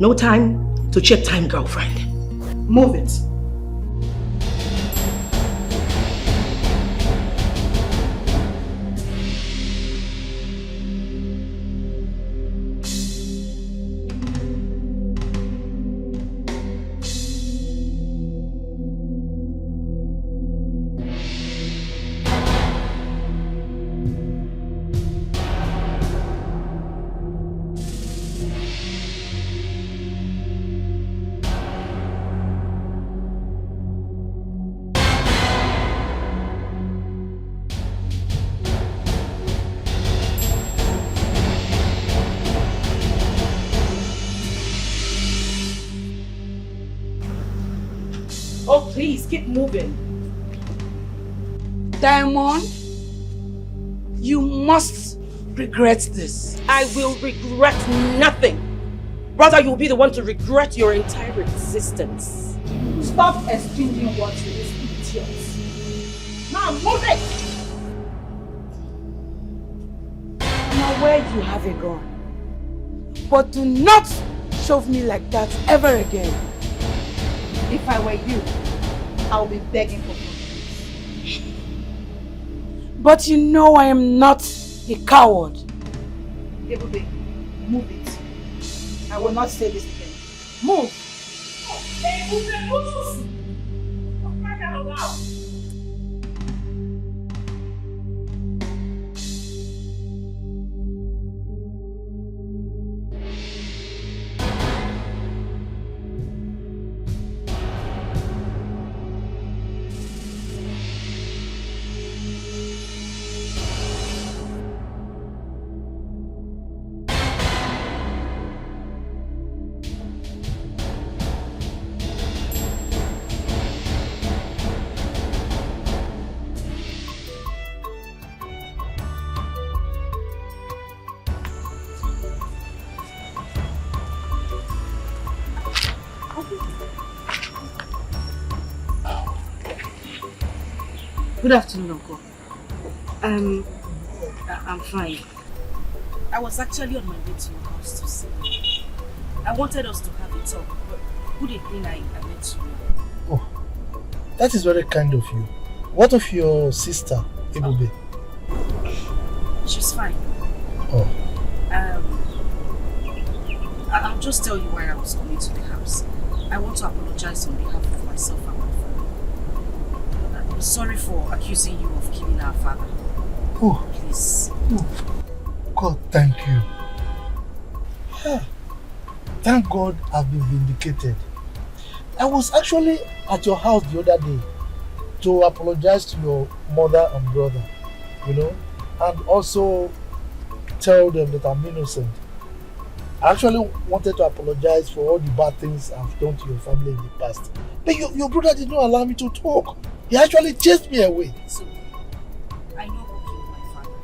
No time to check time, girlfriend. Move it. Oh, please, keep moving. Diamond, you must regret this. I will regret nothing. Rather, you'll be the one to regret your entire existence. Stop exchanging words with these idiots. Now move it! Now where you have a gun. But do not shove me like that ever again. If I were you, I would be begging for forgiveness. But you know I am not a coward. Ebube, move it. I will not say this again. Move! Ebube, move! I'm crying out loud. Good afternoon, Uncle. I'm fine. I was actually on my way to your house to see you. I wanted us to have a talk, but Who they think I met you? Oh, that is very kind of you. What of your sister, Ebube? She's fine. Oh. I'll just tell you why I was coming to the house. I want to apologize on behalf of myself and my family. I'm sorry for accusing you of killing our father. Oh. Please. Oh. God, thank you. Thank God I've been vindicated. I was actually at your house the other day to apologize to your mother and brother, you know, and also tell them that I'm innocent. I actually wanted to apologize for all the bad things I've done to your family in the past. But your brother did not allow me to talk. He actually chased me away. So, I know who killed my father.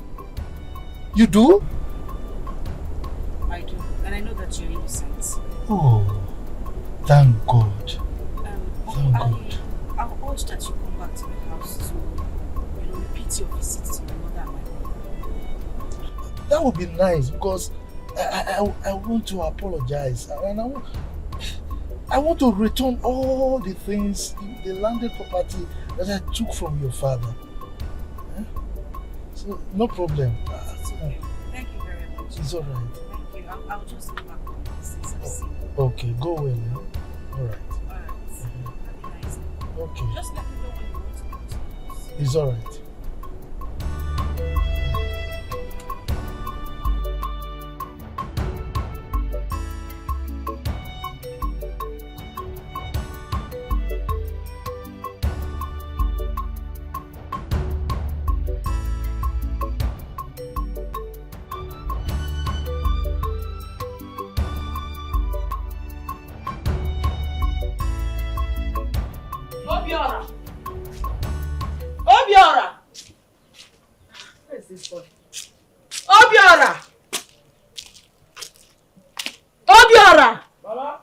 You do? I do. And I know that you're innocent. Oh, thank God. Thank God. I'll urge that you come back to the house to, repeat your visit to my mother and my brother. That would be nice because I want to apologize and I want to return all the things, the landed property that I took from your father. So, no problem. It's okay. Thank you very much. It's alright. Thank you. I'll just go back on this since I've seen you. Okay, go well. Alright. Alright. Have a nice day. Okay. Just let me know when you want to come to the house. It's alright. Obiora! Where is this boy? Obiora! Obiora! Mama?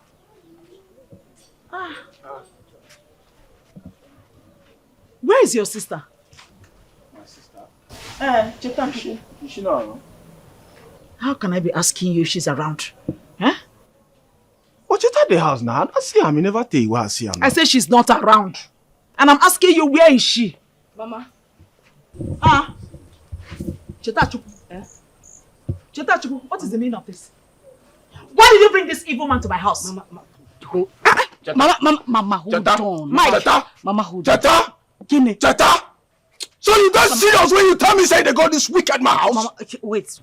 Where is your sister? My sister? Chitana. Is she not around? How can I be asking you if she's around? Huh? But you at the house now. I see her. I never tell you where I see her now. I say she's not around. And I'm asking you, where is she? Mama. Chetachuku. Chetachuku, what is the meaning of this? Why did you bring this evil man to my house? Mama, hold on. Mike. Mama, hold on. Cheta! Cheta! So you don't serious when you tell me say they got this wicked man house? Mama, wait.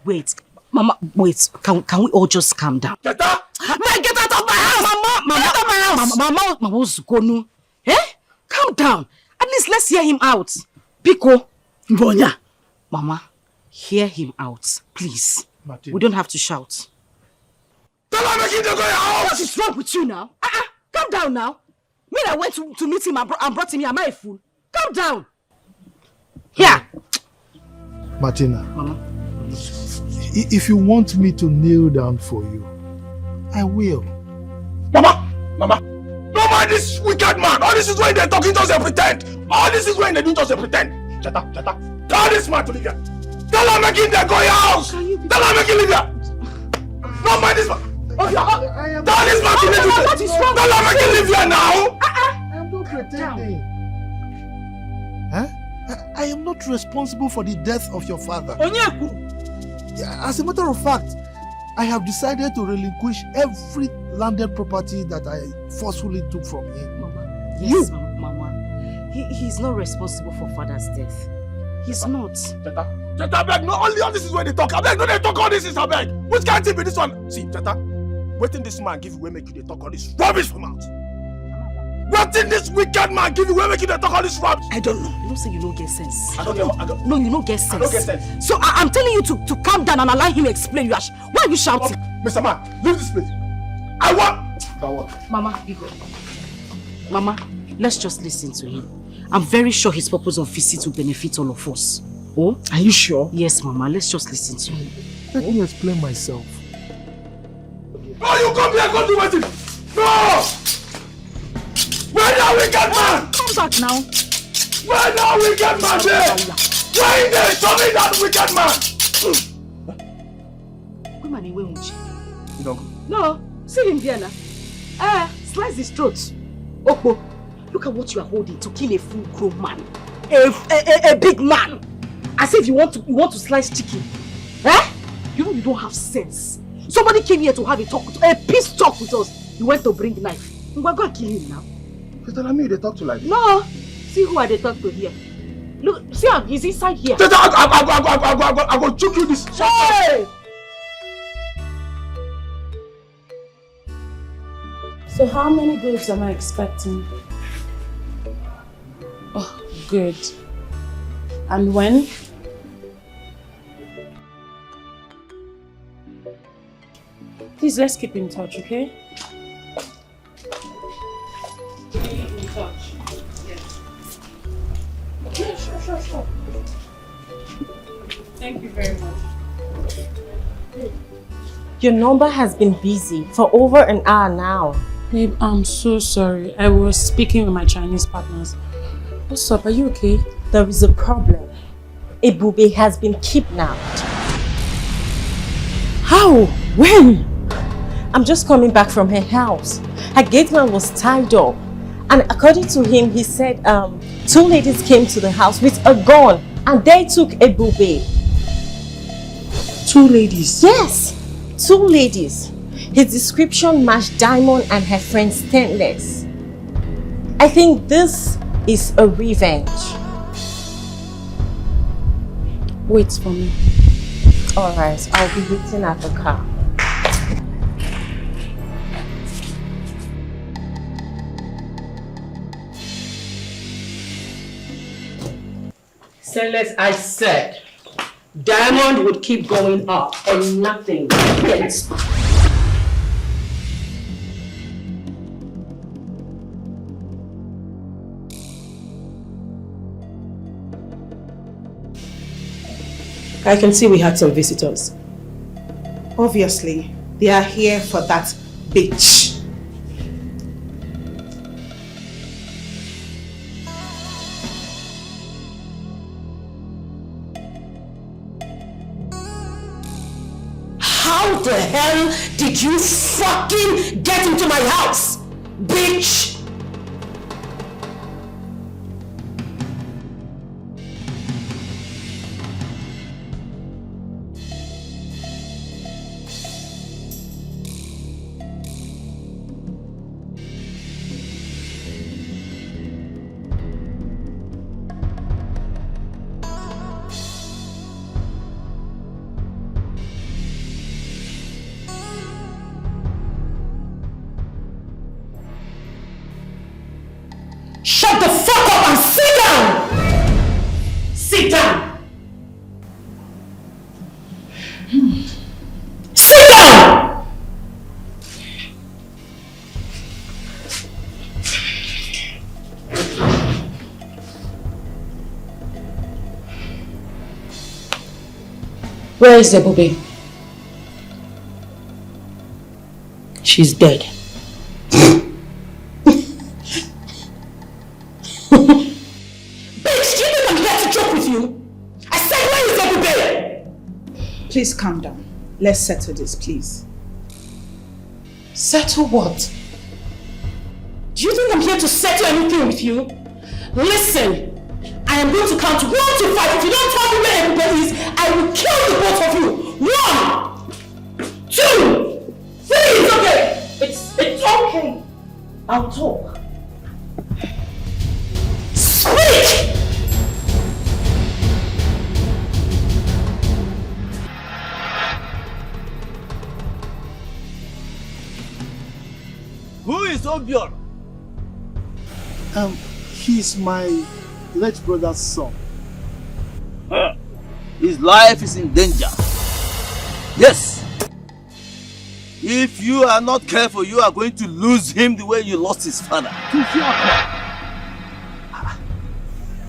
Mama, wait. Can we all just calm down? Cheta! Man, get out of my house! Mama, get out of my house! Mama, what's going on? Calm down. At least let's hear him out. Biko, Mbonya. Mama, hear him out, please. Martin. We don't have to shout. Tell her make him go your house! What is wrong with you now? Calm down now. Me that went to meet him and brought him here. Am I a fool? Calm down. Here. Martina. Mama. If you want me to kneel down for you, I will. Mama! Don't mind this wicked man! All this is when they're talking just they pretend! All this is when they do just they pretend! Cheta! Tell this man to leave here! Tell her make him go your house! Tell her make him leave here! Don't mind this man! Tell this man to leave here! What is wrong? Tell her make him leave here now! I'm not pretending. I am not responsible for the death of your father. As a matter of fact, I have decided to relinquish every landed property that I forcefully took from him. Mama. Yes, Mama. He's not responsible for father's death. He's not. Cheta, beg, no, only all this is where they talk. I beg, no, they talk all this is I beg. Which can't be this one? See, Cheta, waiting this man give you way make you they talk all this rubbish from out. Waiting this wicked man give you way make you they talk all this rubbish. I don't know. You don't say you don't get sense. I don't get. No, you don't get sense. I don't get sense. So I'm telling you to calm down and allow him explain. Why are you shouting? Mr. Man, leave this place. I want. Mama, you go. Mama, let's just listen to him. I'm very sure his purpose of visit will benefit all of us. Oh? Are you sure? Yes, Mama. Let's just listen to him. Let me explain myself. No, you come here, go do it. No! Where the wicked man? Come back now. Where the wicked man there? Where is there? Show me that wicked man. Come on, You don't go. No, see him there now. Slice his throat. Okpo, look at what you are holding to kill a full-grown man. A big man. As if you want to slice chicken. Eh? You know you don't have sense. Somebody came here to have a peace talk with us. You went to bring knife. We're going to kill him now. Sister Lami, they talk to like this? No. See who are they talk to here. Look, see how he's inside here. Sister, I will choke you this. Hey! So how many babes am I expecting? Oh, good. And when? Please, let's keep in touch, okay? Keep in touch. Yes. Yeah, sure. Thank you very much. Your number has been busy for over an hour now. Babe, I'm so sorry. I was speaking with my Chinese partners. What's up? Are you okay? There is a problem. Ebube has been kidnapped. How? When? I'm just coming back from her house. Her gate man was tied up. And according to him, he said 2 ladies came to the house with a gun and they took Ebube. 2 ladies? Yes, 2 ladies. His description matched Diamond and her friend Stainless. I think this is a revenge. Wait for me. Alright, I'll be waiting at the car. Stainless, I said Diamond would keep going up and nothing. Yes. I can see we had some visitors. Obviously, they are here for that bitch. How the hell did you fucking get into my house, bitch? Shut the fuck up and sit down! Sit down! Sit down! Where is Ebube? She's dead. Please calm down. Let's settle this, please. Settle what? Do you think I'm here to settle anything with you? Listen, I am going to count 1 to 5. If you don't tell me where everybody is, I will kill the both of you. 1, 2, 3. It's okay. It's okay. I'll talk. Speak! Who is Obior? He's my late brother's son. His life is in danger. Yes. If you are not careful, you are going to lose him the way you lost his father.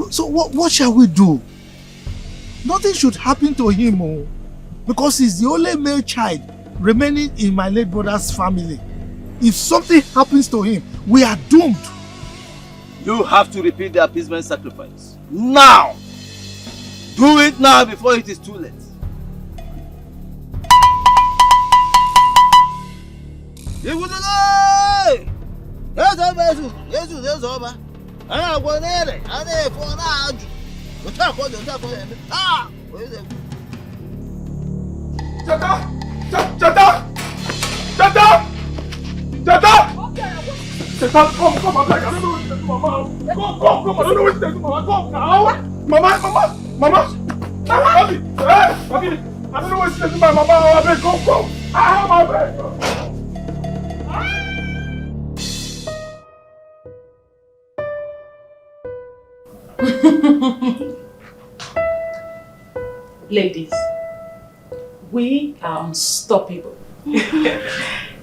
So what shall we do? Nothing should happen to him, because he's the only male child remaining in my late brother's family. If something happens to him, we are doomed. You have to repeat the appeasement sacrifice. Now! Do it now before it is too late. He would alive! Jesus, over. I want it. I did for an age. What's up? Ah, where is it? Chata! Come, I don't know what to do, Mama. Come, I don't know what to do, Mama. Come now. Mama. Papi, I don't know what to do, my Mama. Come. My bed. Ladies, we are unstoppable.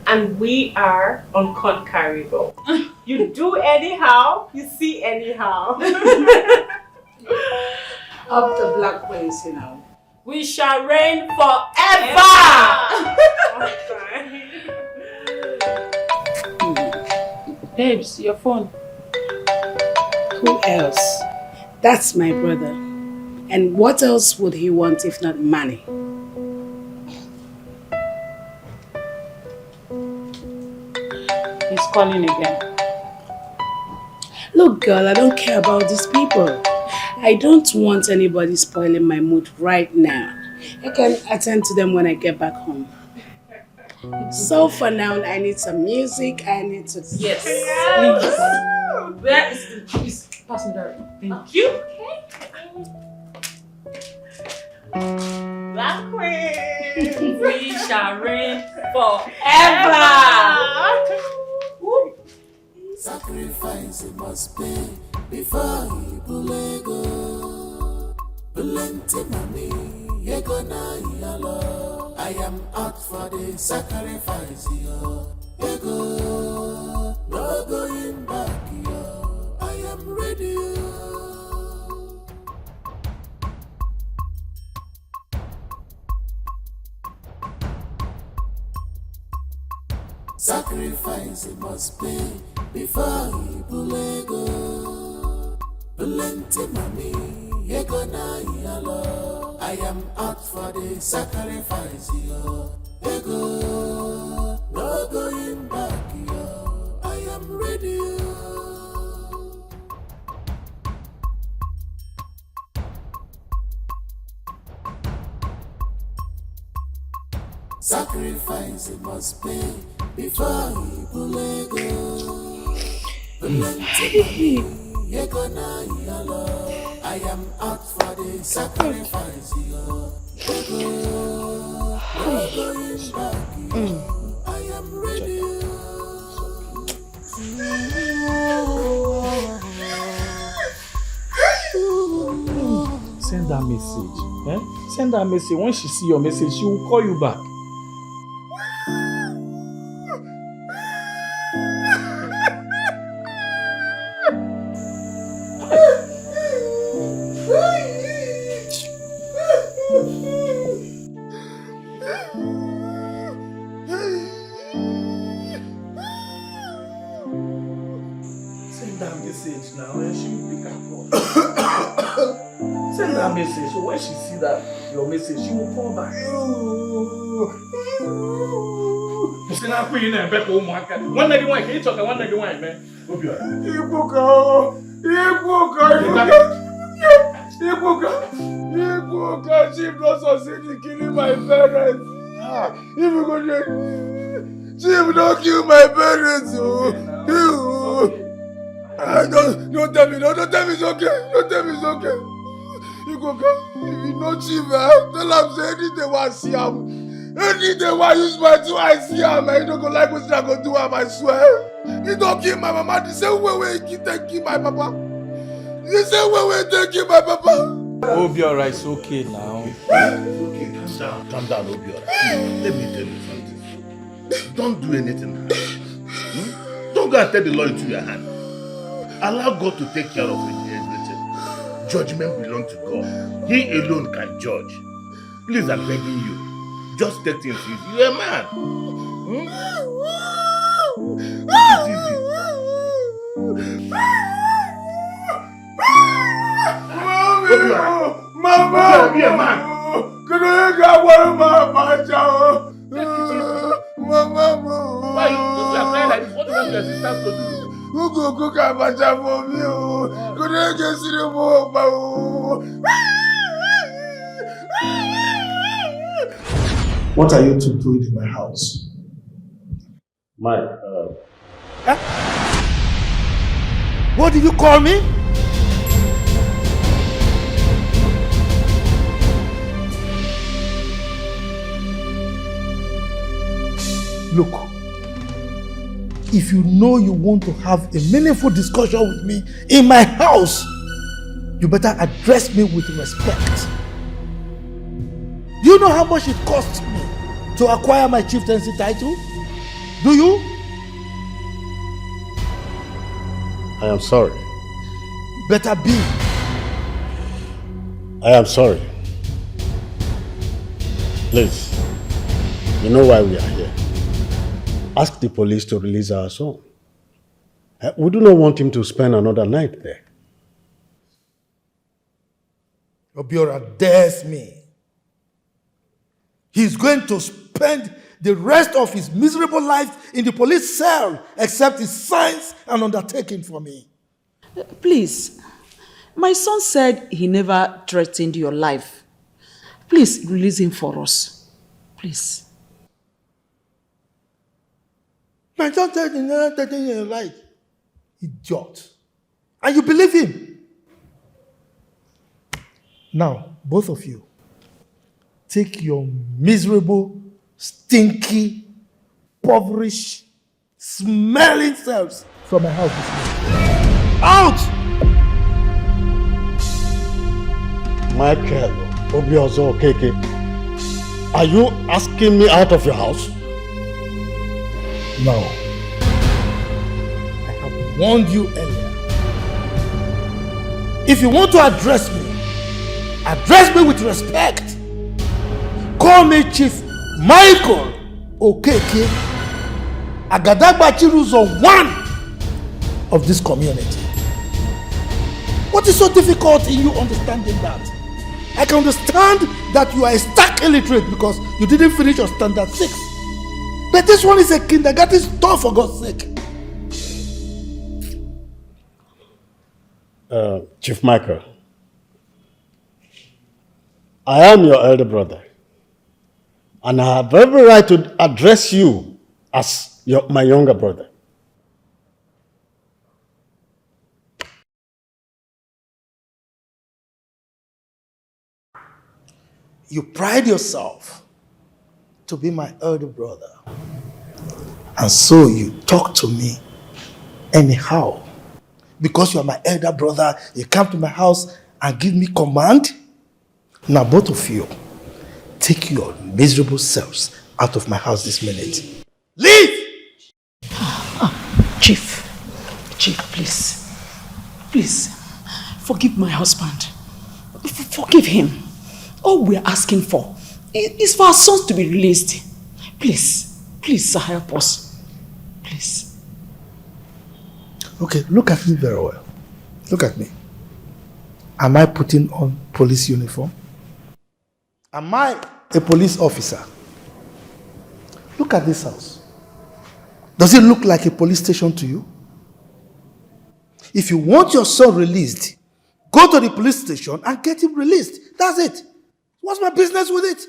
And we are unconquerable. You do anyhow, you see anyhow. Up the black wings, you know. We shall reign forever. Babes, your phone. Who else? That's my brother. And what else would he want if not money? He's calling again. Look, girl, I don't care about these people. I don't want anybody spoiling my mood right now. I can attend to them when I get back home. So for now, I need some music. I need to... Yes. Please. Where is the... Please, pass me that. Thank you. Black Queen. We shall reign forever. Sacrifice it must pay before you bulego. Plenty money, you gonna yellow. I am out for the sacrifice, yo. Ego, no going back, yo. I am ready, yo. Sacrifice it must pay before you bulego. Plenty money, you gonna yellow. I am out for the sacrifice, yo. Ego, no going back, yo. I am ready, yo. Sacrifice it must pay before you bulego. Plenty money, you gonna yellow. I am out for the sacrifice, yo. Ego, no going back, yo. I am ready, Send that message. Send that message. When she see your message, she will call you back. Send that message now and she will pick her call. Send that message so when she see that your message, she will call back. Send that queen and back home. One lady one, can you talk? One lady one, man. Ibuka, she not succeed in killing my parents. She don't kill my parents. Don't tell me, don't tell me it's okay. Don't tell me it's okay. If you know Chief, tell him say anything I see him. Anything I use my two I see him. I don't go like what I go do him, I swear. He don't kill my mama the same way he take kill my papa. The same way he take kill my papa. Oh, be alright, it's okay now. It's okay, calm down, Obi. Let me tell you something. Don't do anything. Don't go and take the law into your hand. Allow God to take care of everything. Judgment belongs to God. He alone can judge. Please, I'm begging you. Just take things easy. You're a man. Take it easy. Mama! Be a man. Mama! Why you are crying like this? What do you want your sisters to do? go cook abacha for me. Could I just see the more? What are you two doing in my house? Mike, What did you call me? Look, if you know you want to have a meaningful discussion with me in my house, you better address me with respect. Do you know how much it cost me to acquire my chieftaincy title? Do you? I am sorry. Better be. I am sorry. Please, you know why we are here. Ask the police to release our son. We do not want him to spend another night there. Obiora dares me. He's going to spend the rest of his miserable life in the police cell, except he signs an undertaking for me. Please, my son said he never threatened your life. Please release him for us. Please. My son said he never threatened your life. Idiot. And you believe him? Now, both of you, take your miserable, stinky, impoverished, smelling selves from my house this morning. Out! Michael, Obiozo Keke, are you asking me out of your house? No. I have warned you earlier. If you want to address me with respect. Call me Chief Michael Okeke, Agadagba Chiruzo 1 of this community. What is so difficult in you understanding that? I can understand that you are a stark illiterate because you didn't finish your standard 6. But this one is a kindergarten store, for God's sake. Chief Michael, I am your elder brother, and I have every right to address you as my younger brother. You pride yourself to be my elder brother, and so you talk to me anyhow. Because you are my elder brother, you come to my house and give me command. Now both of you, take your miserable selves out of my house this minute. Leave! Chief, please. Please, forgive my husband. Forgive him. All we're asking for is for our sons to be released. Please, sir, help us. Please. Okay, look at me very well. Look at me. Am I putting on police uniform? Am I a police officer? Look at this house. Does it look like a police station to you? If you want your son released, go to the police station and get him released. That's it. What's my business with it?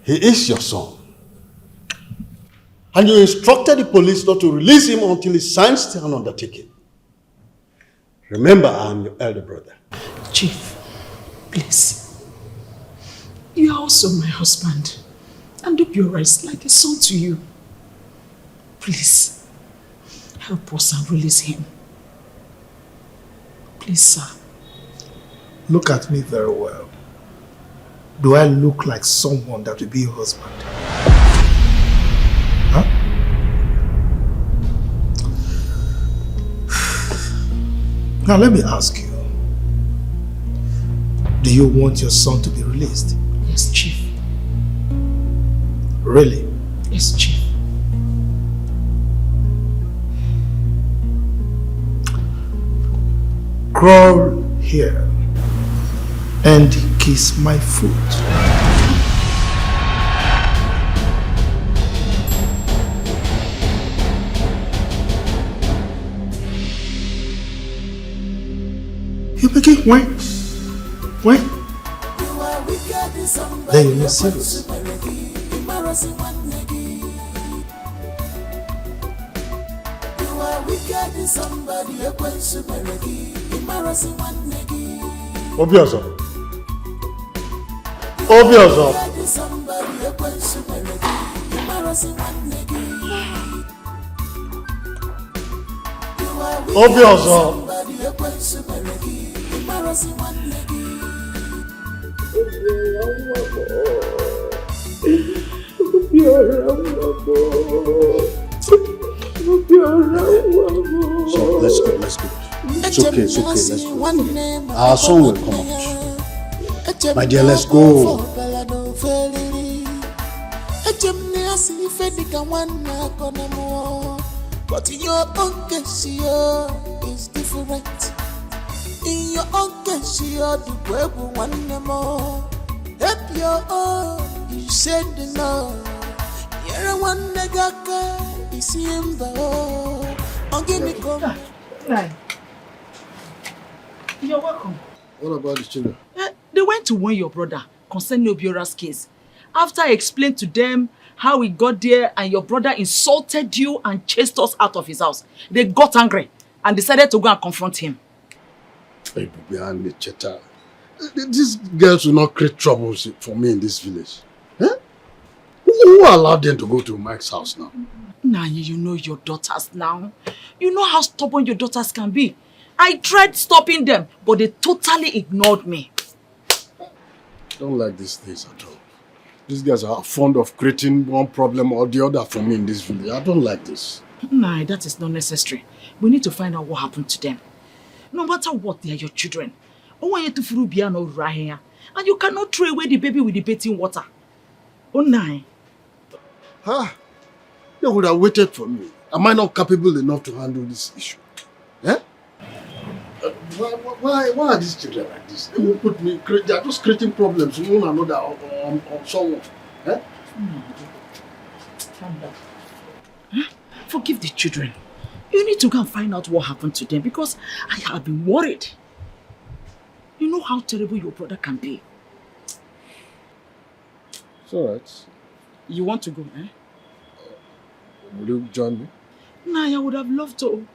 He is your son. And you instructed the police not to release him until he signs an undertaking. Remember, I am your elder brother. Chief, please. You are also my husband. And Obiora is like a son to you. Please, help us and release him. Please, sir. Look at me very well. Do I look like someone that will be your husband? Huh? Now let me ask you. Do you want your son to be released? Yes, Chief. Really? Yes, Chief. Crawl here and kiss my foot. Then you're not serious. Obioso. So let's go. It's okay, let's go. Our son will come out. My dear, let's go. But in your own case, is different. In your own case, the web one more. Help your own, you said no. You're one nagaka, is him. You're welcome. What about the children? They went to warn your brother concerning Obiora's case. After I explained to them how we got there and your brother insulted you and chased us out of his house, they got angry and decided to go and confront him. Hey, behind the Chitana. These girls will not create troubles for me in this village. Who allowed them to go to Mike's house now? Nanya, you know your daughters now. You know how stubborn your daughters can be. I tried stopping them, but they totally ignored me. I don't like these things at all. These guys are fond of creating one problem or the other for me in this village. I don't like this. Nah, that is not necessary. We need to find out what happened to them. No matter what, they are your children. And you cannot throw away the baby with the bathing water. Oh, nah. They would have waited for me. Am I not capable enough to handle this issue? Why are these children like this? They won't put me. They are just creating problems one another on someone. Forgive the children. You need to go and find out what happened to them because I have been worried. You know how terrible your brother can be. It's alright. You want to go, eh? Will you join me? Nah, I would have loved to.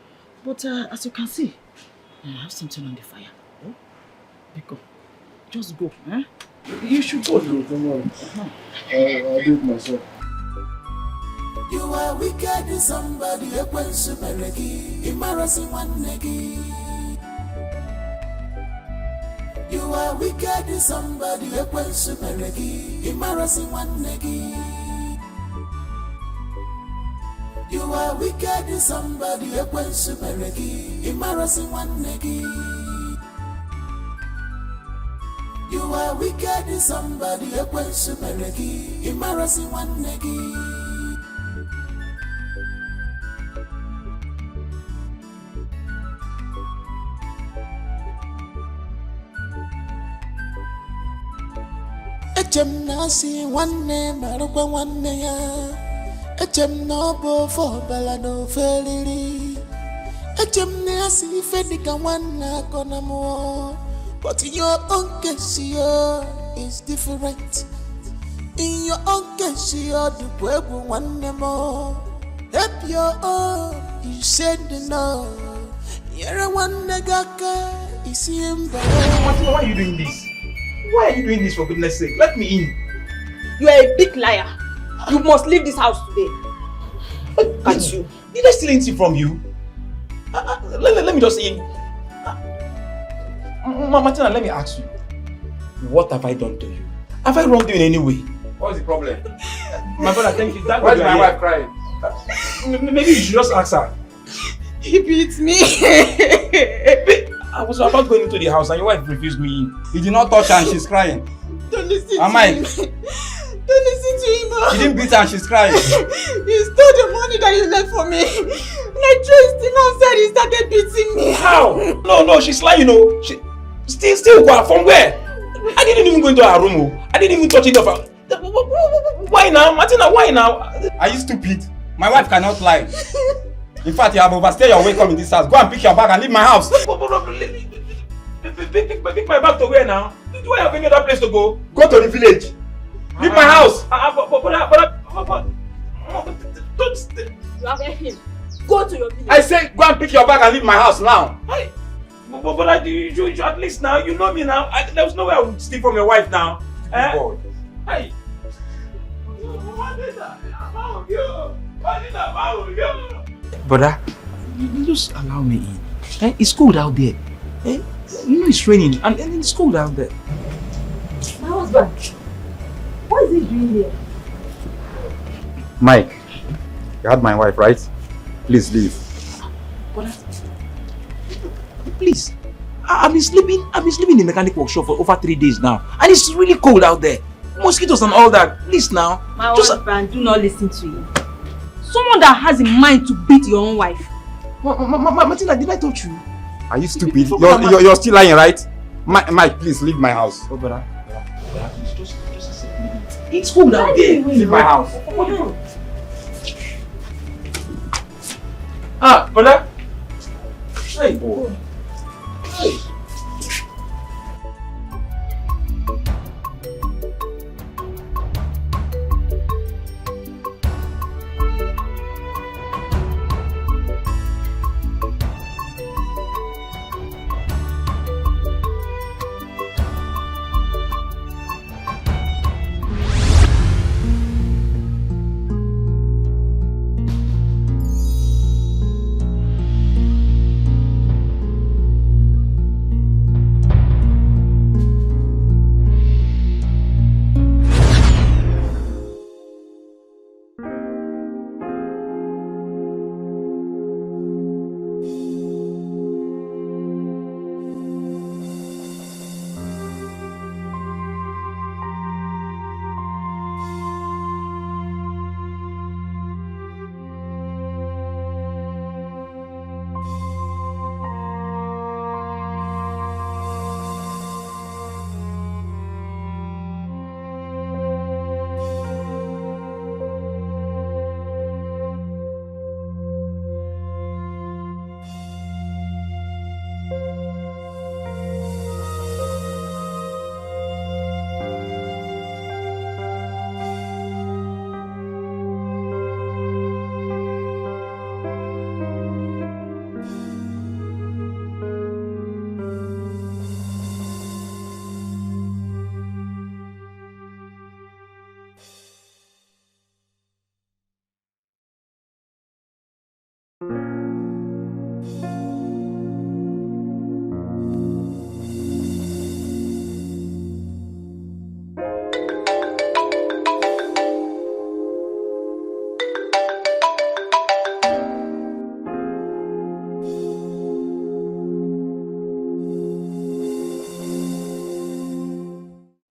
But as you can see, I have something on the fire. Oh? Biko, just go, eh? You should go. Don't worry. I'll do it myself. You are wicked in somebody, a question, embarrassing one negi. You are wicked in somebody, a question, embarrassing one negi. You are wicked in somebody, a question, embarrassing one negi. You are wicked in somebody, a question, embarrassing one negi. Echem nasi wanne marukwa wanne ya. Echem no bo for balado feliri. Echem nasi fedika wanna kona mo. But in your own case, is different. In your own case, the pueblo wanne more. Help your own, you said no. You're one nagaka, is him. Why are you doing this? Why are you doing this, for goodness sake? Let me in. You are a big liar. You must leave this house today. Look at you. Did I steal anything from you? Let me just in. Martina, let me ask you. What have I done to you? Have I wronged you in any way? What's the problem? My brother, thank you. Why is my wife crying? Maybe you should just ask her. He beats me. I was about going into the house and your wife refused me in. He did not touch her and she's crying. Don't listen Am to I? him. Don't listen to him. She didn't beat her and she's crying. He stole the money that you left for me. When I traced him outside, he started beating me. How? No, she's lying, you know. She still from where? I didn't even go into her room. I didn't even touch it off her. Why now? Martina, why now? Are you stupid? My wife cannot lie. In fact, you have overstayed your welcome in this house. Go and pick your bag and leave my house. Pick my bag to where now? Do I have any other place to go? Go to the village. Leave my house. Don't stay. You have him. Go to your village. I say go and pick your bag and leave my house now. Hey, but you at least now you know me now. There was no way I would steal from your wife now. Hey. Brother, you just allow me in. It's cold out there. You know it's raining and it's cold out there. My husband, what is he doing here? Mike, you had my wife, right? Please leave. Brother, please. I've been sleeping in the mechanic workshop for over 3 days now. And it's really cold out there. Mosquitoes and all that. Please now. My husband, do not listen to him. Someone that has a mind to beat your own wife. Martina, did I touch you? Are you stupid? You're still lying, right? Mike, please leave my house. Oh, brother, just accept me. It's cold out there. Leave my house. Brother. Hey, boy. Hey.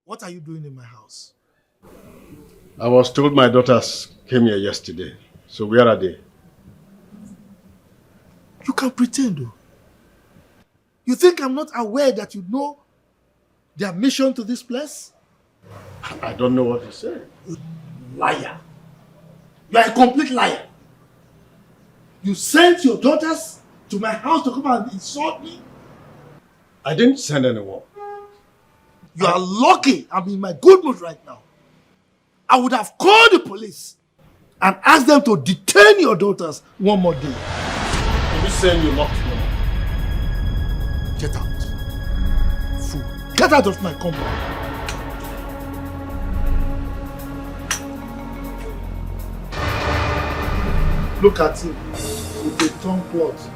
What are you doing in my house? I was told my daughters came here yesterday. So where are they? You can pretend though. You think I'm not aware that you know their mission to this place? I don't know what you said. Liar. You are a complete liar. You sent your daughters to my house to come and insult me? I didn't send anyone. You are lucky I'm in my good mood right now. I would have called the police and asked them to detain your daughters one more day. Are you saying you locked them? Get out. Fool. Get out of my compound. Look at him with a tongue cloth.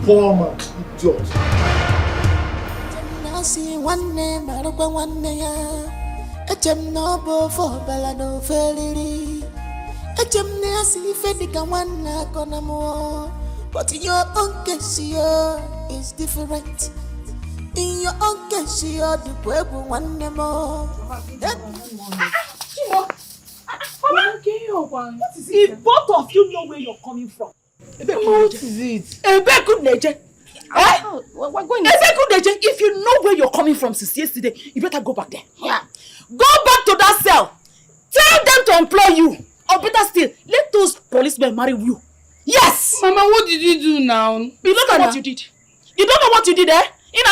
Poor man, idiot. See one name, I don't want one name. A gem no bo for bella no failure. A gem near see Fedica one knock on a more. But in your own case, is different. In your own case, the web one name more. If both of you know where you're coming from, what is it? If you know where you're coming from since yesterday, you better go back there. Yeah. Go back to that cell. Tell them to employ you. Or better still, let those policemen marry you. Yes! Mama, what did you do now? You don't know what you did. You don't know what you did, eh? You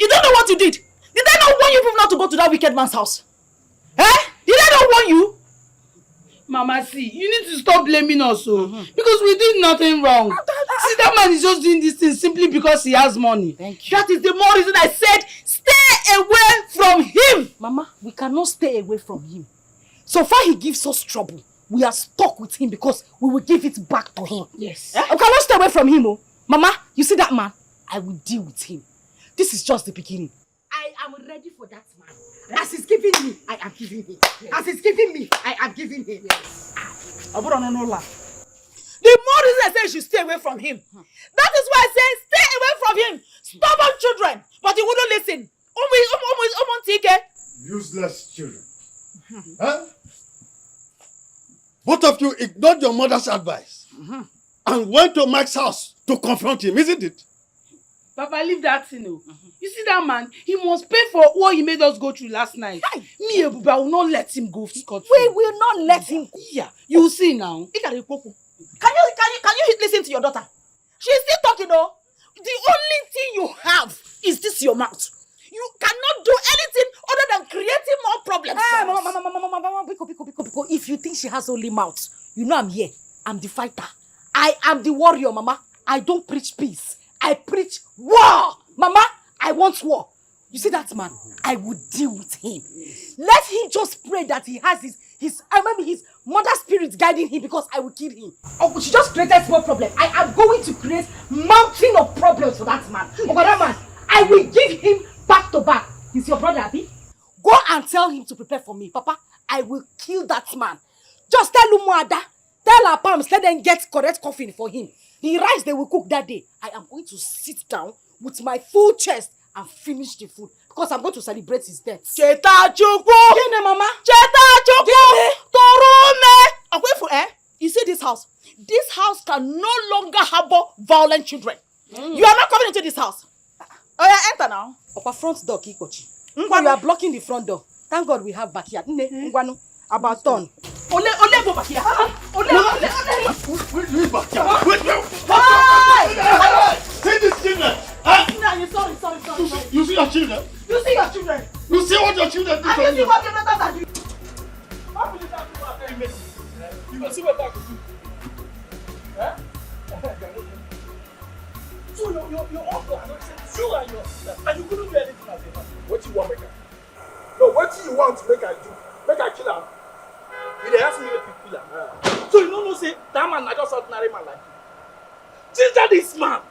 don't know what you did. Did I not warn you people not to go to that wicked man's house? Eh? Did I not warn you? Mama, see, you need to stop blaming us, because we did nothing wrong. See, that man is just doing this thing simply because he has money. Thank you. That is the more reason I said stay away from him. Mama, we cannot stay away from him. So far he gives us trouble. We are stuck with him because we will give it back to him. Yes. We cannot stay away from him. Mama, you see that man? I will deal with him. This is just the beginning. I am ready for that man. As he's giving me, I am giving him. As he's giving me, I am giving him. Yes. The more reason I say you should stay away from him. That is why I say stay away from him. Stubborn children. But he wouldn't listen. Useless children. Huh? Both of you ignored your mother's advice and went to Mike's house to confront him, isn't it? Papa, leave that thing. You see that man? He must pay for what he made us go through last night. Me, Ebube, I will not let him go scot-free. We will not let him. Yeah, you will see now. Can you listen to your daughter? She's still talking though. The only thing you have is this your mouth. You cannot do anything other than creating more problems. Hey, Mama, Biko. If you think she has only mouth, you know I'm here. I'm the fighter. I am the warrior, Mama. I don't preach peace. I preach war. Mama, I want war. You see that man? I will deal with him. Let him just pray that he has his mother's spirit guiding him, because I will kill him. Oh, she just created small problem. I am going to create mountain of problems for that man. For that man, I will give him back to back. He's your brother, Abi. Go and tell him to prepare for me, Papa. I will kill that man. Just tell Umuada, tell our palms, let them get correct coffin for him. The rice they will cook that day, I am going to sit down with my full chest and finish the food, because I'm going to celebrate his death. Cheta Mama. Torume. You see this house? This house can no longer harbor violent children. You are not coming into this house. Oh yeah, enter now. Upper front door, Kikochi. You are blocking the front door. Thank God we have backyard. About turn. Ole go back here. Ole. Wait, backyard. Wait. See this children. Sorry. You see your children? You see your children? You see what your children do to you? I can see what your daughters are doing. How will you have to after you make it? You will see what that will do. Eh? So your uncle and you and your sister, and you couldn't do anything as a man. What you want make I? No, what you want make I do? Make I kill him? You dey ask me make you kill him. So you don't know say that man na just ordinary man like you. Ginger this man.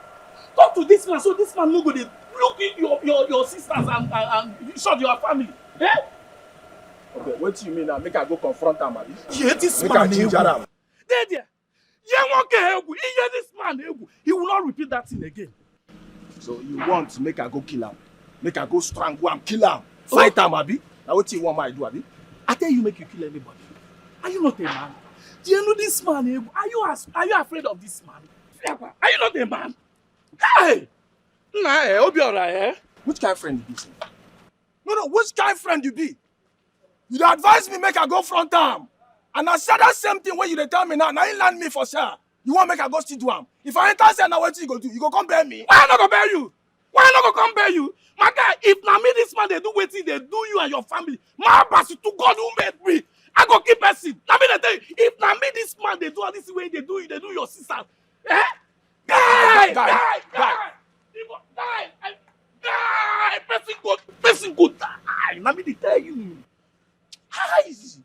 Talk to this man so this man no go dey look in your sisters and short your family. Eh? Okay, what do you mean now? Make I go confront him, abi? Yeah, this make man I ginger him. There. This man, he will not repeat that thing again. So you want to make I go kill him? Make I go strangle him, kill him, fight him, abi? Now what you want me to do, abi? I tell you, make you kill anybody. Are you not a man? Do you know this man? Are you afraid of this man? Are you not a man? Hey! Nah, hope you're alright, eh? Which kind of friend you be? No, which kind of friend you be? You advise me make I go front him. And I said that same thing when you tell me now you land me for sure. You want make I go still do him. If I enter say now what you go do? You go come bear me. Why I not go bear you? Why I not go come bear you? My guy, if na me this man they do wetin they do you and your family, my pass to God who made me. I go keep person. Na me they tell you, if na me this man they do all this way they do your sister. Eh? Guy! Person go die. Na me they tell you. How is it?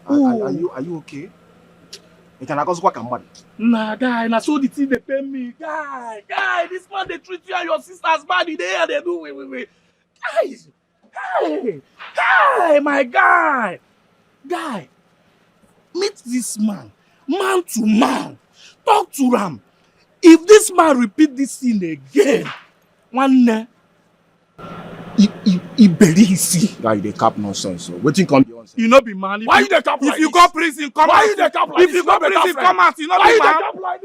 Are you okay? You can go work and money. Nah, guy, na so the thing they pay me. Guy, this man they treat you and your sisters bad. They do wait. Guys, hey, my guy, meet this man to man, talk to him. If this man repeat this thing again, one day, he bury his seat. Guy, they cap nonsense. So wetin come be nonsense? You no be man. Why you dey cap like this? If you go prison, come out. If you go prison, come out. You no be man.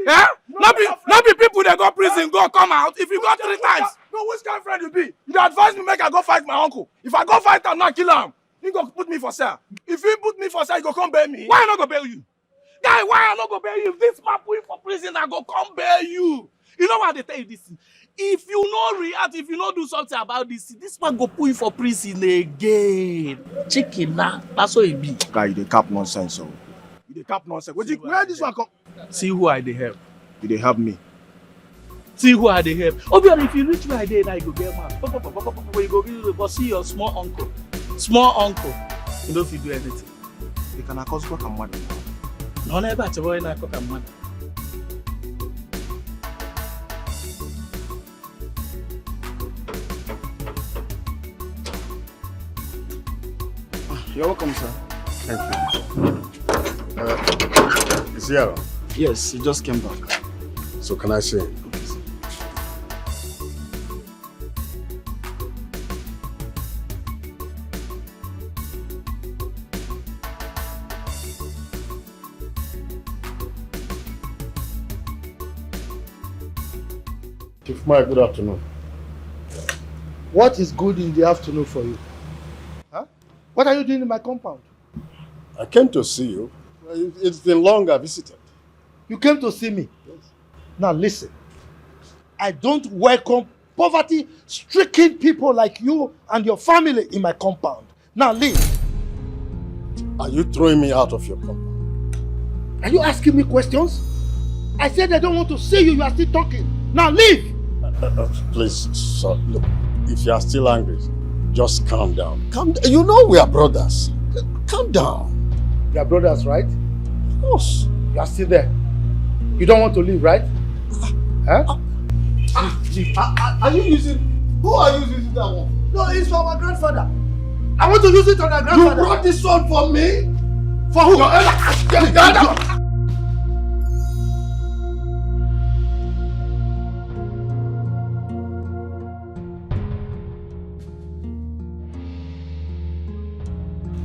Eh? No be people that go prison go come out. If you go 3 times. No, which kind of friend you be? You advise me make I go fight my uncle. If I go fight him, not kill him. He go put me for sale. If he put me for sale, he go come bail me. Why I not go bail you? Guy, why I not go bail you? If this man put you for prison, I go come bail you. You know why they tell you this thing? If you no react, if you no do something about this man go put you for prison again. Chicken na, that's what it be. Guy, you dey cap nonsense, so. You dey cap nonsense. Where this one come? See who I dey help. You dey help me. See who I dey help. Obiora, if you reach my day, now you go get mad. You go really see your small uncle. Small uncle. You don't fit do anything. You can cause cock and mother. No, never to boy na cock and mother. You're welcome, sir. Thank you. Is he around? Yes, he just came back. So can I see him? Chief Mike, good afternoon. What is good in the afternoon for you? Huh? What are you doing in my compound? I came to see you. It's been long I visited. You came to see me? Yes. Now listen. I don't welcome poverty-stricken people like you and your family in my compound. Now leave. Are you throwing me out of your compound? Are you asking me questions? I said I don't want to see you. You are still talking. Now leave. Please, sir, look, if you are still angry, just calm down. You know we are brothers. Calm down. You are brothers, right? Of course. You are still there. You don't want to leave, right? Huh? Are you using... Who are you using that one? No, it's for my grandfather. I want to use it on my grandfather. You brought this one for me? For who?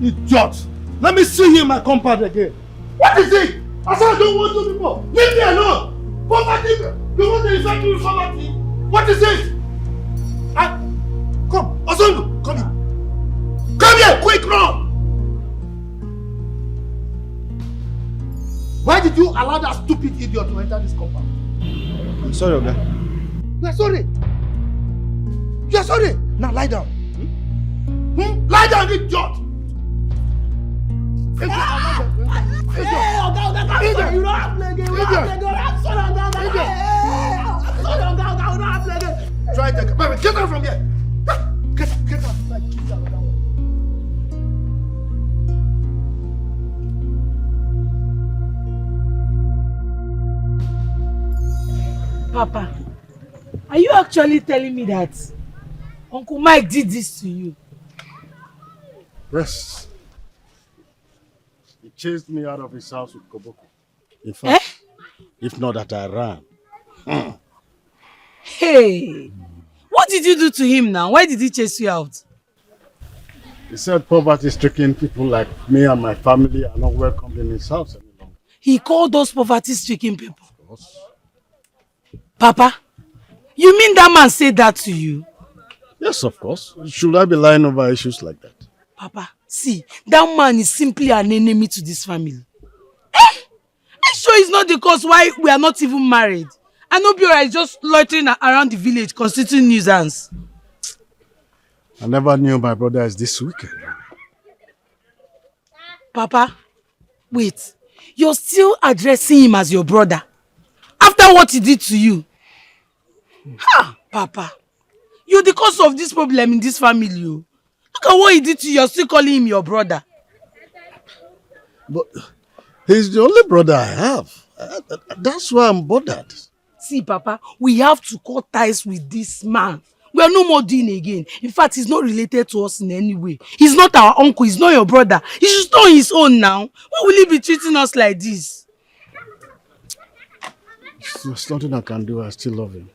Idiot! Let me see you in my compound again. What is it? I said I don't want you anymore. Leave me alone. Poverty. You want to infect me with poverty? What is it? Come, Ozondu, come here. Come here, quick, run! Why did you allow that stupid idiot to enter this compound? I'm sorry, Oga. You are sorry. You are sorry. Now lie down. Lie down, idiot. Hey, Oga, you don't have play again. I'm sorry, Oga. I'm sorry, Oga. You don't have play again. Try to get out from here. Get out. Keep out of that one. Papa, are you actually telling me that Uncle Mike did this to you? Yes. He chased me out of his house with Koboko. In fact, if not that I ran. Hey, what did you do to him now? Why did he chase you out? He said poverty-stricken people like me and my family are not welcomed in his house any longer. He called those poverty-stricken people? Of course. Papa, you mean that man said that to you? Yes, of course. Should I be lying over issues like that? Papa, see, that man is simply an enemy to this family. I'm sure it's not the cause why we are not even married. And Obiora is just loitering around the village constituting nuisance. I never knew my brother is this wicked. Papa, wait. You're still addressing him as your brother after what he did to you? Ha, Papa. You're the cause of this problem in this family. Look at what he did to you. You're still calling him your brother. But he's the only brother I have. That's why I'm bothered. See, Papa, we have to cut ties with this man. We are no more doing again. In fact, he's not related to us in any way. He's not our uncle. He's not your brother. He should stay on his own now. Why will he be treating us like this? There's nothing I can do. I still love him.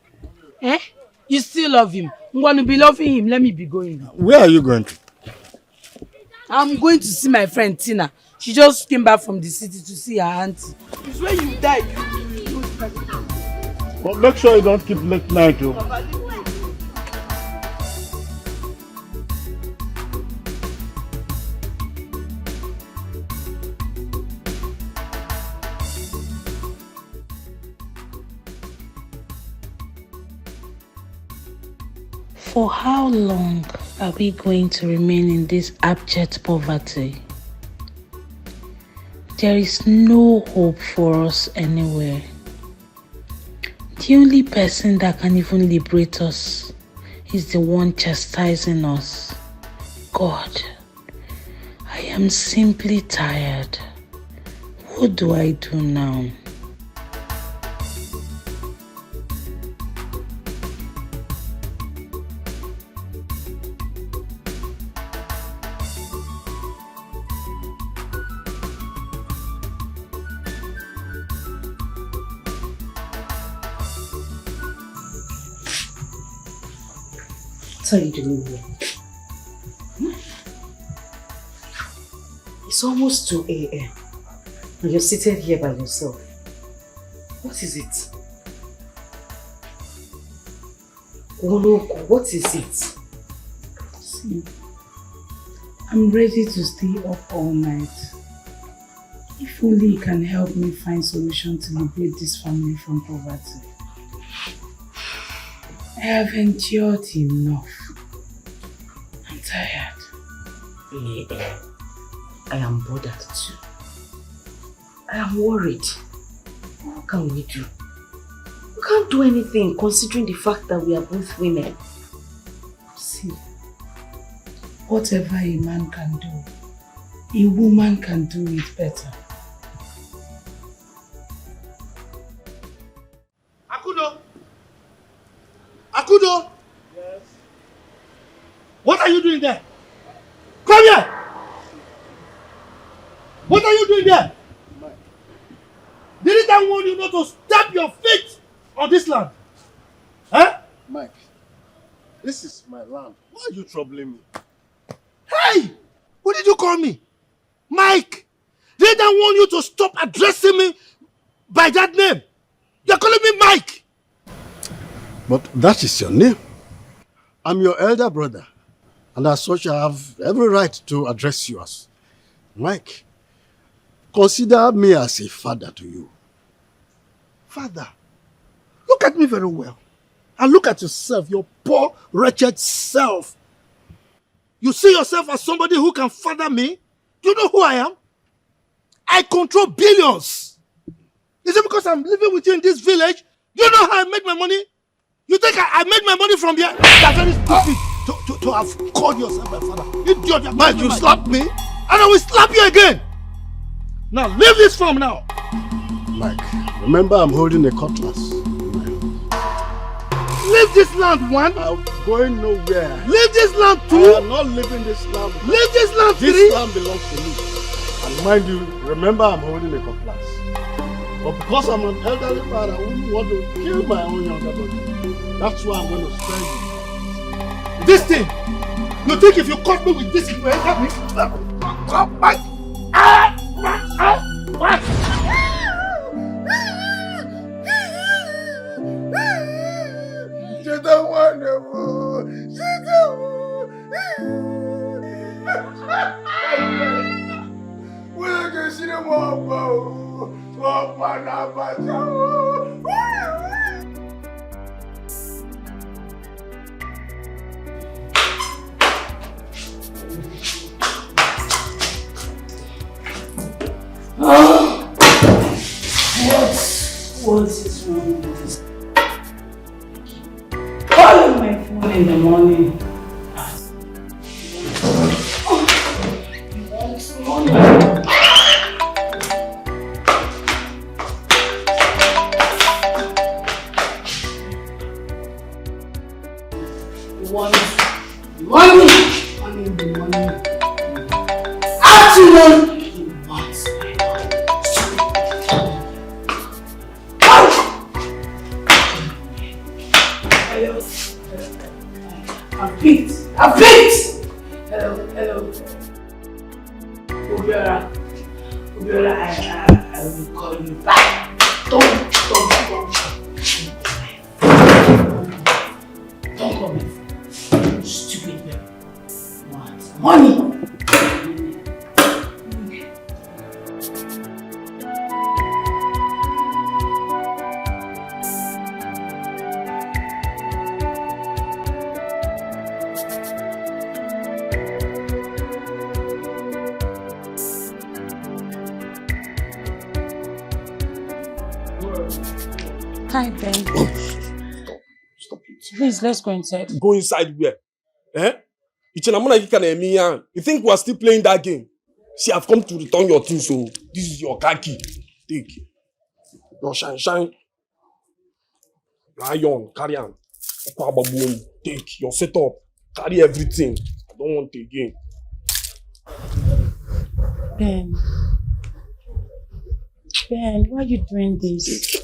Eh? You still love him? I'm going to be loving him. Let me be going now. Where are you going to? I'm going to see my friend Tina. She just came back from the city to see her auntie. It's when you die, you But make sure you don't keep late night, too. For how long are we going to remain in this abject poverty? There is no hope for us anywhere. The only person that can even liberate us is the one chastising us. God, I am simply tired. What do I do now? What are you doing here? It's almost 2 a.m. and you're seated here by yourself. What is it? Oloko, what is it? See, I'm ready to stay up all night. If only you can help me find solution to liberate this family from poverty. I have endured enough. I'm tired. Yeah, I am bothered too. I am worried. What can we do? We can't do anything considering the fact that we are both women. See, whatever a man can do, a woman can do it better. Akudo! Yes? What are you doing there? Come here! What are you doing there? Mike. Didn't I warn you not to stamp your feet on this land? Huh? Mike, this is my land. Why are you troubling me? Hey! What did you call me? Mike! Didn't I warn you to stop addressing me by that name? You're calling me Mike! But that is your name. I'm your elder brother, and as such I have every right to address you as Mike. Consider me as a father to you. Father, look at me very well. And look at yourself, your poor, wretched self. You see yourself as somebody who can father me? Do you know who I am? I control billions. Is it because I'm living with you in this village? Do you know how I make my money? You think I made my money from here? You're very stupid to have called yourself my father. Idiot, Mike, you slapped me, and I will slap you again. Now, leave this farm now. Mike, remember I'm holding a cutlass. Leave this land, one. I'm going nowhere. Leave this land, two. I am not leaving this land. Leave this land, three. This land belongs to me. And mind you, remember I'm holding a cutlass. But because I'm an elderly man, I wouldn't want to kill my own younger brother. That's why I'm going to spare you. This thing, you think if you cut me with this, you will help me? Come back. She's a wonderful. She's a we're going to see them all. What is wrong with this? Calling my phone in the morning. Hi, Ben. Stop it. Please, let's go inside. Go inside where? Eh? You think we are still playing that game? See, I've come to return your things, so this is your car key. Take. Your shine. Your iron, carry on. Take your setup. Carry everything. I don't want it again. Ben, why are you doing this?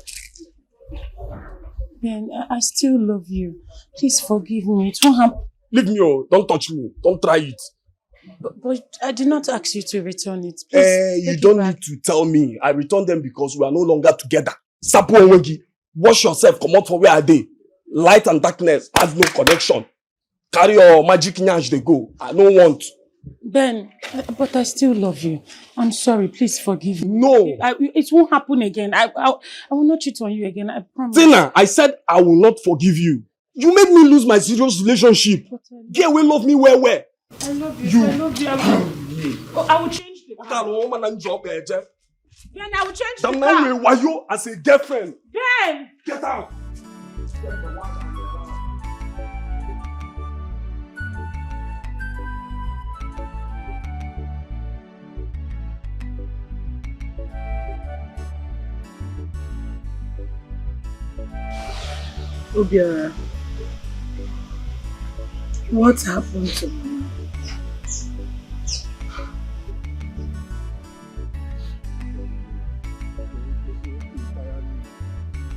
Ben, I still love you. Please forgive me. It won't happen. Leave me alone. Don't touch me. Don't try it. But I did not ask you to return it. Please, you don't need to tell me. I returned them because we are no longer together. Sapo Onwegi, wash yourself. Come out from where are they? Light and darkness has no connection. Carry your magic nyash, they go. I don't want. Ben, but I still love you. I'm sorry. Please forgive me. No. It won't happen again. I will not cheat on you again. I promise. Tina, I said I will not forgive you. You made me lose my serious relationship. Get away, love me where? I love you. I love you. I will change the car. Ben, I will change the car. Why you as a girlfriend? Ben! Get out. Obiora, what happened to me?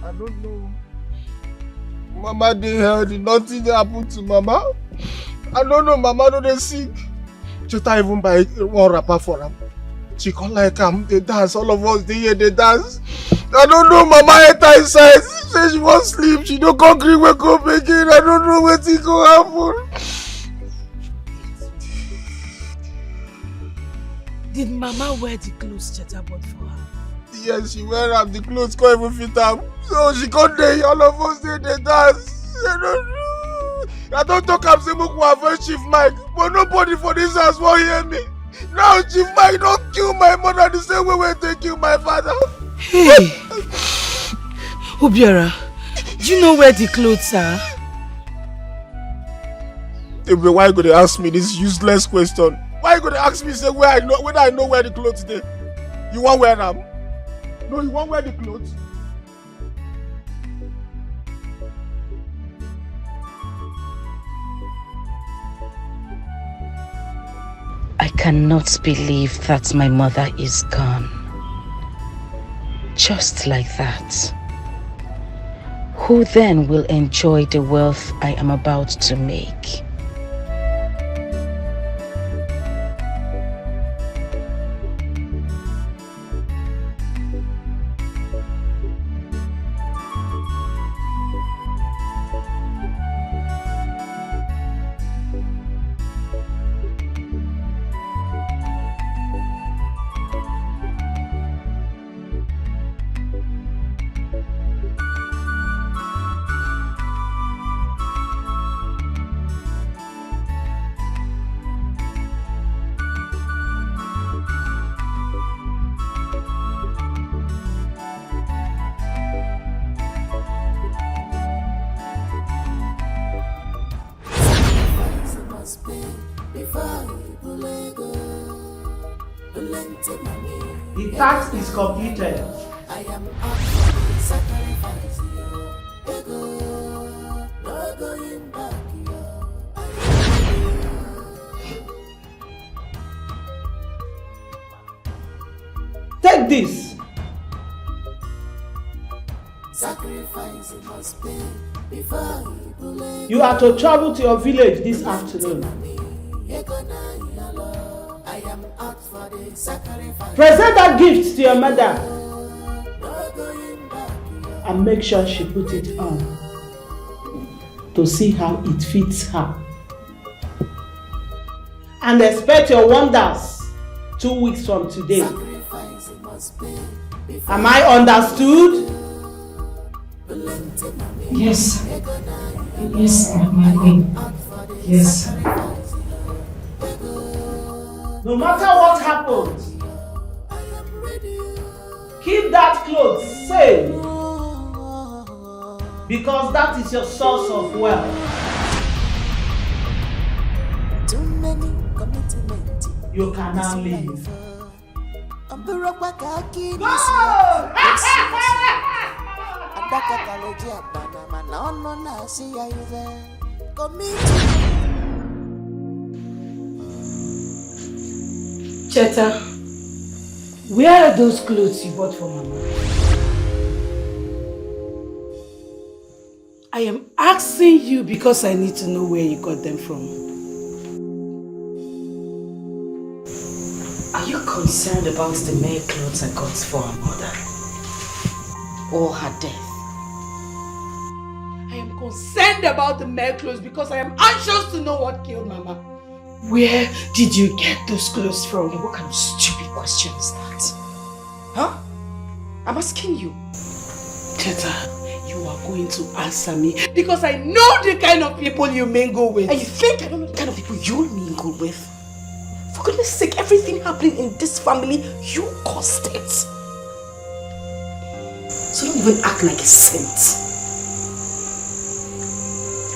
I don't know. Mama dey healthy, nothing happened to Mama. I don't know, Mama no dey sick. Chita even buy one wrapper for am. She come like am, they dance, all of us dey here, they dance. I don't know, Mama enter inside. She say she wan sleep, she no come gree wake up again. I don't know wetin go happen. Did Mama wear the clothes Cheta bought for her? Yes, she wear am, the clothes can't even fit am. So she come dey, all of us dey dance. I don't know. I don't talk am say make we avoid Chief Mike, but nobody for this house wan hear me. Now Chief Mike don't kill my mother the same way they kill my father. Hey! Obiora, do you know where the clothes are? Why go they ask me this useless question? Why go they ask me say whether I know where the clothes dey? You want wear them? No, you want wear the clothes? I cannot believe that my mother is gone. Just like that. Who then will enjoy the wealth I am about to make? The task is completed. I am sacrifice no going back. Take this. Sacrifice must pay before you are to travel to your village this afternoon. I am out for the sacrifice. Present that gift to your mother and make sure she put it on to see how it fits her. And expect your wonders 2 weeks from today. Am I understood? Yes. Yes, my queen. Yes. No matter what happens, keep that clothes safe Because that is your source of wealth. Too many commitments. You can now leave. Cheta, where are those clothes you bought for Mama? I am asking you because I need to know where you got them from. Are you concerned about the mere clothes I got for her mother? Or her death? I am concerned about the male clothes because I am anxious to know what killed Mama. Where did you get those clothes from? What kind of stupid question is that? Huh? I'm asking you. Cheta, you are going to answer me because I know the kind of people you mingle with. And you think I don't know the kind of people you mingle with? For goodness sake, everything happening in this family, you caused it. So don't even act like a saint.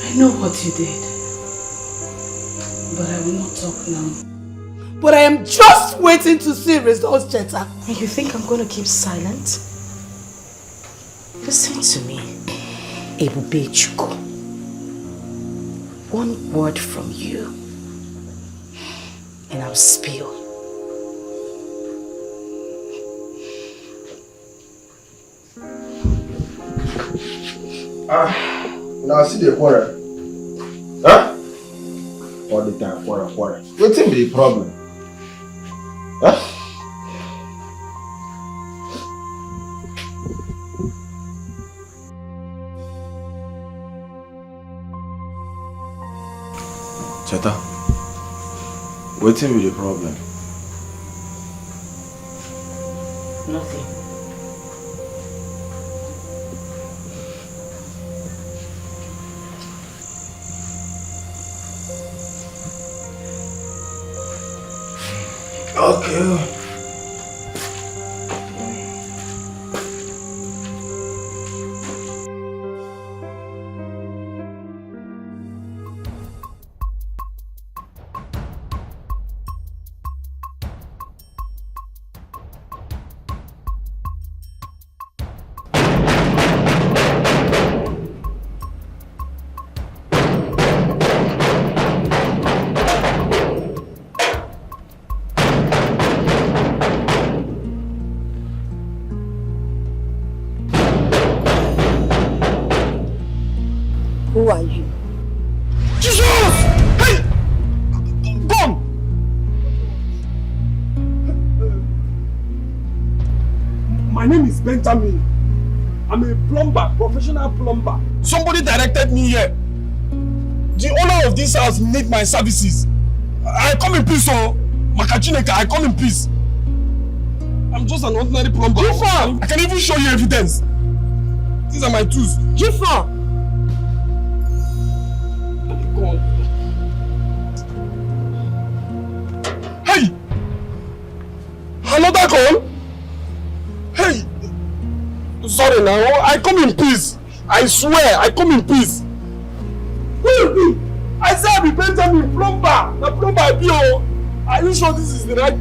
I know what you did. But I will not talk now. But I am just waiting to see results, Cheta. And you think I'm going to keep silent? Listen to me, Ebube Chuko. One word from you, and I'll spill. Now see the quarrel. Huh? All the time, quarrel. What's the problem? Huh? Cheta, what's the problem? Nothing. Okay. Who are you? Jesus! Hey! Gone! My name is Benjamin. I'm a plumber, professional plumber. Somebody directed me here. The owner of this house needs my services. I come in peace, oh. Makachineka, I come in peace. I'm just an ordinary plumber. Jifa! I can even show you evidence. These are my tools. Jifa! Hey! Another call? Hey! Sorry now, I come in peace. I swear, I come in peace. Who you be? I say I be Benjamin plumber. The plumber I be oh. Are you sure this is the right?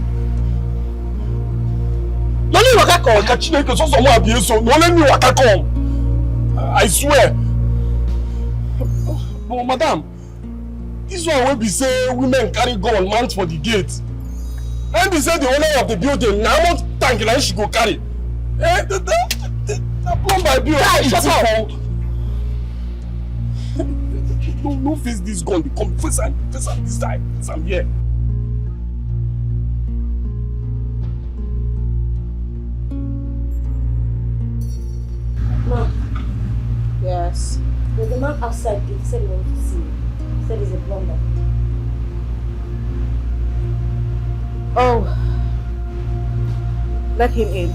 No need waka come. Kachineke so someone abuse so. No let me waka come. I swear. But madam, this one will be say women carry gun mount for the gate. And be say the owner of the building now want tank like she go carry. The plumber be shut up. No face this gun. Come face am this side. Face am here. Mom. Yes. There's a man outside. He said he wanted to see me. He said he's a plumber. Oh. Let him in.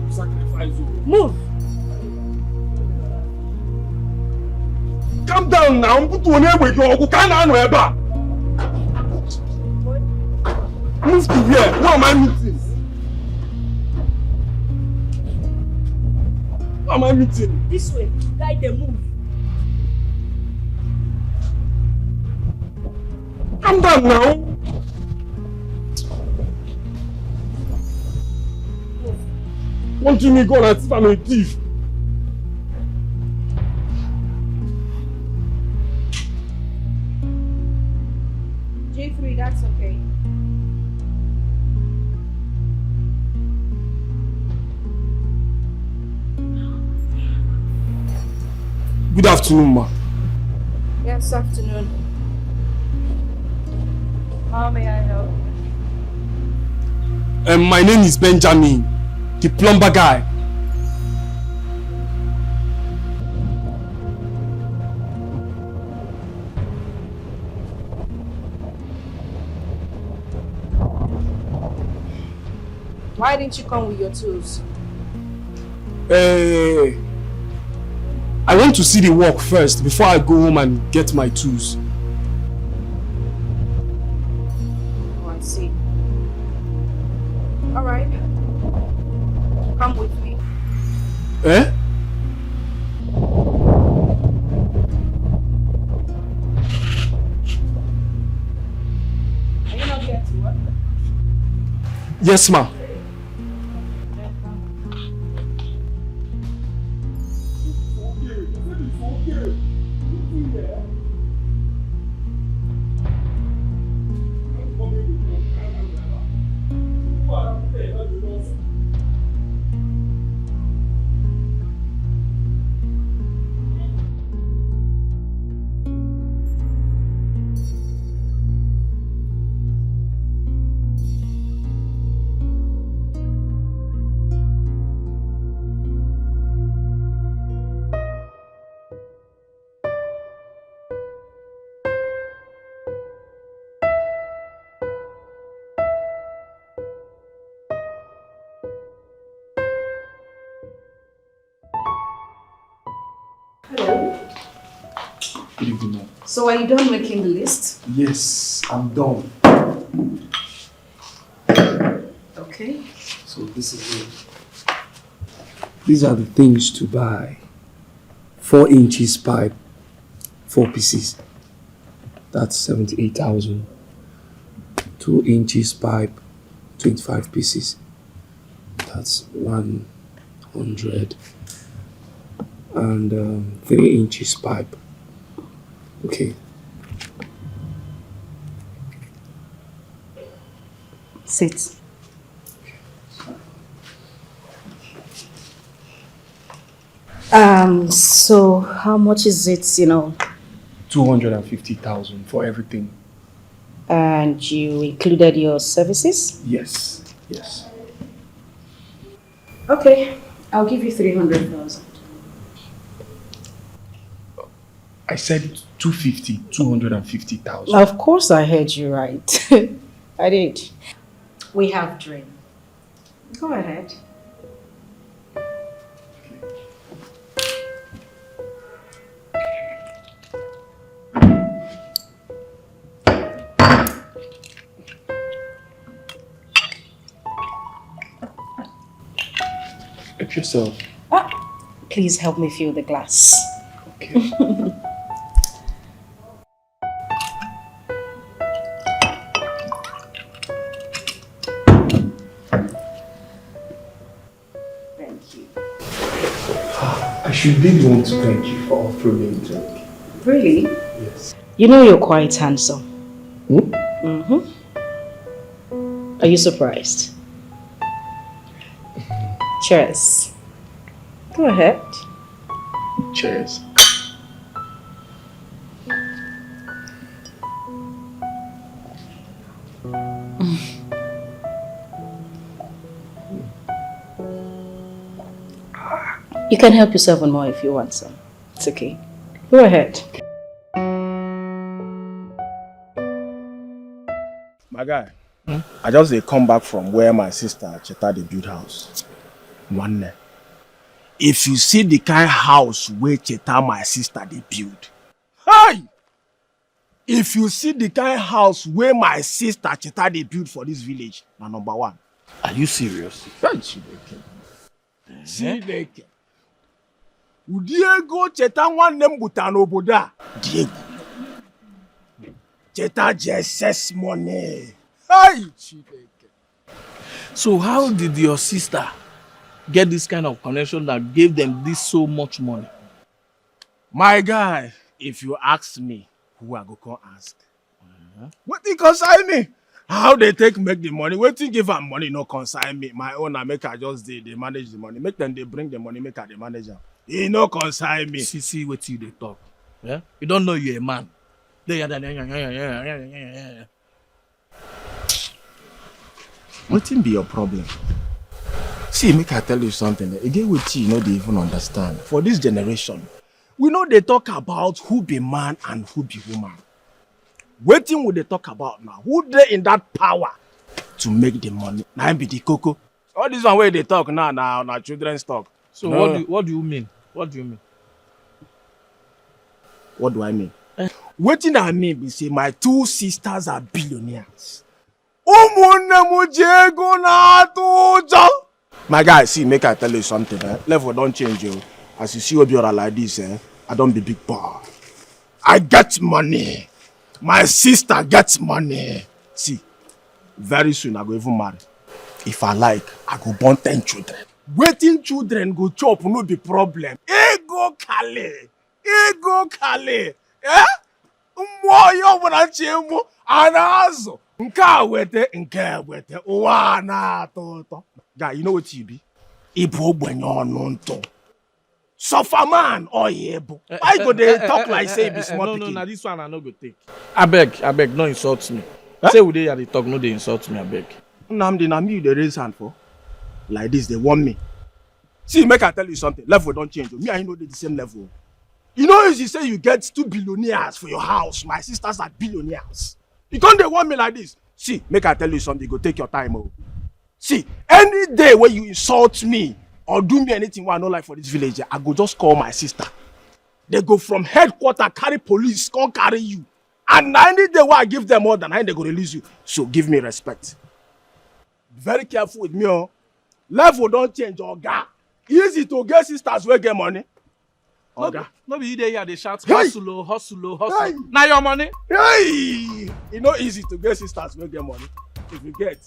Sacrifice you. Move! down now. Put one with your can move to here. Who am I meeting? Who am I meeting? This way. Guide the move. Calm down now. What do you mean, go as if I'm a thief? J3, that's okay. Good afternoon, ma. Yes, afternoon. How may I help? My name is Benjamin, the plumber guy. Why didn't you come with your tools? I want to see the work first before I go home and get my tools. Oh, I see. All right. Come with me. Eh? Are you not here to work? Yes, ma. Good evening. So are you done making the list? Yes, I'm done. Okay. So this is it. These are the things to buy. 4 inches pipe, 4 pieces. That's 78,000. 2 inches pipe, 25 pieces. That's 100. And 3 inches pipe. Okay. Sit. So how much is it, 250,000 for everything. And you included your services? Yes, yes. Okay, I'll give you 300,000. I said 250,000. Of course I heard you right. I did. We have dream. Go ahead. Help yourself. Please help me fill the glass. Okay. Thank you. I should really want to thank you for offering me a drink. Really? Yes. You know you're quite handsome. Hmm? Mm-hmm. Are you surprised? Cheers. Go ahead. Cheers. You can help yourself on more if you want some. It's okay. Go ahead. My guy, I just come back from where my sister Chitana built house. One day. If you see the kind house where Chitana my sister they build, Hey! If you see the kind house where my sister Chitana built for this village, na number one. Are you serious? Chineke. Diego Cheta nwanne m buta n'obodo a. Diego. Cheta just money. Hey, Chineke. So how did your sister get this kind of connection that gave them this so much money? My guy, if you ask me, who I go come ask? What they consign me? How they make the money? What you give am money no consign me? My own I make I just they manage the money. Make them they bring the money, make I the manager. He no consign me. See what you they talk. Yeah? You don't know you're a man. What be your problem? See, make I tell you something. Again with you know they even understand. For this generation, we know they talk about who be man and who be woman. Waiting would they talk about now? Who they in that power to make the money? Now be the cocoa. All this one where they talk now children's talk. So no. what do you mean? What do you mean? What do I mean? Waiting I mean be say my two sisters are billionaires. My guy, see, make I tell you something. Level don't change you. As you see Obiora like this, I don't be big boy. I get money. My sister gets money. See, very soon I go even marry. If I like, I go born 10 children. Waiting children go chop, no be problem. Ego kale. Eh? Mwoyo wanachemo anazo. Nka wete. Wana toto. Guy, you know what you be? Ibo bwenyo nonto. Suffer man or yebo. Why go they talk like say be small pikin? No, this one I no go take. I beg, no insult me. Say we dey at the talk, no they insult me, I beg. Namdi, na me you dey raise hand for. Like this, they want me. See, make I tell you something. Level don't change. Me and you know they the same level. You know, as you say you get 2 billionaires for your house. My sisters are billionaires. You can't they want me like this. See, make I tell you something. Go take your time, oh. See, any day when you insult me or do me anything what I don't like for this village, I go just call my sister. They go from headquarters, carry police, come carry you. And any day where I give them more than they go release you. So give me respect. Very careful with me, oh. Level don't change, oga. Easy to get sisters where get money. Oga. No be you there, they shout, hustle. Hey. Now your money. Hey! It's not easy to get sisters where get money. If you get,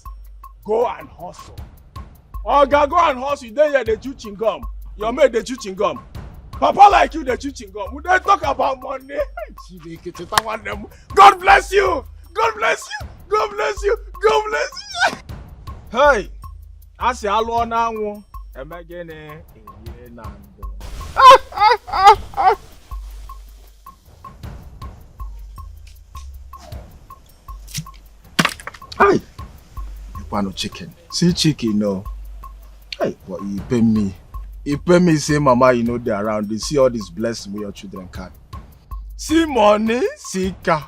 go and hustle. Oga, go and hustle. You don't hear the chewing gum. Your mate the chewing gum. Papa like you the chewing gum. We don't talk about money. God bless you. God bless you. God bless you. God bless you. Hey, I say hello now. Am I getting Hi. You want no chicken? See chicken, no. Hey, but you pay me. You pay me, say mama, you know they're around. They see all this blessing with your children can. See money, see car.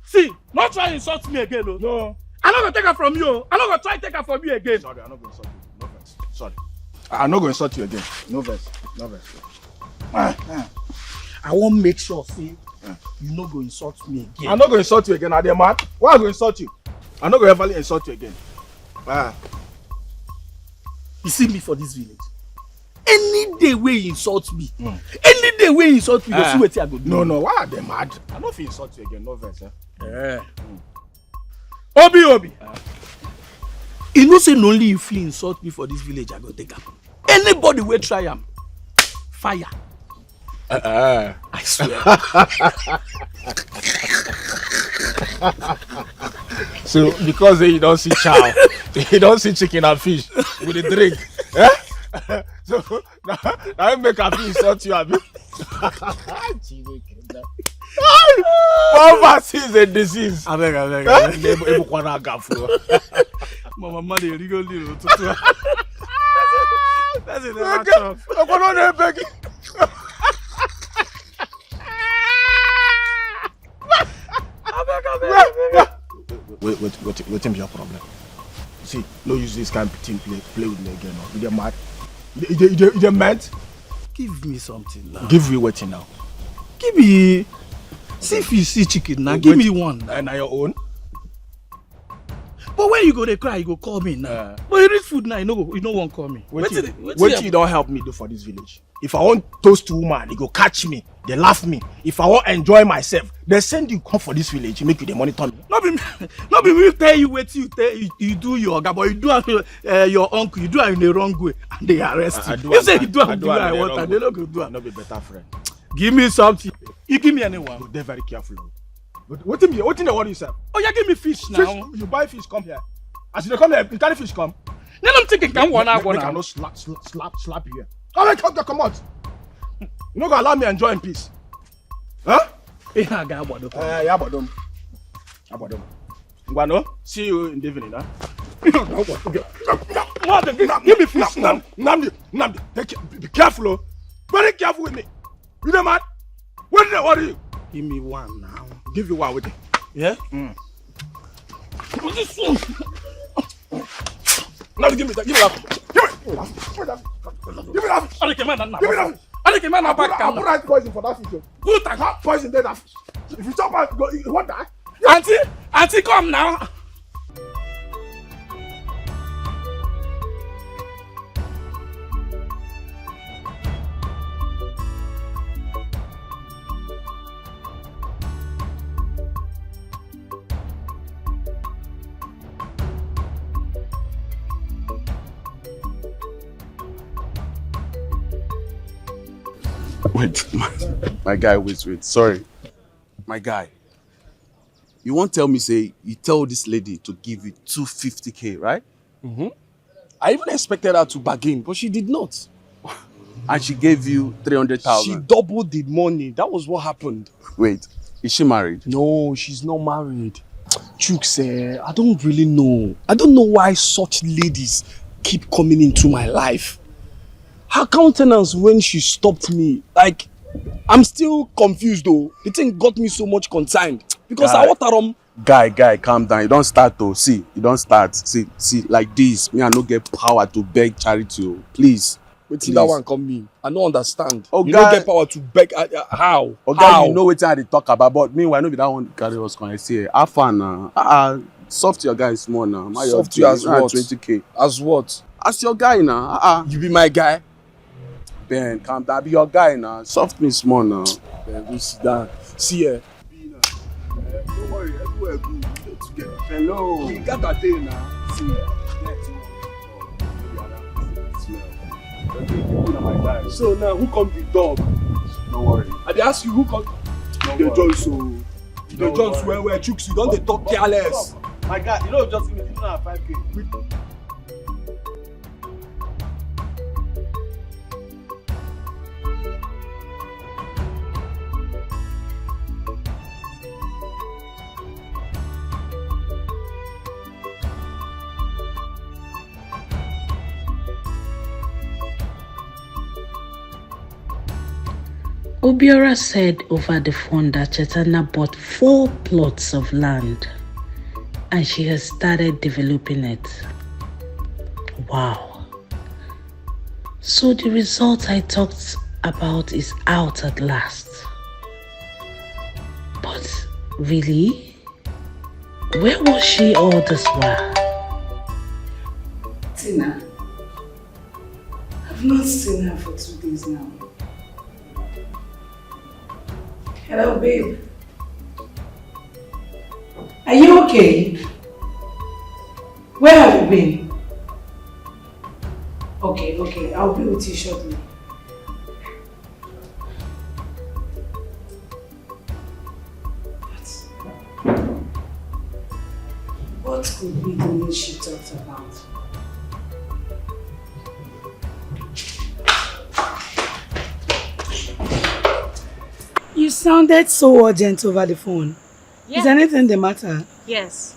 See, not try to insult me again, no. No. I'm not gonna take her from you. I'm not gonna try to take her from you again. Sorry, I'm not gonna insult you. No verse. Sorry. I'm not gonna insult you again. No verse. No verse. I won't make sure, see, you not gonna insult me again. I'm not gonna insult you again, are they mad? Why am I gonna insult you? I'm not gonna ever insult you again. You see me for this village. Any day where you insult me, any day where you insult me, you see what I go do. No, why are they mad? I'm not gonna insult you again, no verse. Obi. You know say not only you feel insult me for this village, I go take her. Anybody will try am. Fire. I swear. So because you don't see chow, you don't see chicken and fish with a drink. Eh? So now I make a fish sort you have. Poverty is a disease. I beg. Mama, money, you go little. That's it. Wait, be your problem. See, no use this kind of thing play with me again. No. You get mad? You mad? Give me something now. Give me waiting now. Give me. See if you see chicken now. Give me one. And your own. But when you go to cry, you go call me now. But you read food now, you know won't call me. Wait till you don't help me do for this village. If I want toast to woman, they go catch me. They laugh me. If I want enjoy myself, they send you come for this village. You make you the monitor me. Not be me tell you what you do your guy, but you do your uncle. You do it in the wrong way, and they arrest you. You say you do it the way I want, and they don't go do it. Not be better friend. Give me something. You give me anyone. They're very careful. But what in the what you say? Oh, you give me fish now. Fish, you buy fish, come here. As you come here, you carry fish, come. Then I'm thinking, come one hour. I cannot slap you here. Come on. You not gonna allow me enjoy in peace. Huh? Yeah, Abadom. Ngwano, see you in the evening, huh? Give me fish now. Namdi, be careful, oh. Very careful with me. You know, man? What are you? Give me one now. Give you one with it. Yeah? What's this one? Now give me that. Give me that. I put right poison for that fish. Put that poison there. If you chop out, you want that? Auntie, come now. Wait, my guy, wait. Sorry. My guy. You won't tell me, say, you tell this lady to give you 250K, right? Mm-hmm. I even expected her to bargain, but she did not. And she gave you 300,000. She doubled the money. That was what happened. Wait, is she married? No, she's not married. Chooks, I don't really know. I don't know why such ladies keep coming into my life. Her countenance when she stopped me, like, I'm still confused though. The thing got me so much concerned. Because I want her Guy, calm down. You don't start though. See, you don't start. See, like this. Me, I don't get power to beg charity. Please. Wait till that one come in. I don't understand. Oh, you don't get power to beg. How? Okay, how? You know what I talk about. But meanwhile, no be that one carry us going to say. Have fun now. Soft your guy small now. Soft you as what? 20K. As what? As your guy now. You be my guy. Ben, calm down. Be your guy now. Soft me small now. Ben, we sit down. See here. Don't worry, everywhere good. We get together. Hello. We got that day now. See here. So now, who come the dog? Don't worry. I dey ask you who come. The Jones, so the Jones where chooks you don't they talk careless. My God, you know just give me 5K. Obiora said over the phone that Chitana bought 4 plots of land and she has started developing it. Wow. So the result I talked about is out at last. But really? Where was she all this while? Tina, I've not seen her for 2 days now. Hello, babe. Are you okay? Where have you been? Okay, I'll be with you shortly. What could be the news she talked about? You sounded so urgent over the phone. Yes. Is anything the matter? Yes.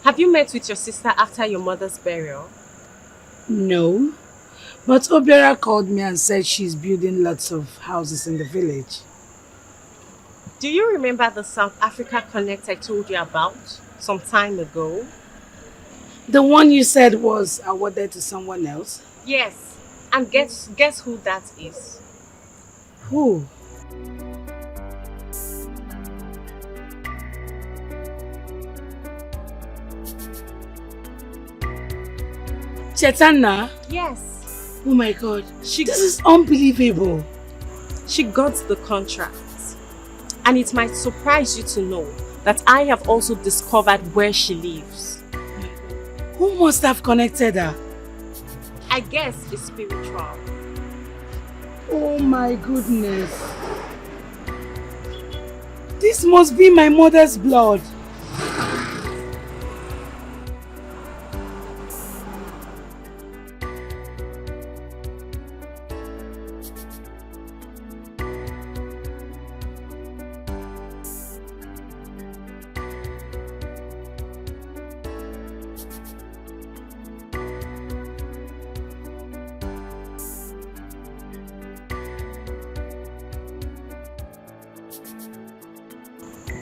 Have you met with your sister after your mother's burial? No. But Obiora called me and said she's building lots of houses in the village. Do you remember the South Africa Connect I told you about some time ago? The one you said was awarded to someone else? Yes. And guess who that is? Who? Chitana? Yes. Oh my God. This is unbelievable. She got the contract. And it might surprise you to know that I have also discovered where she lives. Who must have connected her? I guess it's spiritual. Oh my goodness. This must be my mother's blood.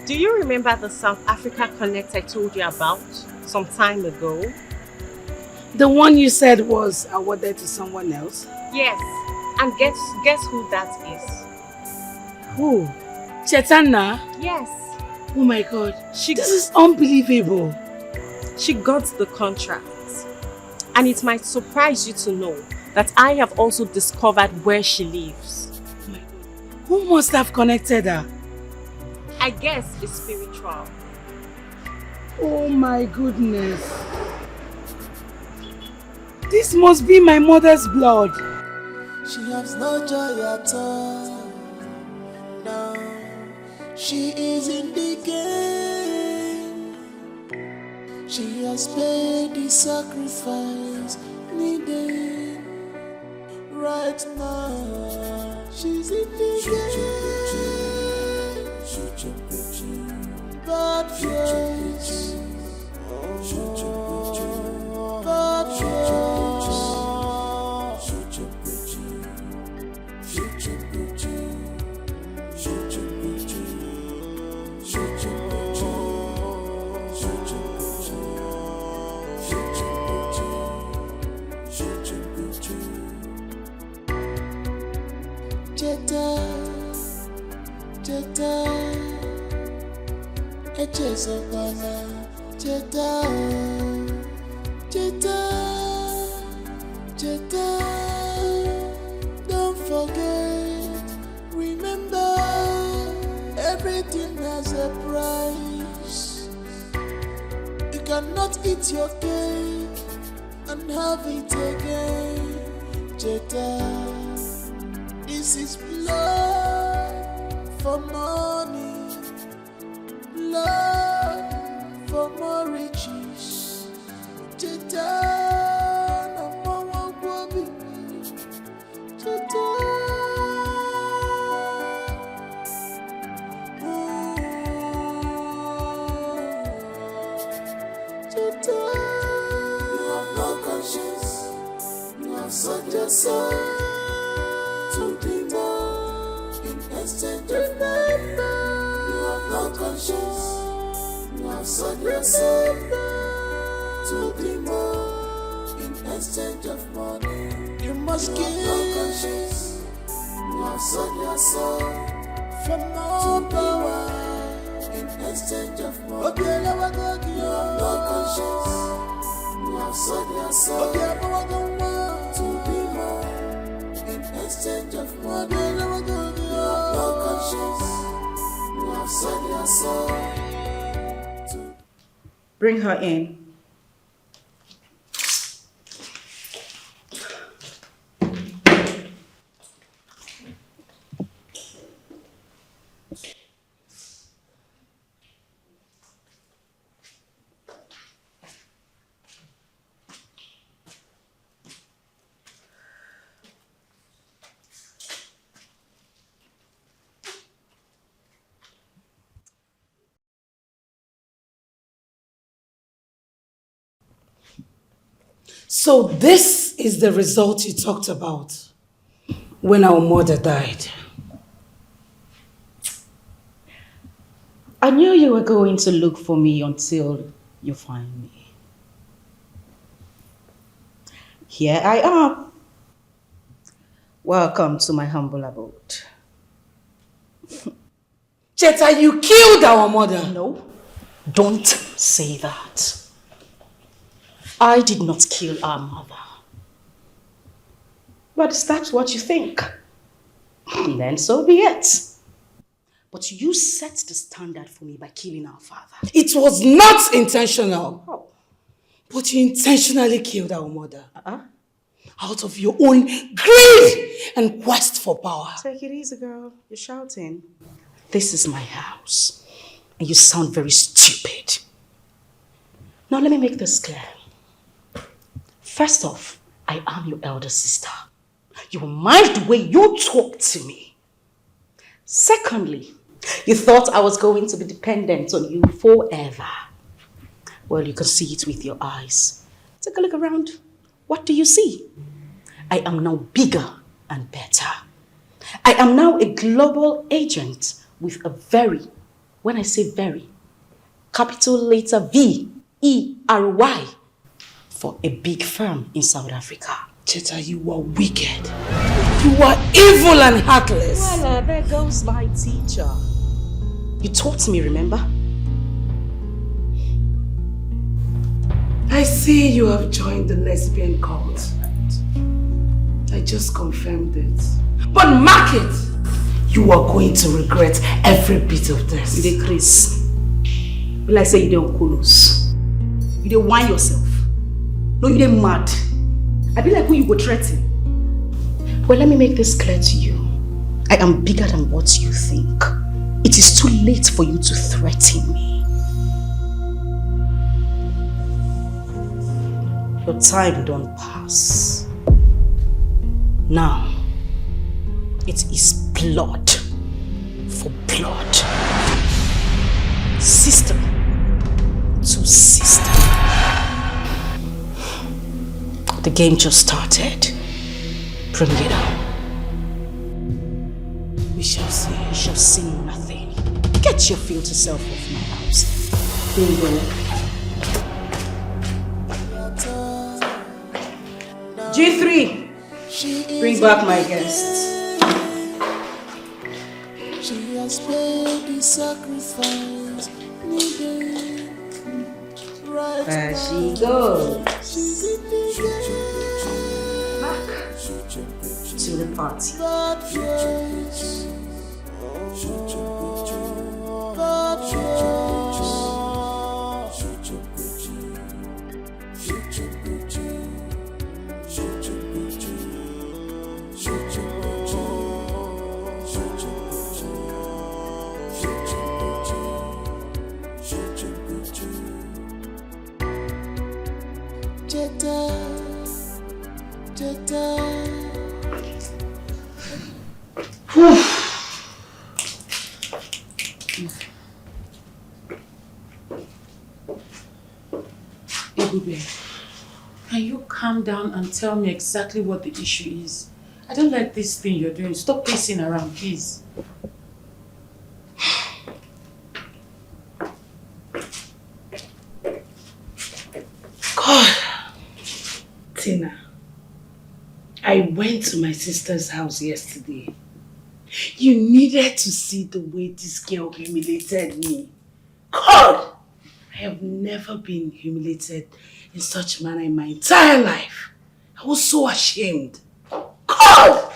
Do you remember the South Africa Connect I told you about some time ago? The one you said was awarded to someone else? Yes. And guess who that is? Who? Chitana? Yes. Oh my God. This is unbelievable. She got the contract. And it might surprise you to know that I have also discovered where she lives. Who must have connected her? I guess it's spiritual. Oh my goodness. This must be my mother's blood. She has no joy at all. No, she is in the game. She has paid the sacrifice needed. Right now, she's in the game. Bad choice. Bad choice. Jeta, Echezokwana, Jeta, don't forget, remember, everything has a price. You cannot eat your cake and have it again, Jeta. This is blood for money, blood for more riches. Chitana, mama, wabi, Chitana. You have no conscience. You have sold your soul to demon in exchange of money. You have no conscience. You have sold your soul to demon in exchange of money. You must give no conscience. You have sold your soul for more power in exchange of money. You have no conscience. You have sold your soul to demon in exchange of money. You have no conscience. You have sold your soul to. Bring her in. So this is the result you talked about when our mother died. I knew you were going to look for me until you find me. Here I am. Welcome to my humble abode. Cheta, you killed our mother. No, don't say that. I did not kill our mother. But is that what you think? Then so be it. But you set the standard for me by killing our father. It was not intentional. Oh. But you intentionally killed our mother. Out of your own greed and quest for power. Take it easy, girl. You're shouting. This is my house. And you sound very stupid. Now let me make this clear. First off, I am your elder sister. You will mind the way you talk to me. Secondly, you thought I was going to be dependent on you forever. Well, you can see it with your eyes. Take a look around. What do you see? I am now bigger and better. I am now a global agent with a very, when I say very, capital letter V-E-R-Y for a big firm in South Africa. Cheta, you are wicked. You are evil and heartless. Well, there goes my teacher. You taught me, remember? I see you have joined the lesbian cult. I just confirmed it. But mark it! You are going to regret every bit of this. You dey Chris. Will I say you don't coolus? You dey whine yourself? No, you dey mad. I be like who you go threaten. Well, let me make this clear to you. I am bigger than what you think. It is too late for you to threaten me. Your time don't pass. Now, it is blood for blood. Sister to sister. The game just started. Bring it on. We shall see. We shall see nothing. Get your filthy self off my house. Bingo. G3. Bring back my guests. She has paid the sacrifice needed. Right. There she goes. Back to the party. Can you calm down and tell me exactly what the issue is? I don't like this thing you're doing. Stop pacing around, please. God. Tina, I went to my sister's house yesterday. You needed to see the way this girl humiliated me. God! I have never been humiliated in such a manner in my entire life. I was so ashamed. God!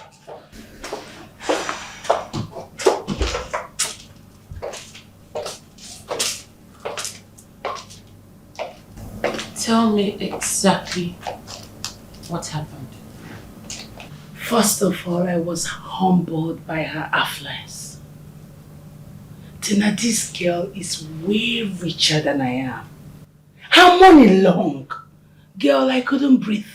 Tell me exactly what happened. First of all, I was humbled by her affluence. Tina, this girl is way richer than I am. Her money long. Girl, I couldn't breathe.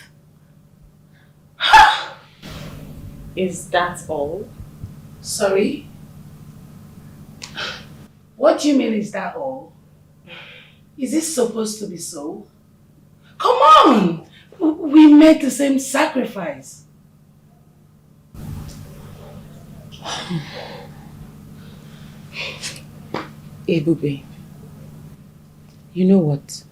Is that all? Sorry? What do you mean, is that all? Is it supposed to be so? Come on! We made the same sacrifice. Ebube, you know what?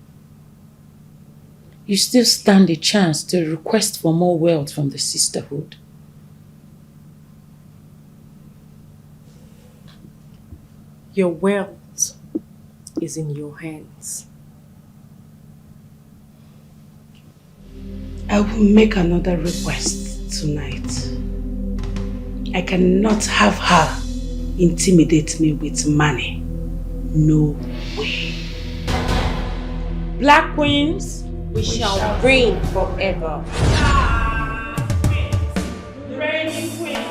You still stand a chance to request for more wealth from the sisterhood. Your wealth is in your hands. I will make another request tonight. I cannot have her intimidate me with money. No way. Black queens, we shall reign forever. The reigning queen.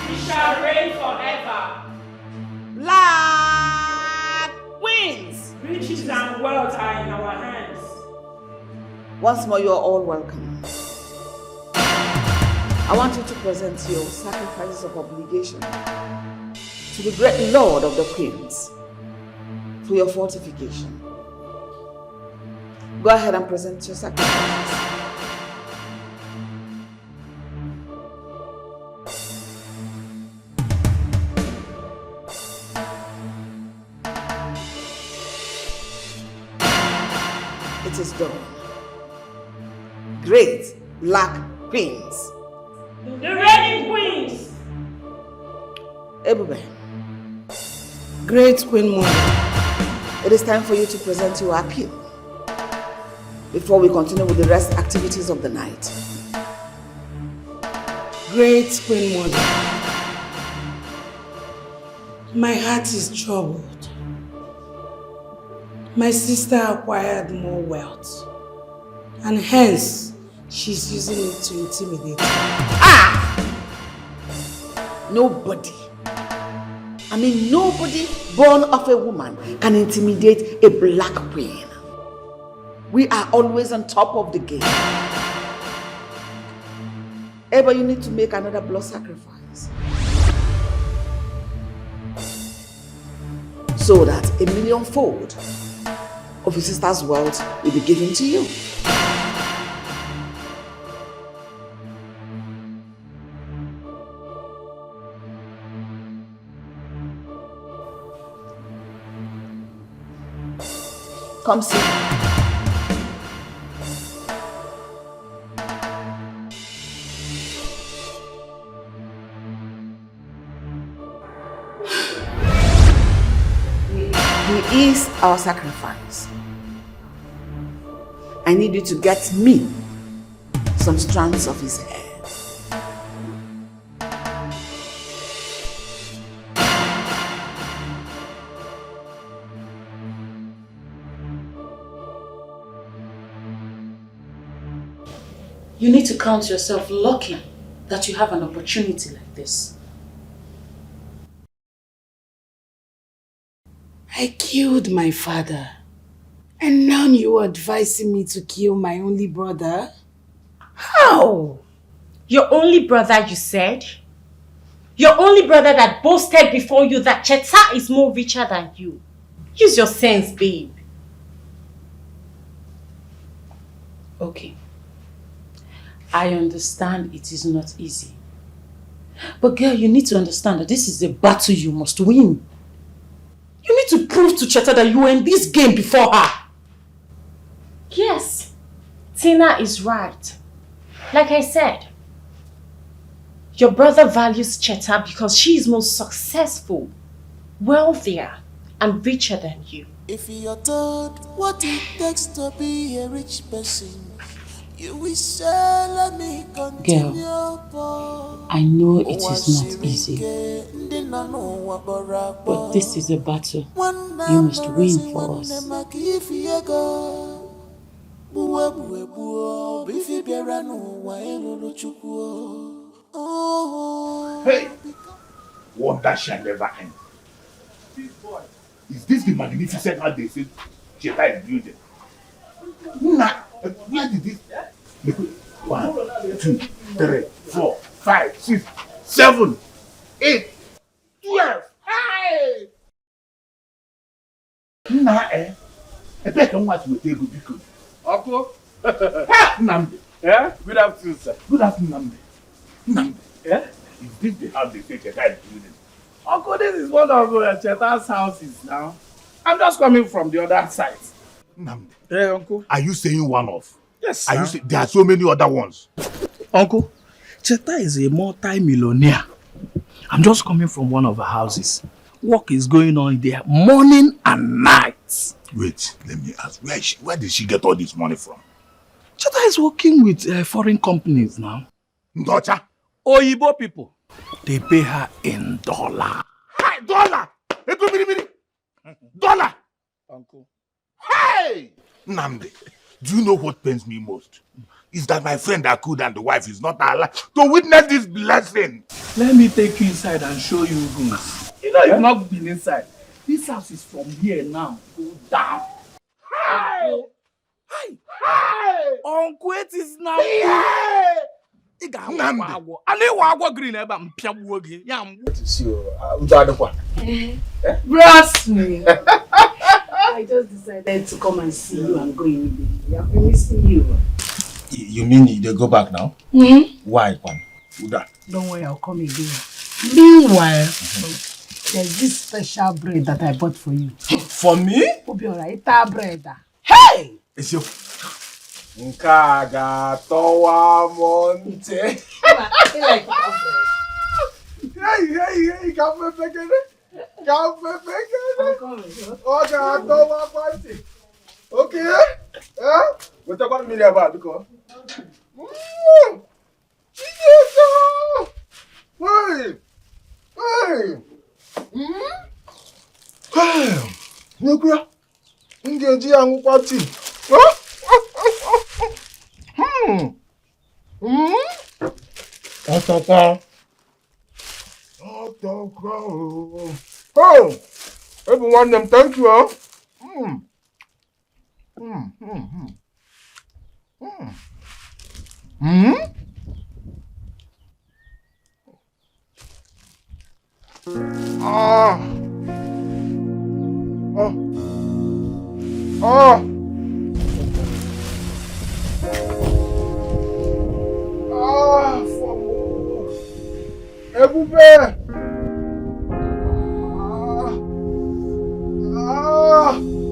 We shall reign forever. Black queens! Riches and wealth are in our hands. Once more, you are all welcome. I want you to present your sacrifices of obligation to the great Lord of the Queens for your fortification. Go ahead and present your sacrifices. It is done. Great Black Queens. The reigning queens. Ebube, Great Queen Mother, it is time for you to present your appeal before we continue with the rest activities of the night. Great Queen Mother, my heart is troubled. My sister acquired more wealth, and hence she's using it to intimidate me. Nobody born of a woman can intimidate a black queen. We are always on top of the game. Ever you need to make another blood sacrifice so that 1,000,000-fold of your sister's wealth will be given to you. Come see. He is our sacrifice. I need you to get me some strands of his hair. You need to count yourself lucky that you have an opportunity like this. I killed my father, and now you're advising me to kill my only brother? How? Your only brother, you said? Your only brother that boasted before you that Cheta is more richer than you. Use your sense, babe. Okay. I understand it is not easy. But girl, you need to understand that this is a battle you must win. You need to prove to Cheta that you were in this game before her. Yes, Tina is right. Like I said, your brother values Cheta because she is more successful, wealthier, and richer than you. If you're told what it takes to be a rich person, you will say, let me continue. Girl, I know it is not easy, but this is a battle you must win for us. Hey! Wonder shall never end. Is this the magnificent house they say Cheta is building? Nah, where did this? 1, 2, 3, 4, 5, 6, 7, 8, 12. Hey! Nah, I bet how much we take good because. Uncle. Namde. Yeah? Good afternoon, sir. Good afternoon, Namde. Namde. Yeah? Is this the house they say Cheta is building? Uncle, this is one of Cheta's houses now. I'm just coming from the other side. Namde. Yeah, Uncle. Are you saying one of? Yes, Are sir. you saying there are so many other ones? Uncle, Cheta is a multi-millionaire. I'm just coming from one of her houses. Work is going on there morning and night. Wait, let me ask. Where did she get all this money from? Cheta is working with foreign companies now. Ndocha? Oyibo people. They pay her in dollar. Hey, dollar! Dollar! Uncle. Hey! Namde, do you know what pains me most? Is that my friend Akud and the wife is not alive to witness this blessing. Let me take you inside and show you rooms. You know, you've not been inside. This house is from here now. Go down. Hey! Uncle. Hey! Hey! Uncle, it is now. Yeah! Trust me. I just decided to come and see you and go immediately. I've been missing you. You mean they go back now? Why, Kwan? Don't worry, I'll come again. Meanwhile, there's this special bread that I bought for you. For me? Will be alright. It's bread. Hey! It's your Nkaga Towa Monte. Hey, Cafe Pekene. Cafe Pekene. Okay, Towa Monte. Okay? We're talking about me about because. Hey! Hey! Hey! Nukuya. Ngeji angu kwati. Otoko. Oh! Everyone them thank you.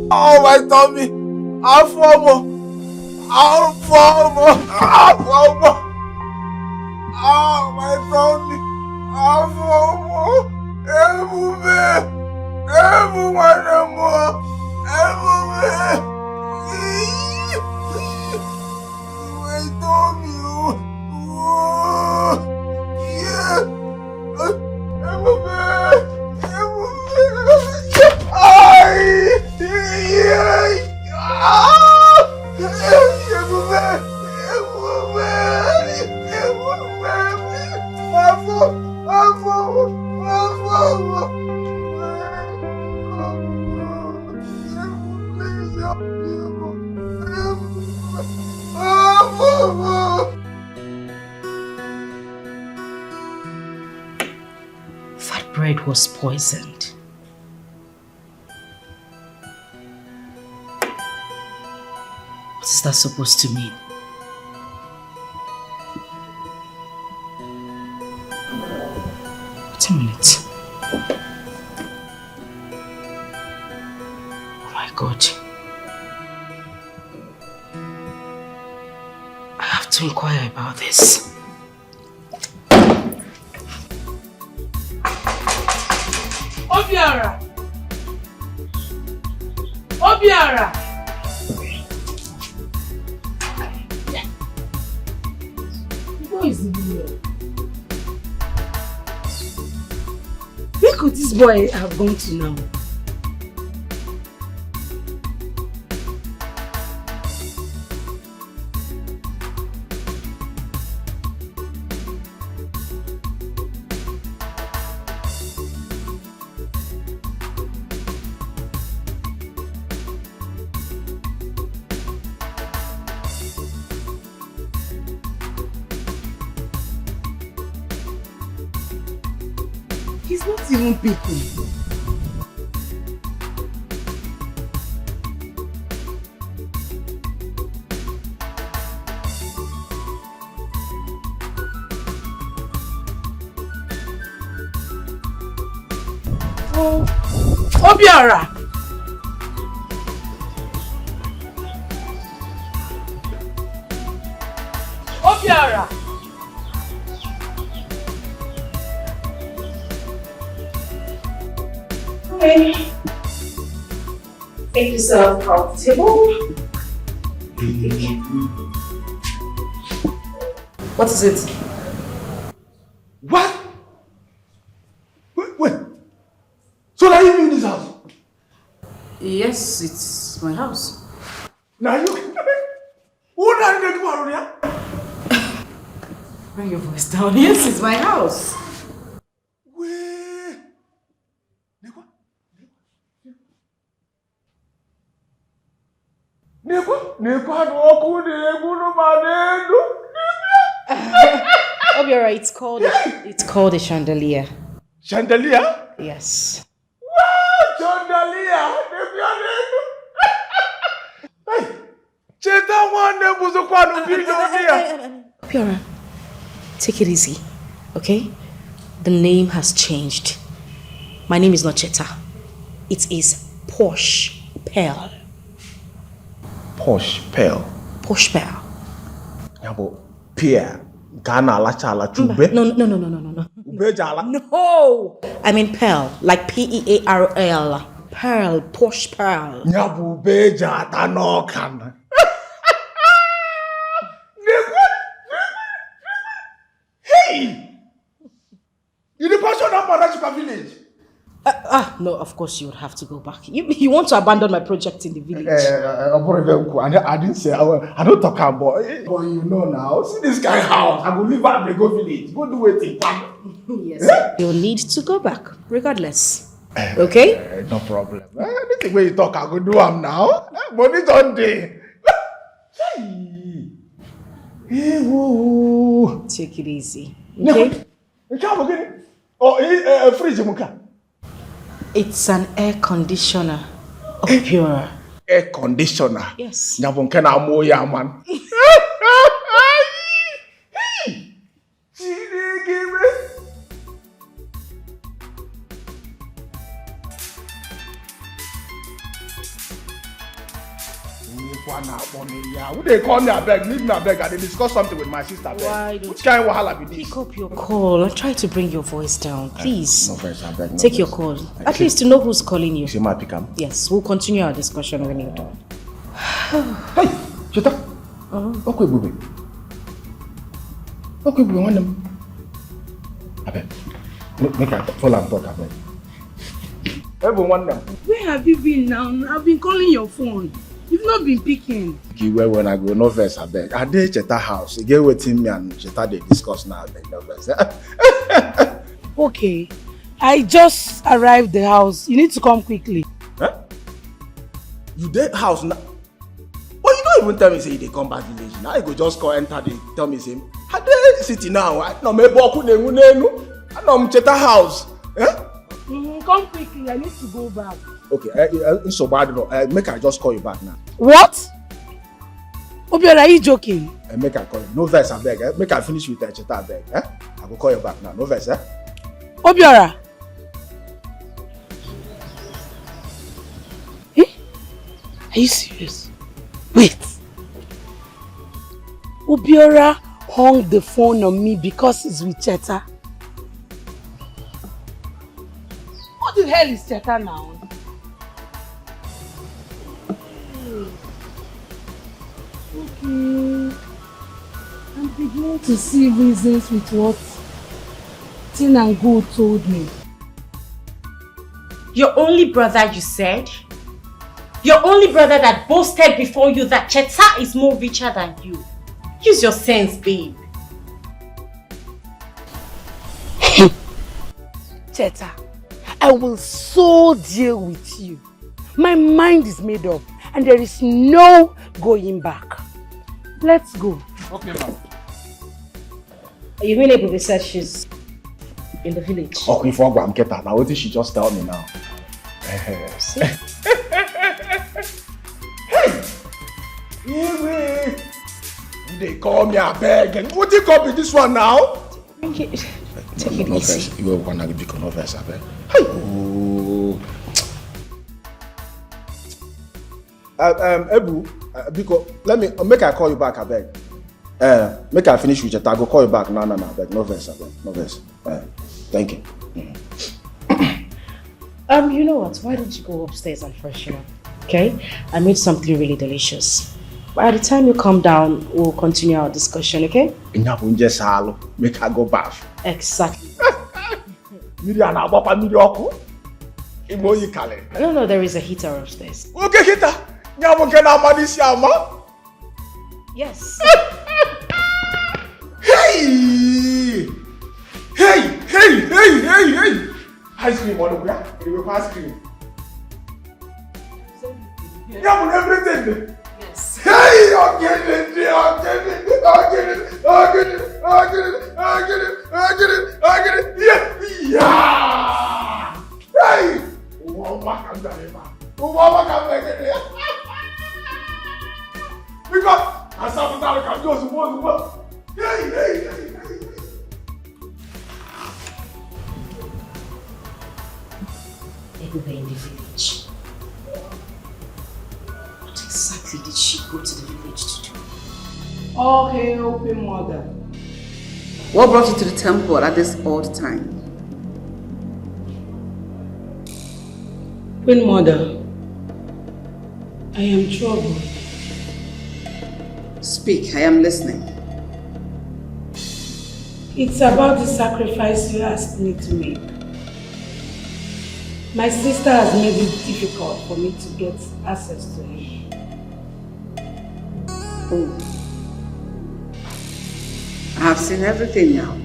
Oh, my tummy! Afomo! Oh, my tummy! Afomo! That bread was poisoned. What is that supposed to mean? Wait a minute. Oh my God. I have to inquire about this. Obiara! Obiara! Who is the video? Where could this boy have gone to now? He's not even picking. Obiora! Obiora! Okay. Make yourself comfortable. What is it? What? Wait. So now you in this house? Yes, it's my house. Now you... Who are you going to Bring your voice down. Yes, it's my house. Obiora, it's called a chandelier. Chandelier? Yes. Wow, chandelier! Hey, Cheta one was a part of Obiora, take it easy, okay? The name has changed. My name is not Cheta. It is Posh Pearl. Posh Pearl. Posh Pearl. Yabo, Pierre. Ghana la chube. No. Ube jala. No. I mean Pearl, like Pearl. Pearl, Posh Pearl. Nyabu beja tanokan. Hey! You the person of Manachika village? No, of course you would have to go back. You want to abandon my project in the village? I didn't say, I don't talk about it. But you know now, see this guy house, I will leave at the go village. Go do it. Yes. You'll need to go back, regardless. Okay? No problem. Anything where you talk, I will do them now. Money don't day. Take it easy. Okay? Fridge muka. It's an air conditioner. Obiora. Air conditioner? Yes. Nyabonke na moya man. Who they call me abeg? Leave me abeg. I dey discuss something with my sister. Why don't Which kind of wahala be this? Pick up your call and try to bring your voice down, please. No voice, abeg. No Take voice. your call. At least to know who's calling you. She might pick up. Yes, we'll continue our discussion when you're done. Hey, Chita. Okay, booby. Okay, booby. One them. Abeg. Make I fall and talk abeg. Everyone them. Where have you been now? I've been calling your phone. You've not been picking. When I go, no verse, abeg. I dey Cheta house. You get waiting me and Cheta they discuss now, abeg. No verse. Okay. I just arrived the house. You need to come quickly. Huh? You dey house now? But you don't even tell me say you dey come back village. Now you go just go enter the tell me say I dey city now. I no me boku nengu nenu. I no Cheta house. Come quickly. I need to go back. Okay, so bad. Make I just call you back now. What? Obiora, are you joking? Make I call you. No verse, I beg. Make I finish with Cheta, I beg. I will call you back now. No verse, Obiora. Are you serious? Wait. Obiora hung the phone on me because he's with Cheta. What the hell is Cheta now? Okay. I'm beginning to see reasons with what Tin and Go told me. Your only brother, you said? Your only brother that boasted before you that Cheta is more richer than you. Use your sense, babe. Cheta, I will so deal with you. My mind is made up and there is no going back. Let's go. Okay, ma'am. You mean Ebube said she's in the village? Okay, for I'm Keta. Now what did she just tell me now? See? Hey! They call me a beg and what you call me this one now? Take it easy. You go one and be no verse, I beg. Oh, Ebu, because let me make I call you back, I beg. Make I finish with it. I go call you back. No, beg. No verse, I beg. No verse. Thank you. You know what? Why don't you go upstairs and freshen up? Okay? I made something really delicious. By the time you come down, we'll continue our discussion, okay? Make her go bath. Exactly. No, there is a heater upstairs. Okay, heater. Yes. Hey! Ice cream on the ground. It will ice cream. Yeah, everything. Yes. Hey, I'll get it. Yeah. Hey. Because I saw the can do as Hey. Everybody in the village. What exactly did she go to the village to do? Oh, hail, Queen Mother. What brought you to the temple at this odd time? Queen Mother, I am troubled. Speak, I am listening. It's about the sacrifice you asked me to make. My sister has made it difficult for me to get access to him. Oh. I have seen everything now.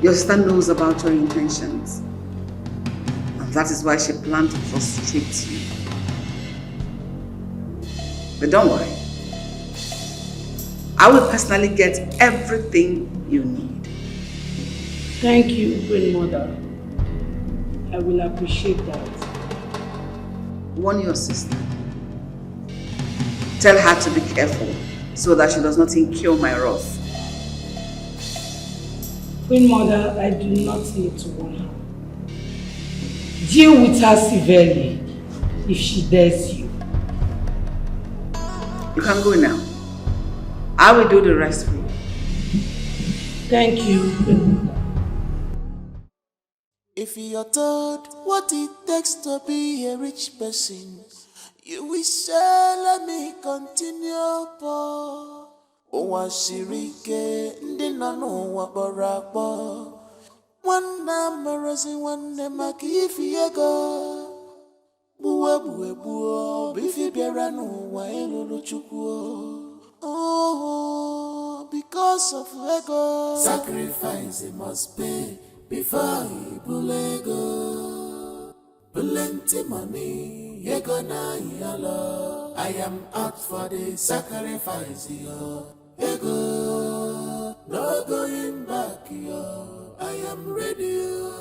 Your sister knows about your intentions. And that is why she planned to frustrate you. But don't worry. I will personally get everything you need. Thank you, Queen Mother. I will appreciate that. Warn your sister. Tell her to be careful so that she does not incur my wrath. Queen Mother, I do not need to warn her. Deal with her severely if she dares you. You can go now. I will do the rest for you. Thank you, Queen Mother. If you're told what it takes to be a rich person, you will say, let me continue, Paul. Owa shirike, ndi nanu wa barabo. Wana marazi wane makifi yego. Buwe, bifi bieranu wa elulu chukwo. Oh, because of ego. Sacrifice it must pay. Before you bulego, plenty money, you gonna yellow. I am out for the sacrifice, yo. Ego, no going back, yo. I am ready, yo.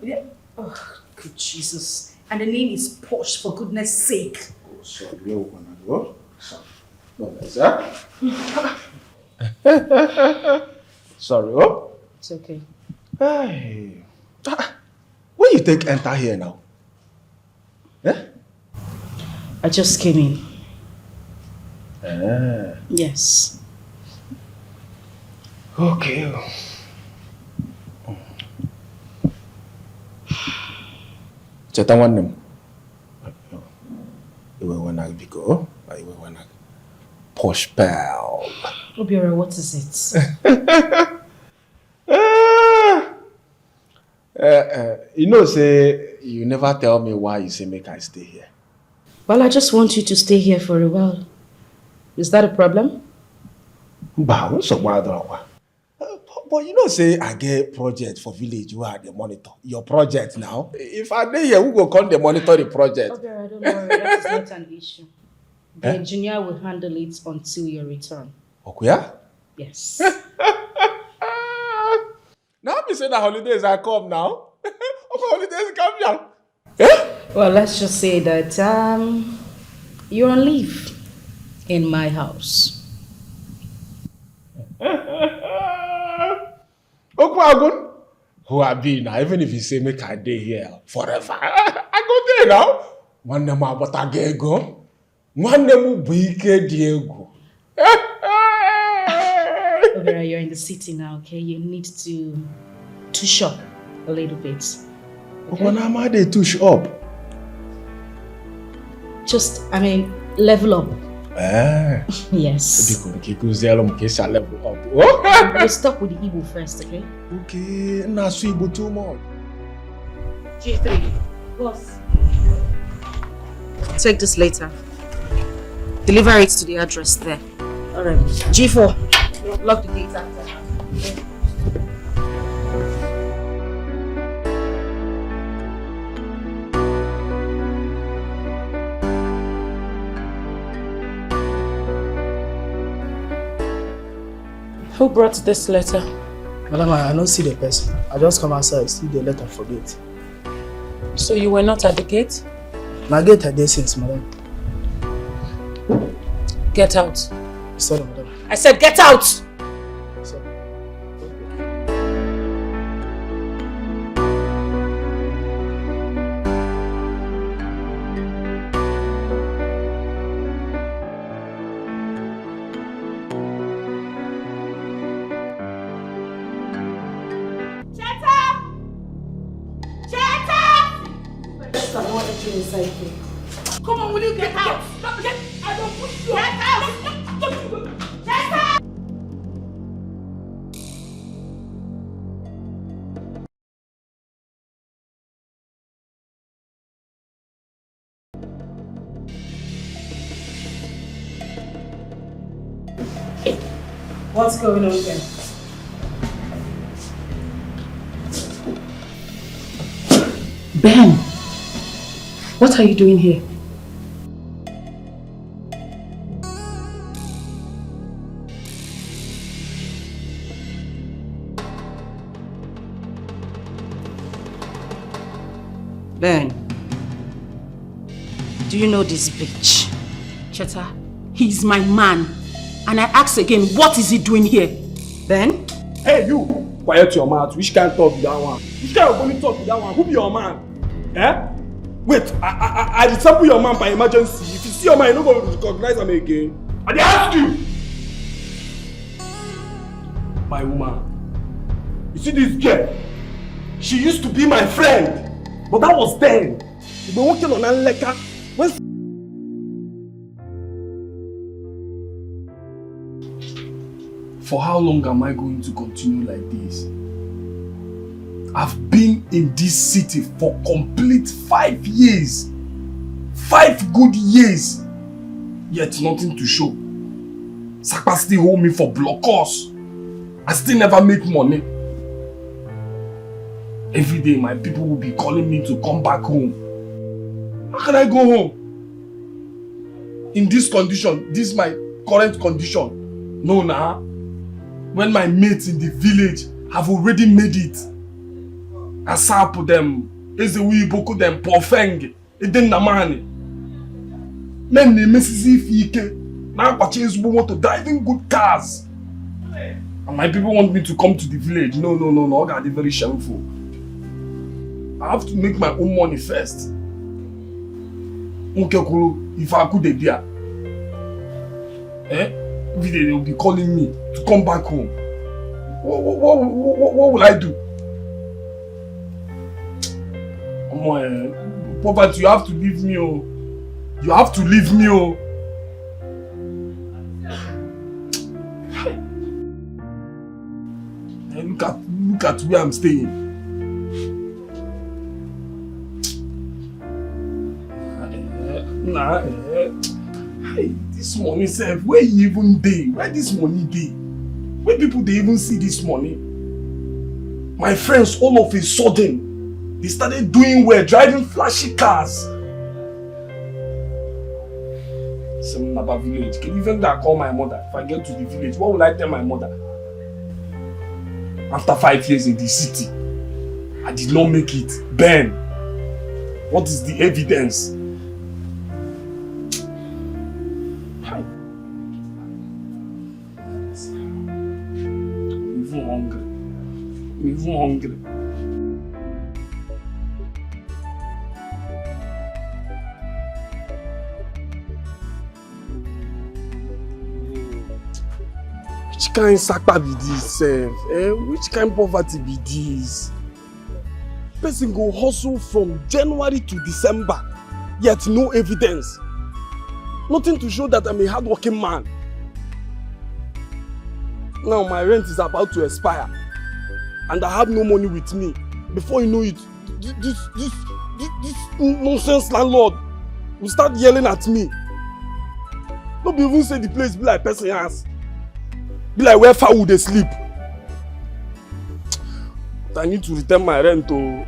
Yeah. Oh, good Jesus. And the name is Posh, for goodness sake. Oh, sorry, where we gonna go? Sorry, oh? It's okay. Hey. When you take enter here now? Eh? I just came in. Ah. Yes. Okay. Cheta one Iwe wanna biko, iwe wanna posh pal. Obiora, what is it? You know, say you never tell me why you say make I stay here. Well, I just want you to stay here for a while. Is that a problem? But you know, say I get project for village. You are the monitor. Your project now. If I dey here, who go come the monitor the project? Okay, don't worry. That is not an issue. The engineer will handle it until your return. Okay, yeah? Yes. Now me say the holidays are come now. Okay, holidays come here. Well, let's just say that you're on leave in my house. Okwagun, who I be now? Even if you say make I day here forever, I go there now. One name about a gego, one name Bike Diego. Obera, you're in the city now, okay? You need to touch up a little bit. Okay? When am I they touch up? Just, level up. Yes. We'll start with the Igbo first, okay? Okay, not Igbo too much. G3, boss. Take this later. Deliver it to the address there. Alright. G4, lock the gate after. Who brought this letter? Madam, I don't see the person. I just come outside, see the letter for gate. So you were not at the gate? My gate had this since, madam. Get out. Sorry, madam. I said get out! Sorry. Come on, will you get out? I don't push you. Get out! Get out! What's going on here? Ben, what are you doing here? Ben, do you know this bitch? Cheta, he's my man. And I ask again, what is he doing here? Ben? Hey, you! Quiet your mouth. Which can't talk with that one? Which can't only talk with that one? Who be your man? Eh? Wait, I resemble your man by emergency. If you see your man, you're not going to recognize him again. I ask you! My woman. You see this girl? She used to be my friend. But that was then. You've been working on Anleka. For how long am I going to continue like this? I've been in this city for complete 5 years. 5 good years. Yet nothing to show. Sapa still hold me for blockers. I still never make money. Every day my people will be calling me to come back home. How can I go home? In this condition, this is my current condition. No, nah. When my mates in the village have already made it. Asapu them, Ezewi Boko them, Pofeng, Eden Namani. Men they Mrs. Ifike. Now I want to drive in good cars. And my people want me to come to the village. No, God, they're very shameful. I have to make my own money first. If I could be every day they will be calling me to come back home. What will I do? Poverty, you have to leave me. Oh. You have to leave me. Oh. Look at where I'm staying. Hey, this money self, where you even dey? Where this money dey? Where people they even see this money? My friends, all of a sudden, they started doing well, driving flashy cars. Some Naba village. Can even that I call my mother? If I get to the village, what will I tell my mother? After 5 years in the city, I did not make it. Ben, what is the evidence? I'm even hungry. Which kind sakpa be this, sef? Which kind poverty be this? Person go hustle from January to December, yet no evidence. Nothing to show that I'm a hardworking man. Now my rent is about to expire, and I have no money with me. Before you know it, this nonsense landlord will start yelling at me. No be even say the place be like person house. Be like where fowl dey sleep. But I need to return my rent to.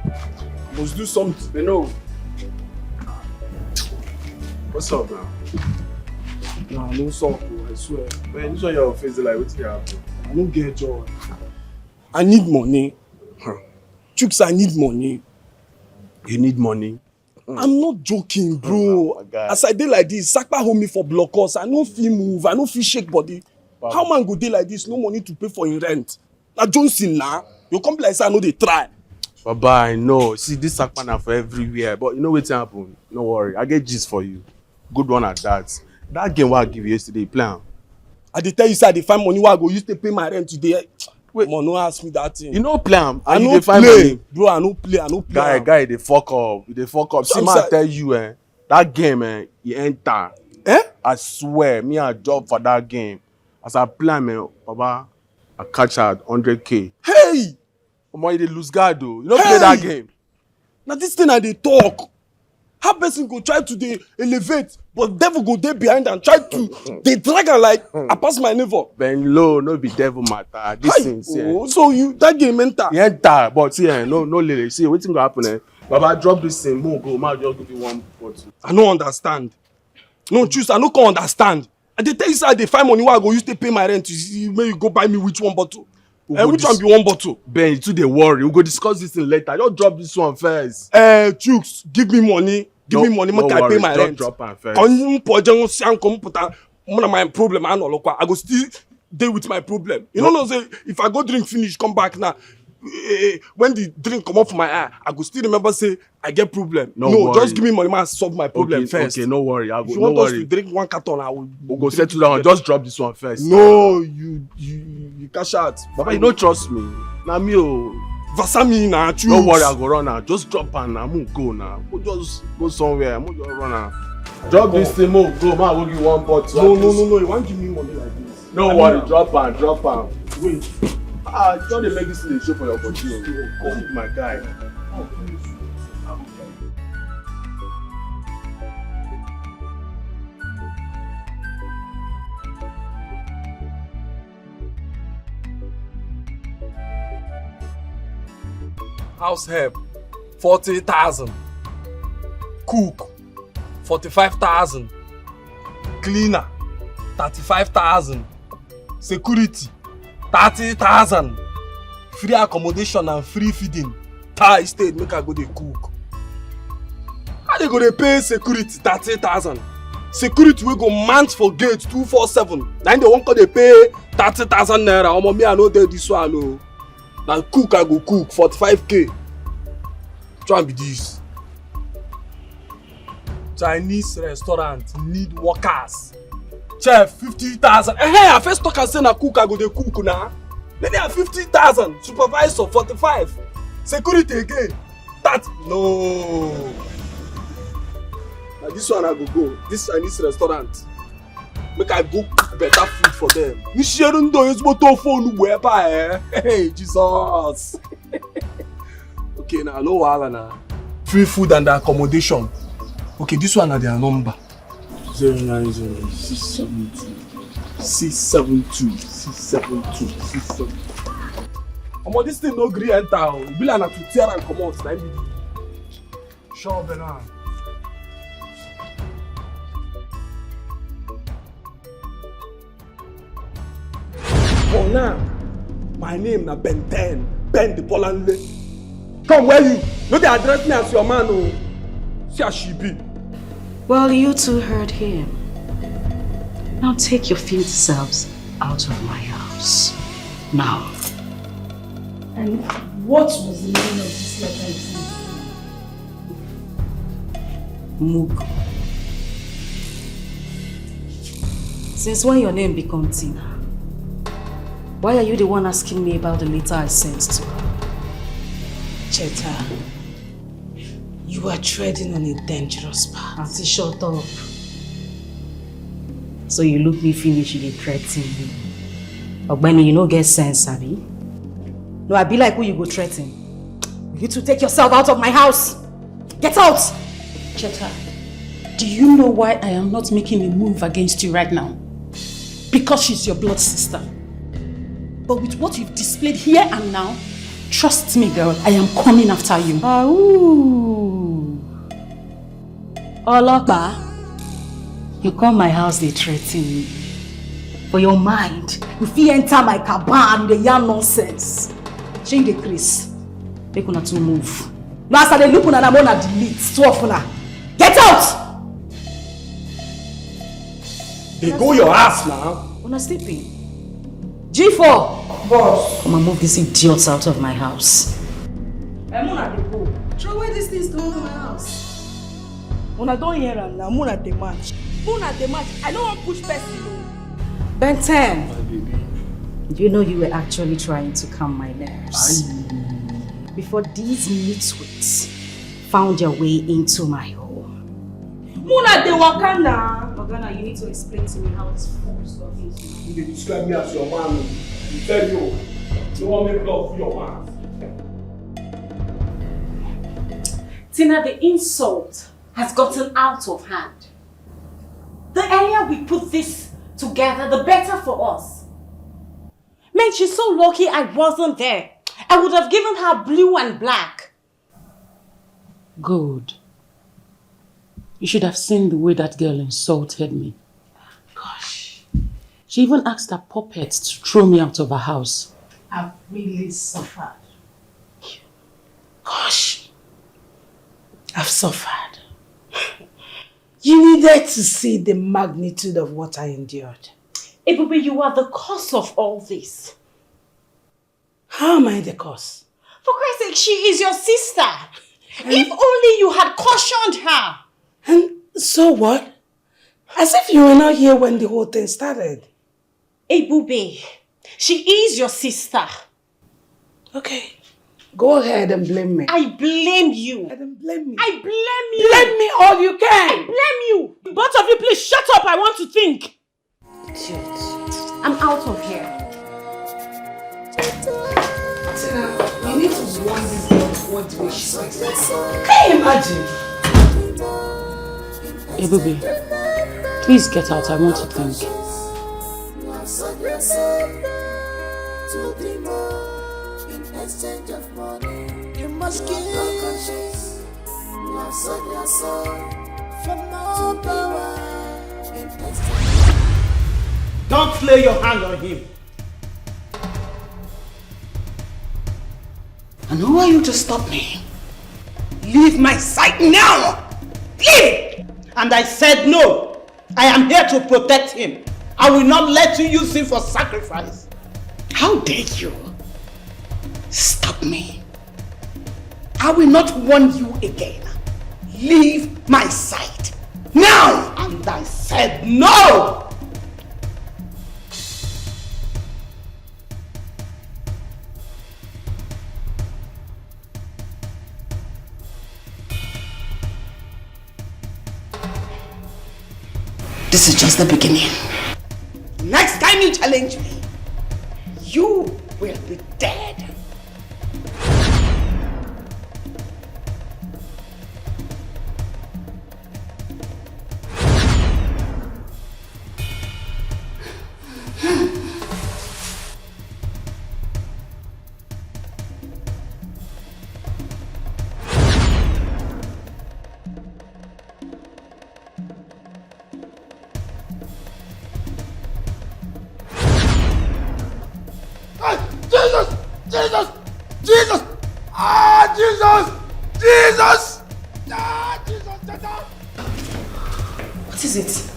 Must do something, you know. What's up now? Nah, no suck, I swear. Man, this one your face like what's happen? I don't get joy. I need money. Chooks, I need money. You need money? I'm not joking, bro. As I dey like this, Sakpa hold me for blockers. I no fit move, I no fit shake body. How man go dey like this, no money to pay for him rent? Na Johnson now. You come like say I no dey try. Baba, I know. See, this Sakpa na for everywhere. But you know what's happen? No worry, I get gist for you. Good one at that. That game what I give you yesterday, plan. I dey tell you say I dey find money wey I go use to pay my rent today. Wait, man, no ask me that thing. You know plan. I no find play, money. bro. I no play. Guy, they fuck up. They fuck up. See, man, tell you, that game, you enter. I swear, me a job for that game. As I plan, man, Baba, I catch out 100K. Hey! Omo, you dey lose guard though. You don't play that game. Now this thing I dey talk. How person go try to dey elevate, but devil go dey behind and try to dey drag am like I pass my neighbor. Ben low, no be devil matter. This thing, see. So you that game enter? You enter, but see, no lady. See, wetin go happen? Baba drop this thing, mo go, ma just give you one bottle. I no understand. No choose, I no can understand. I dey tell you say I dey find money wey I go use to pay my rent. Make you go buy me which one bottle? Which one be one bottle? Ben, you too dey worry. We go discuss this thing later. Just drop this one first. Chooks, give me money. Give me money, make I pay my rent. Drop am first. My problem, I go still deal with my problem. You know, say if I go drink finish, come back now. When the drink come off my eye, I go still remember say I get problem. No, just give me money, man, solve my problem first. Okay, no worry. If you want us to drink one carton, I will. We'll go settle down. Just drop this one first. No, you cash out. Baba, you don't trust me. Na me o. Vasami na choose. Don't worry, I go run now. Just drop am now. Mo go now. Mo just go somewhere. Mo just run now. Drop this thing, mo go. Man, I will give you one bottle. No. You want give me money like this? No worry, drop am. Wait. Don't dey make this thing dey show for your body. Come, my guy. House help, 40,000. Cook, 45,000. Cleaner, 35,000. Security, 30,000. Free accommodation and free feeding. Thai state make I go dey cook. How they go dey pay security 30,000? Security wey go mount for gate 247. Then they wan come dey pay 30,000 naira. Omo, me I no dey this one o. Na cook I go cook 45K. Try be this. Chinese restaurant need workers. Chef 50,000. I first talk and say na cook I go dey cook na. Then they have 50,000. Supervisor 45. Security again. That no. Now this one I go. This Chinese restaurant. Make I go cook better food for them. Hey, Jesus. Okay, now no wahala now. Free food and accommodation. Okay, this one are their number. 090 672 672 672 672. Omo, this thing no gree enter. It be like na to tear and come out. Na me. Sure, Bernard. For now, my name na Ben 10, Ben the Polanle. Come where you? No, they address me as your man. Oh, see how she be. Well, you two heard him. Now take your filthy selves out of my house. Now. And what was the meaning of this letter you sent? Mug. Since when your name become Tina? Why are you the one asking me about the letter I sent to her? Cheta, you are treading on a dangerous path. Auntie, shut up. So you look me finish, you threaten me. Ogbeni, you no get sense, Abi? No, I be like who you go threaten. You two take yourself out of my house. Get out! Cheta, do you know why I am not making a move against you right now? Because she's your blood sister. But with what you've displayed here and now, trust me, girl, I am coming after you. Ooh. Oloba, you come my house, they threaten me. For your mind, you fit enter my caban, the yarn nonsense. Change the Chris. Make una to move. No, as I look una, I'm gonna delete. Stop una. Get out! They go your ass now. Una sleeping. G4! Boss! Come and move these idiots out of my house. Muna dey go. Throw away these things to my house. Una don't hear am now. Muna dey match. Muna dey match. I don't want push person. Ben 10. You know you were actually trying to calm my nerves. Before these nitwits found their way into my home. Muna dey waka now. Morgana, you need to explain to me how this fool stuff is. You dey describe me as your man. You tell you want me love for your man. Tina, the insult has gotten out of hand. The earlier we put this together, the better for us. Man, she's so lucky I wasn't there. I would have given her blue and black. Good. You should have seen the way that girl insulted me. Gosh. She even asked her puppets to throw me out of her house. I've really suffered. Gosh. I've suffered. You needed to see the magnitude of what I endured. Ebube, you are the cause of all this. How am I the cause? For Christ's sake, she is your sister. If only you had cautioned her. And so what? As if you were not here when the whole thing started. Ebube, she is your sister. Okay. Go ahead and blame me. I blame you. Then blame me. I blame you. Blame me all you can. I blame you. Both of you, please shut up. I want to think. Shit. I'm out of here. Tina, you need to warn this girl what the way she speaks. Can you imagine? Ebube, please get out. I want to think. You must give your soul for more power. Don't lay your hand on him. And who are you to stop me? Leave my sight now! Leave! And I said no. I am here to protect him. I will not let you use him for sacrifice. How dare you? Stop me. I will not warn you again. Leave my sight. Now! And I said no! This is just the beginning. Next time you challenge me, you will be dead. is it?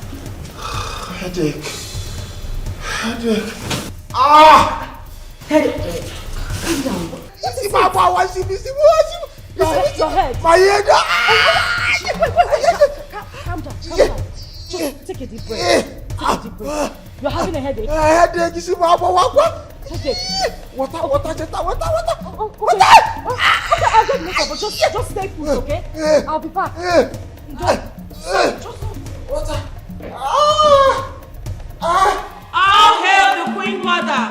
Headache. Headache. Ah! Headache. Calm down. Your head. My head. Calm down. Just take a deep breath. Take a deep breath. You're having a headache. Headache. You see what? Headache. Water. Okay, I'll get later, but just stay put, okay? I'll be back. Just water. All hail the Queen Mother.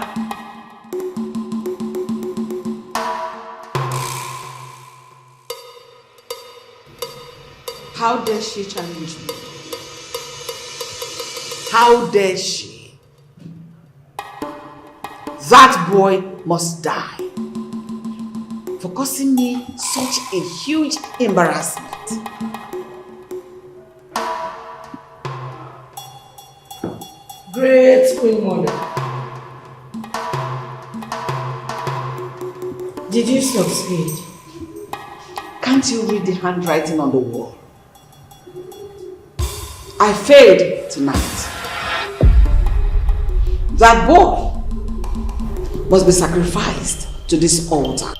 How dare she challenge me? How dare she? That boy must die for causing me such a huge embarrassment. Great Queen Mother. Did you succeed? Can't you read the handwriting on the wall? I failed tonight. That boy must be sacrificed to this altar.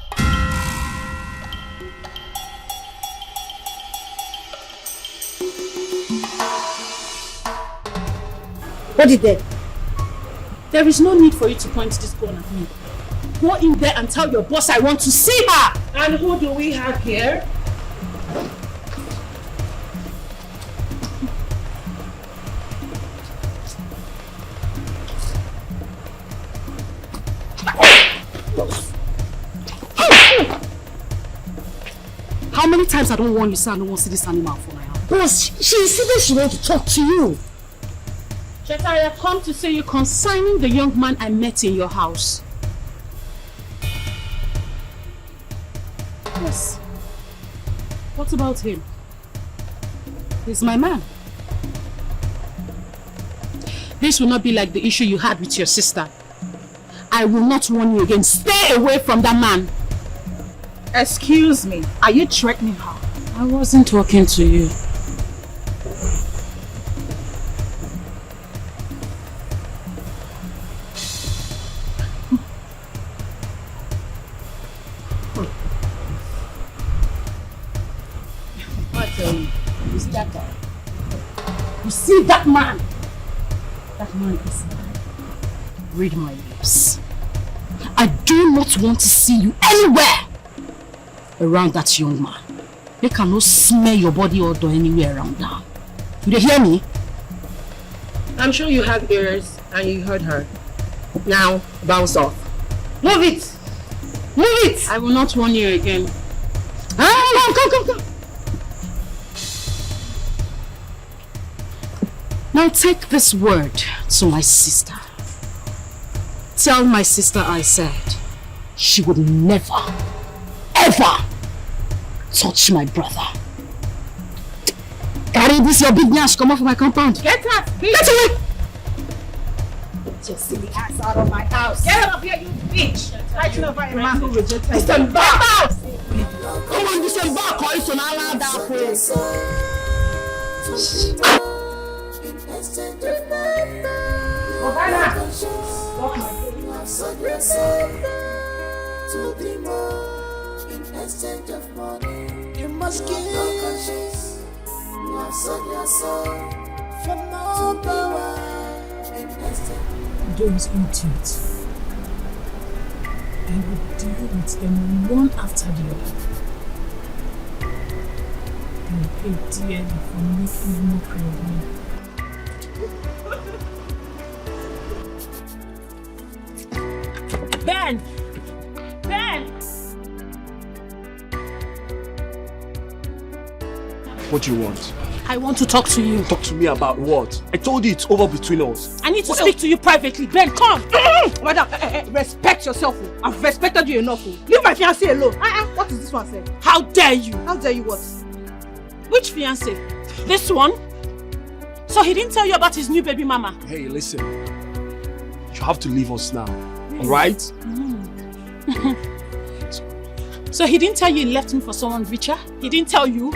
What is there? There is no need for you to point this gun at me. Go in there and tell your boss I want to see her. And who do we have here? How many times I don't warn you, sir, I don't want to see this animal for my house? Boss, she insisted she wants to talk to you. Cheta, I have come to see you concerning the young man I met in your house. Yes. What about him? He's my man. This will not be like the issue you had with your sister. I will not warn you again. Stay away from that man. Excuse me, are you threatening her? I wasn't talking to you. You see that guy? You see that man? That man is mine. Read my lips. I do not want to see you anywhere around that young man. They cannot smell your body odor anywhere around now. Do they hear me? I'm sure you have ears and you heard her. Now, bounce off. Move it! Move it! I will not warn you again. Come. Now take this word to my sister. Tell my sister I said she would never, ever touch my brother. Carry this your big nash, come off my compound. Get out! Get away! Get your silly ass out of my house. Get out of here, you bitch! Fighting over a man who rejected you. Disembark! Come on, disembark or it's an allowed that place. To be more in exchange of money. You must give. You have sold your soul for more power in exchange. Those idiots, I will deal with them one after the other. I will pay dearly for making mockery of me. Ben! What do you want? I want to talk to you. Talk to me about what? I told you it's over between us. I need to speak to you privately. Ben, come! Madam, respect yourself. I've respected you enough. Leave my fiancé alone. What is this one saying? How dare you? How dare you what? Which fiancé? This one? So he didn't tell you about his new baby mama? Hey, listen. You have to leave us now. Alright? So he didn't tell you he left him for someone richer? He didn't tell you?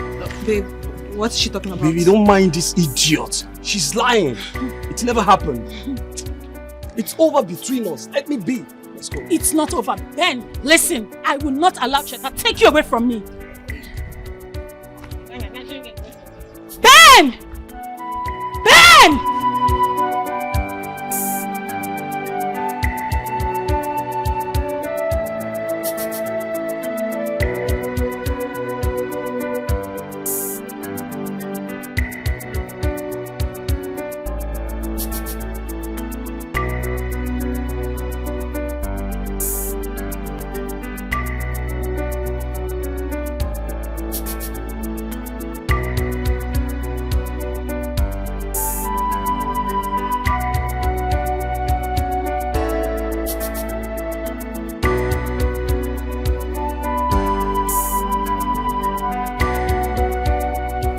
Babe, what's she talking about? Baby, don't mind this idiot. She's lying. It never happened. It's over between us. Let me be. Let's go. It's not over. Ben, listen. I will not allow Cheta take you away from me. Ben! Ben!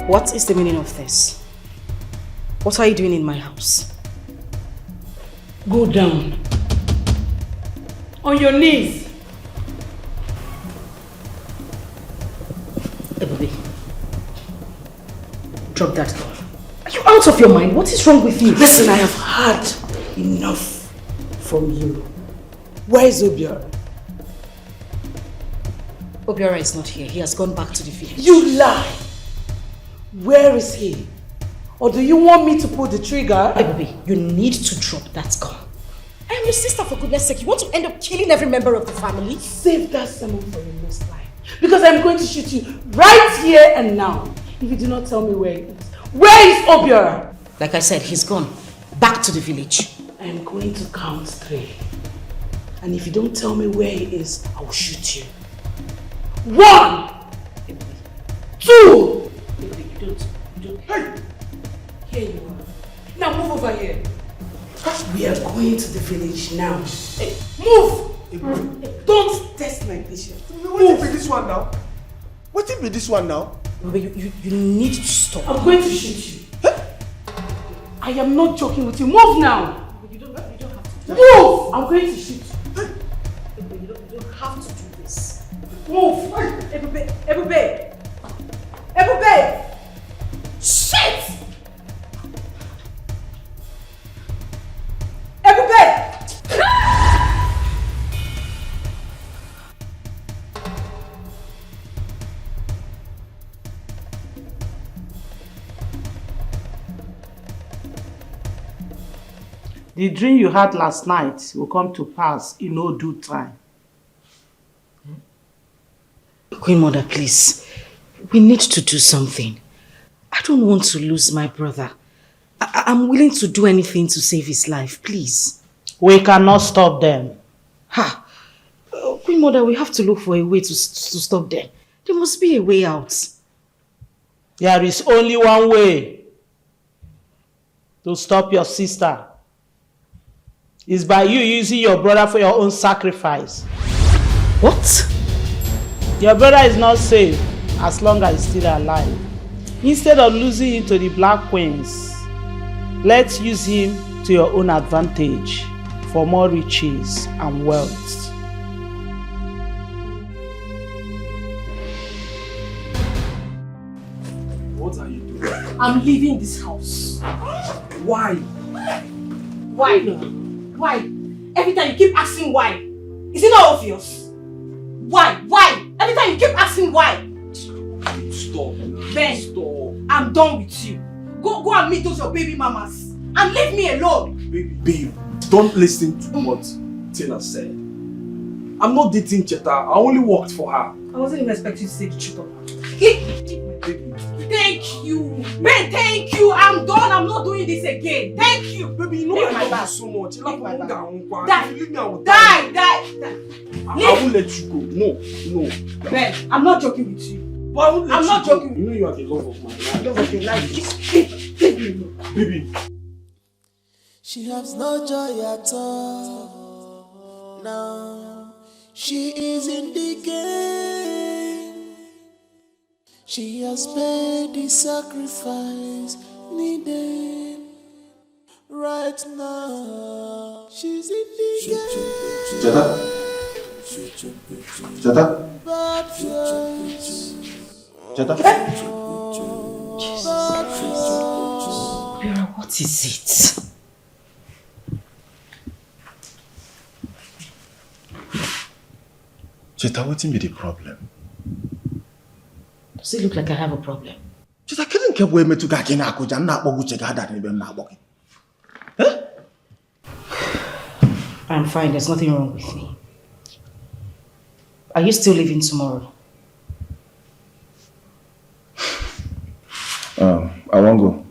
What is the meaning of this? What are you doing in my house? Go down. On your knees. Ebube, drop that gun. Are you out of your mind? What is wrong with you? Listen, I have had enough from you. Where is Obiora? Obiora is not here. He has gone back to the village. You lie! Where is he? Or do you want me to pull the trigger? Ebube, you need to drop that gun. I am your sister, for goodness sake. You want to end up killing every member of the family? Save that sermon for your next time. Because I'm going to shoot you right here and now. If you do not tell me where he is. Where is Obiora? Like I said, he's gone. Back to the village. I am going to count 3. And if you don't tell me where he is, I will shoot you. 1! 2! Hey! Here you are. Now move over here. We are going to the village now. Hey, move! Don't test my patience. What will be this one now? What will be this one now? You need to stop. I'm going to shoot you. I am not joking with you. Move now. You don't have to. Move! I'm going to shoot you. You don't have to do this. Move! Ebube! Ebube! Shit! Ebube! The dream you had last night will come to pass in no due time. Queen Mother, please. We need to do something. I don't want to lose my brother. I'm willing to do anything to save his life, please. We cannot stop them. Ha! Queen Mother, we have to look for a way to stop them. There must be a way out. There is only one way to stop your sister. It's by you using your brother for your own sacrifice. What? Your brother is not safe as long as he's still alive. Instead of losing him to the Black Queens, let's use him to your own advantage for more riches and wealth. What are you doing? I'm leaving this house. Why? Why? Why? Every time you keep asking why. Is it not obvious? Why? Why? Every time you keep asking why. Stop. Ben, stop. I'm done with you. Go and meet those your baby mamas. And leave me alone. Babe, don't listen to what Tina said. I'm not dating Cheta. I only worked for her. I wasn't even expecting you to say the truth of her. Thank you. Ben, thank you. I'm done. I'm not doing this again. Thank you. Baby, you know I love you so much. You leave me, I will die. I won't let you go. No. Ben, I'm not joking with you. But I won't let I'm you not go. joking. You know you are the love of my life. Love of your life. Leave me alone. Baby. She has no joy at all. Now she is in the game. She has paid the sacrifice needed. Right now, she's in the game. Cheta? Bad choice. Cheta? Bad choice. What is it? Cheta, what be the problem? Does it look like I have a problem? Cheta, couldn't keep way me to Gakina Kuja, not Boguche Gada, and even not walking. I'm fine, there's nothing wrong with me. Are you still leaving tomorrow? I won't go.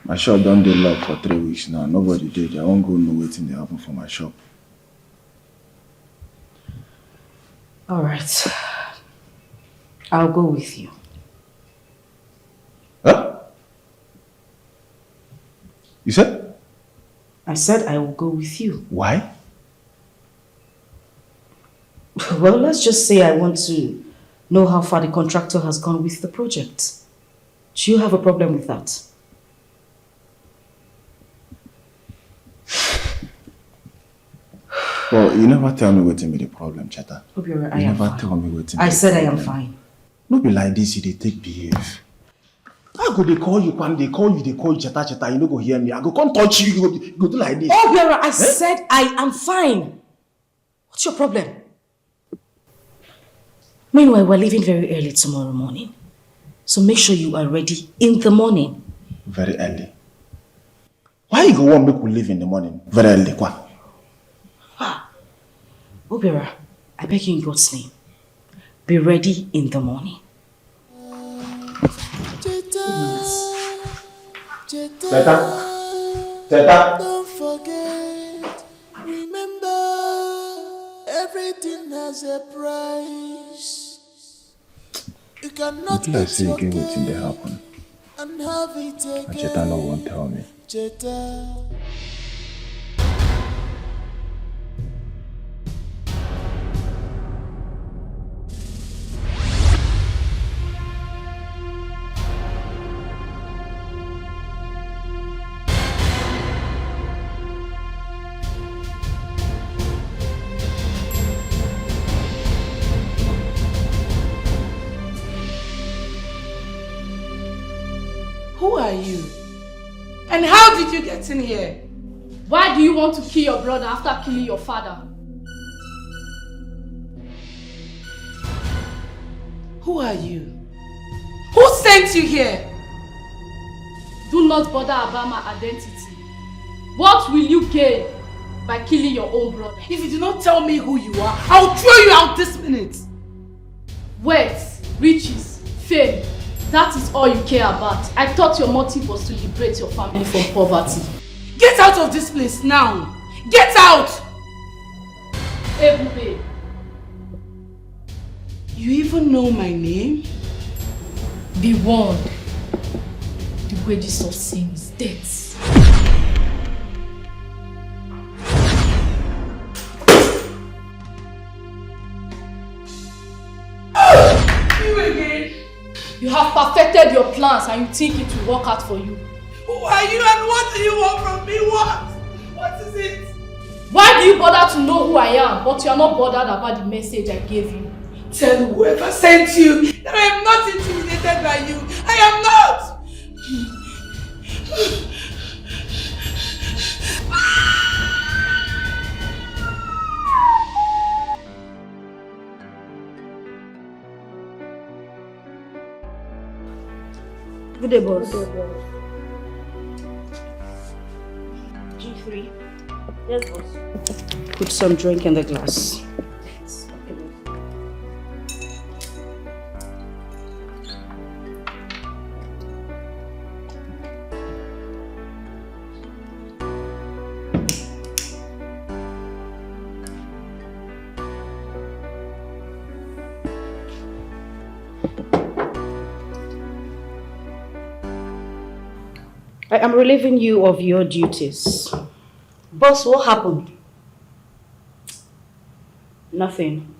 My shop done dey lock for 3 weeks now. Nobody did. I won't go no waiting they happen for my shop. Alright. I'll go with you. Huh? You said? I said I will go with you. Why? Well, let's just say I want to know how far the contractor has gone with the project. Do you have a problem with that? Well, you never tell me what be the problem, Cheta. Obiora, You never tell me what I said I am fine. No be like this, you dey take behave. I go they call you, Cheta, you no go hear me. I go come touch you, you go do like this. Obiora, I said I am fine. What's your problem? Meanwhile, we're leaving very early tomorrow morning. So make sure you are ready in the morning. Very early. Why you go want make we leave in the morning? Very early, kwa? Obiora, I beg you in God's name. Be ready in the morning. Cheta. Don't forget, remember, everything has a price. You cannot Let's say again what's in the happen. and have it again. And Cheta won't tell me. Cheta. Who are you? And how did you get in here? Why do you want to kill your brother after killing your father? Who are you? Who sent you here? Do not bother about my identity. What will you gain by killing your own brother? If you do not tell me who you are, I'll throw you out this minute. Wealth, riches, fame. That is all you care about. I thought your motive was to liberate your family from poverty. Get out of this place now. Get out! Ebube. You even know my name? Be warned. The wages of sin is death. You again? You have perfected your plans and you think it will work out for you. Who are you and what do you want from me? What? What is it? Why do you bother to know who I am, but you are not bothered about the message I gave you? Tell whoever sent you that I am not intimidated by you. I am not! Good day, boss. G3. Yes, boss. Put some drink in the glass. I am relieving you of your duties. Boss, what happened? Nothing.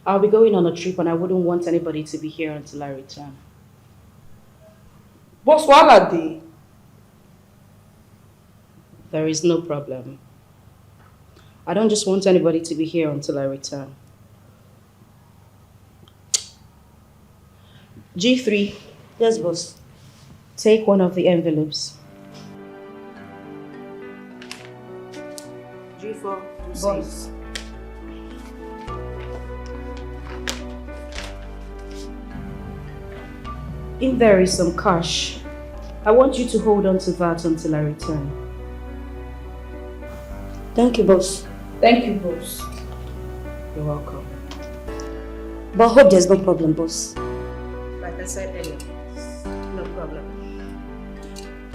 I'll be going on a trip and I wouldn't want anybody to be here until I return. Boss, what are they? There is no problem. I don't just want anybody to be here until I return. G3. Yes, boss. Take one of the envelopes. 3, 4, 2, Boss. 6. If there is some cash, I want you to hold on to that until I return. Thank you, boss. Thank you, boss. You're welcome. But I hope there's no problem, boss. Like I said earlier, no problem.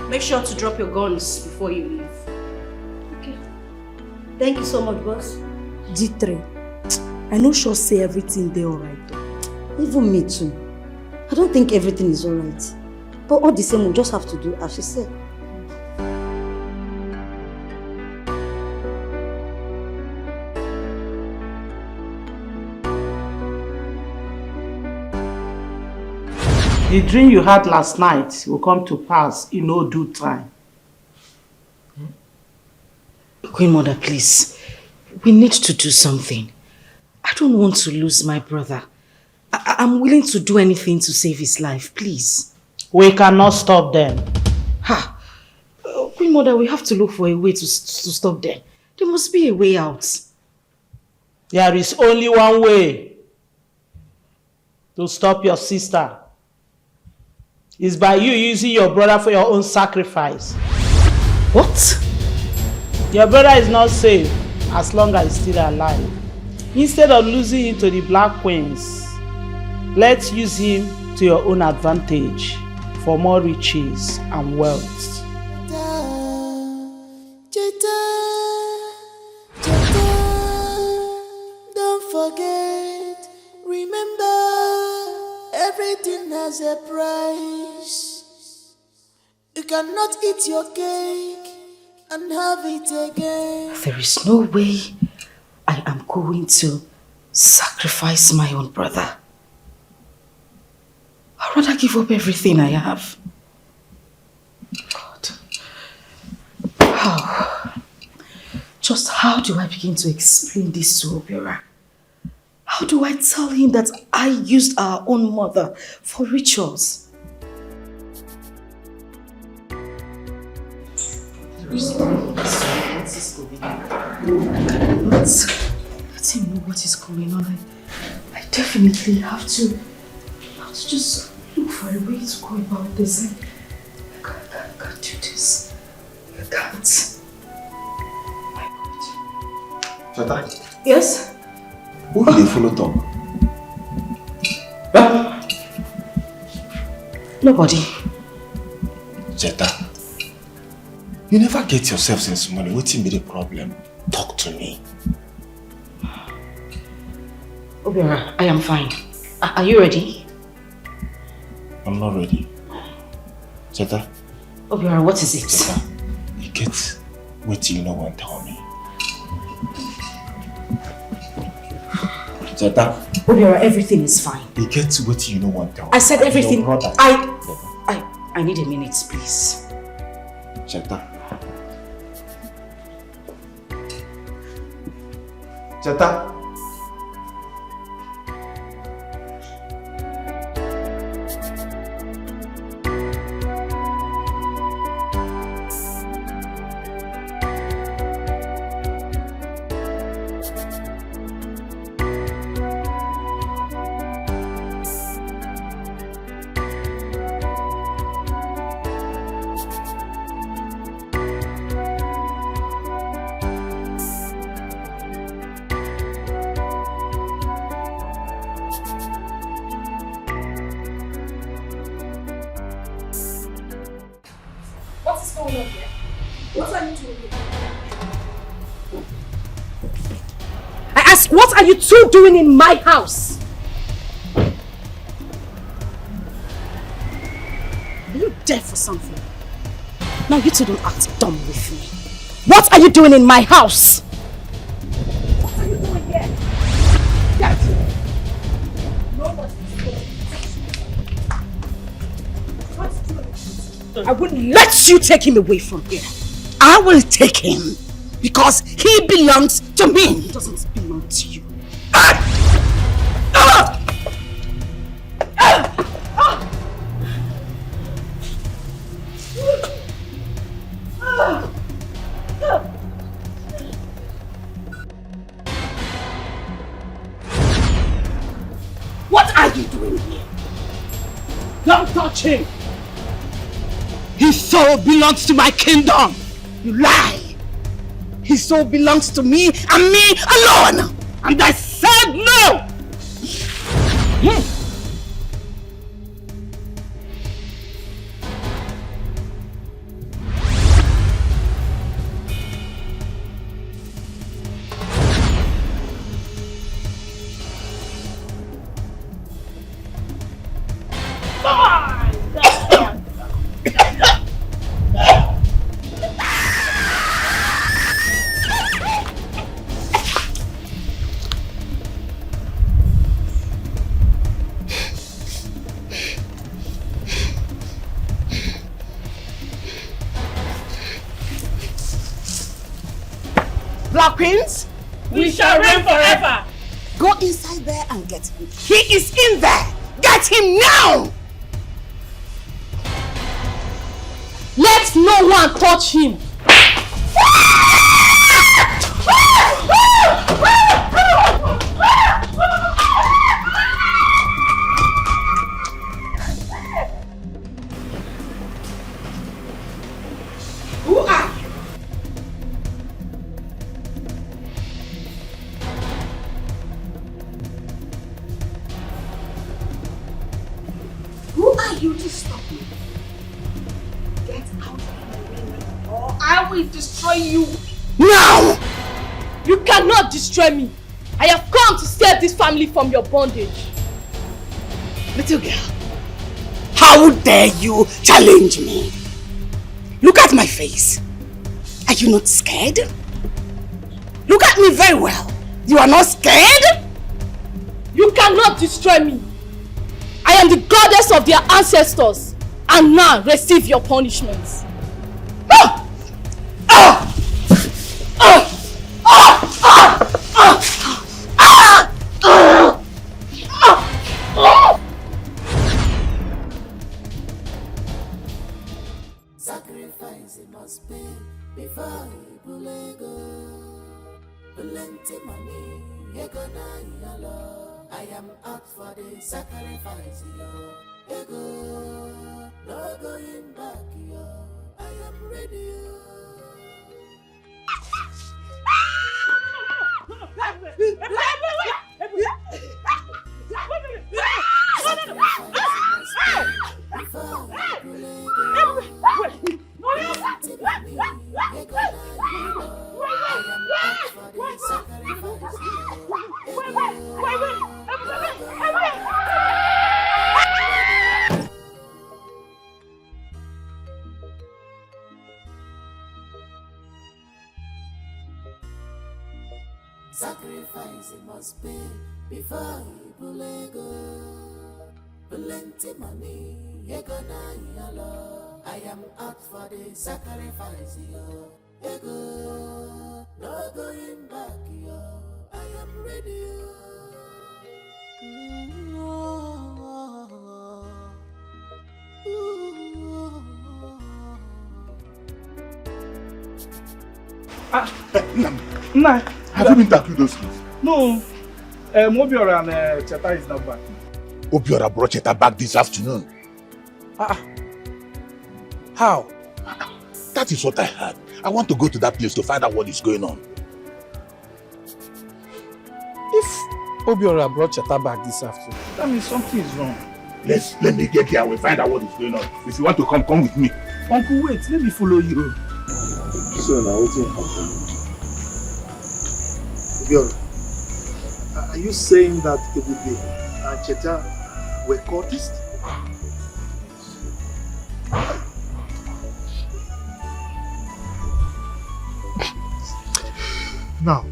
Make sure to drop your guns before you leave. Okay. Thank you so much, boss. D3, I know sure say everything there alright though. Even me too. I don't think everything is alright. But all the same, we just have to do as she said. The dream you had last night will come to pass in no due time. Queen Mother, please. We need to do something. I don't want to lose my brother. I'm willing to do anything to save his life, please. We cannot stop them. Ha! Queen Mother, we have to look for a way to stop them. There must be a way out. There is only one way to stop your sister. It's by you using your brother for your own sacrifice. What? Your brother is not safe as long as he's still alive. Instead of losing him to the Black Queens, let's use him to your own advantage for more riches and wealth. Don't forget, remember, everything has a price. You cannot eat your cake and have it again. There is no way I am going to sacrifice my own brother. I'd rather give up everything I have. God. How? Just how do I begin to explain this to Obiora? How do I tell him that I used our own mother for rituals? What is going on? Let him know what is going on. I definitely have to just look for a way to go about this. I can't do this. I can't. Chata, Yes? who did you follow talk? Nobody. Chata, you never get yourself since morning. What's be the problem? Talk to me. Obiora, I am fine. Are you ready? I'm not ready. Chata. Obiora, what is it? Chata, you get what you know and tell me. Chata. Obiora, everything is fine. You get what you know and tell me. I said everything. Your brother. I need a minute, please. Chata. Chata. What are you two doing in my house? Are you deaf for something? Now you two don't act dumb with me. What are you doing in my house? What are you doing here? Get Nobody. I wouldn't let you take him away from here. I will take him because he belongs to me. He doesn't belong to you. What are you doing here? Don't touch him. His soul belongs to my kingdom. You lie. His soul belongs to me and me alone. And I said no. Black Queens, We shall reign forever. go inside there and get him. He is in there. Get him now. Let no one touch him. Who are you? Who are you to stop me? Get out of my way or I will destroy you. Now! You cannot destroy me. I have come to save this family from your bondage. Little girl, how dare you challenge me? Look at my face. Are you not scared? Look at me very well. You are not scared? You cannot destroy me. I am the goddess of their ancestors. And now receive your punishments. Sacrifice it must be before you bulego. Plenty money, ego na yalo. I am out for the sacrifice, yo. Ego, no going back, yo. I am ready, yo. Sacrifice it must be before you bulego. Plenty money, ego na yalo. I am out for the sacrifice, yo. Ego, no going back, yo. I am ready, yo. Nah. Have you been tackling those kids? No. Obiora and Cheta is not back. Obiora brought Cheta back this afternoon. How? That is what I heard. I want to go to that place to find out what is going on. If Obiora brought Cheta back this afternoon, that means something is wrong. Let me get there and we'll find out what is going on. If you want to come with me. Uncle, wait, let me follow you. So now what's happening? Obiora, are you saying that Ebube and Cheta were cultists? Now,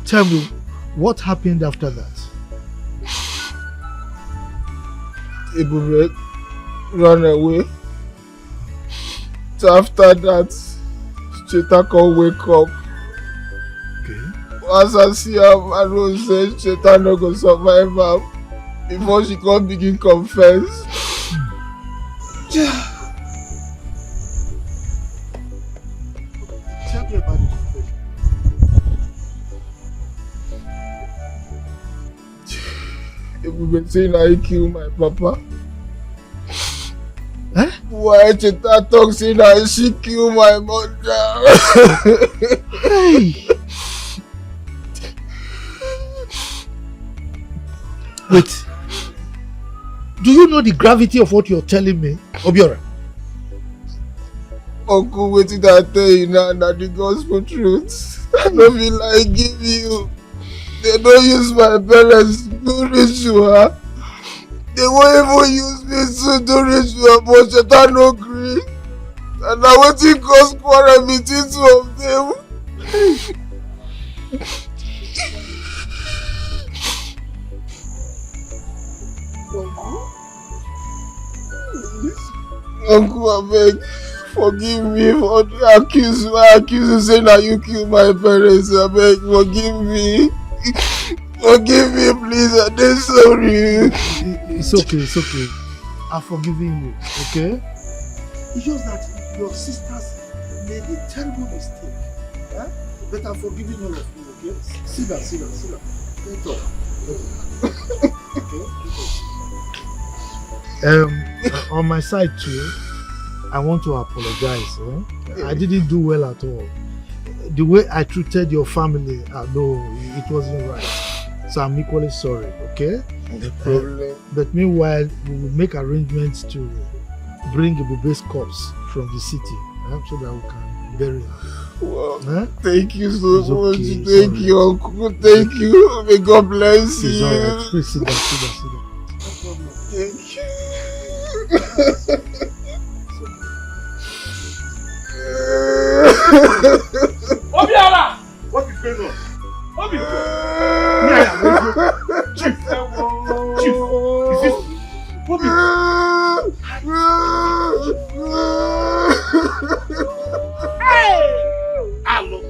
tell me, what happened after that? Ebube ran away. So after that, Cheta can wake up. As I see her, I know say Cheta no go survive her before she can begin confess. Tell me about the confession. Ebube saying I kill my papa? Eh? Why Chita talk saying I she kill my mother? Hey! Wait. Do you know the gravity of what you're telling me, Obiora? Uncle, what did I tell you now? That the gospel truth. I don't feel like give you. They don't use my parents to ritual. They won't even use me to do ritual, but Cheta no gree. And now what it cause quarrel between two of them. Uncle, I beg, forgive me for the accuse saying that you killed my parents. I beg, forgive me. Forgive me, please. I'm sorry. It's okay. I've forgiven you, okay? It's just that your sisters made a terrible mistake. Huh? But I'm forgiving all of you, okay? Sit down. Get up. Okay? On my side too, I want to apologize. I didn't do well at all. The way I treated your family, no, it wasn't right. So I'm equally sorry, okay? No problem. But meanwhile, we will make arrangements to bring Ibube's corpse from the city so that we can bury her. Wow. Thank you so much. Thank you, Uncle. Thank you. May God bless you. Right. Please sit down. Thank you. Obiara! What is going on? Obi! Chief! Is this Obi? Hey! Allo!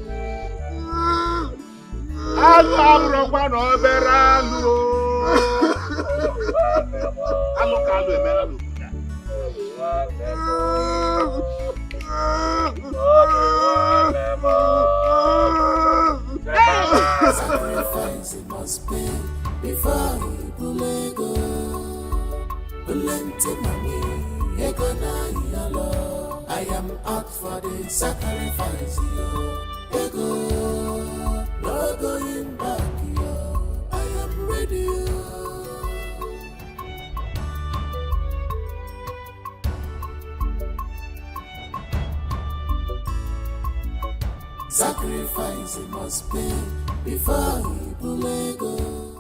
Sacrifice it must be before you bulego. Bulente mami, egona yalo. I am out for the sacrifice, ego. No going back, yo. I am ready. Sacrifice it must be before you bulego.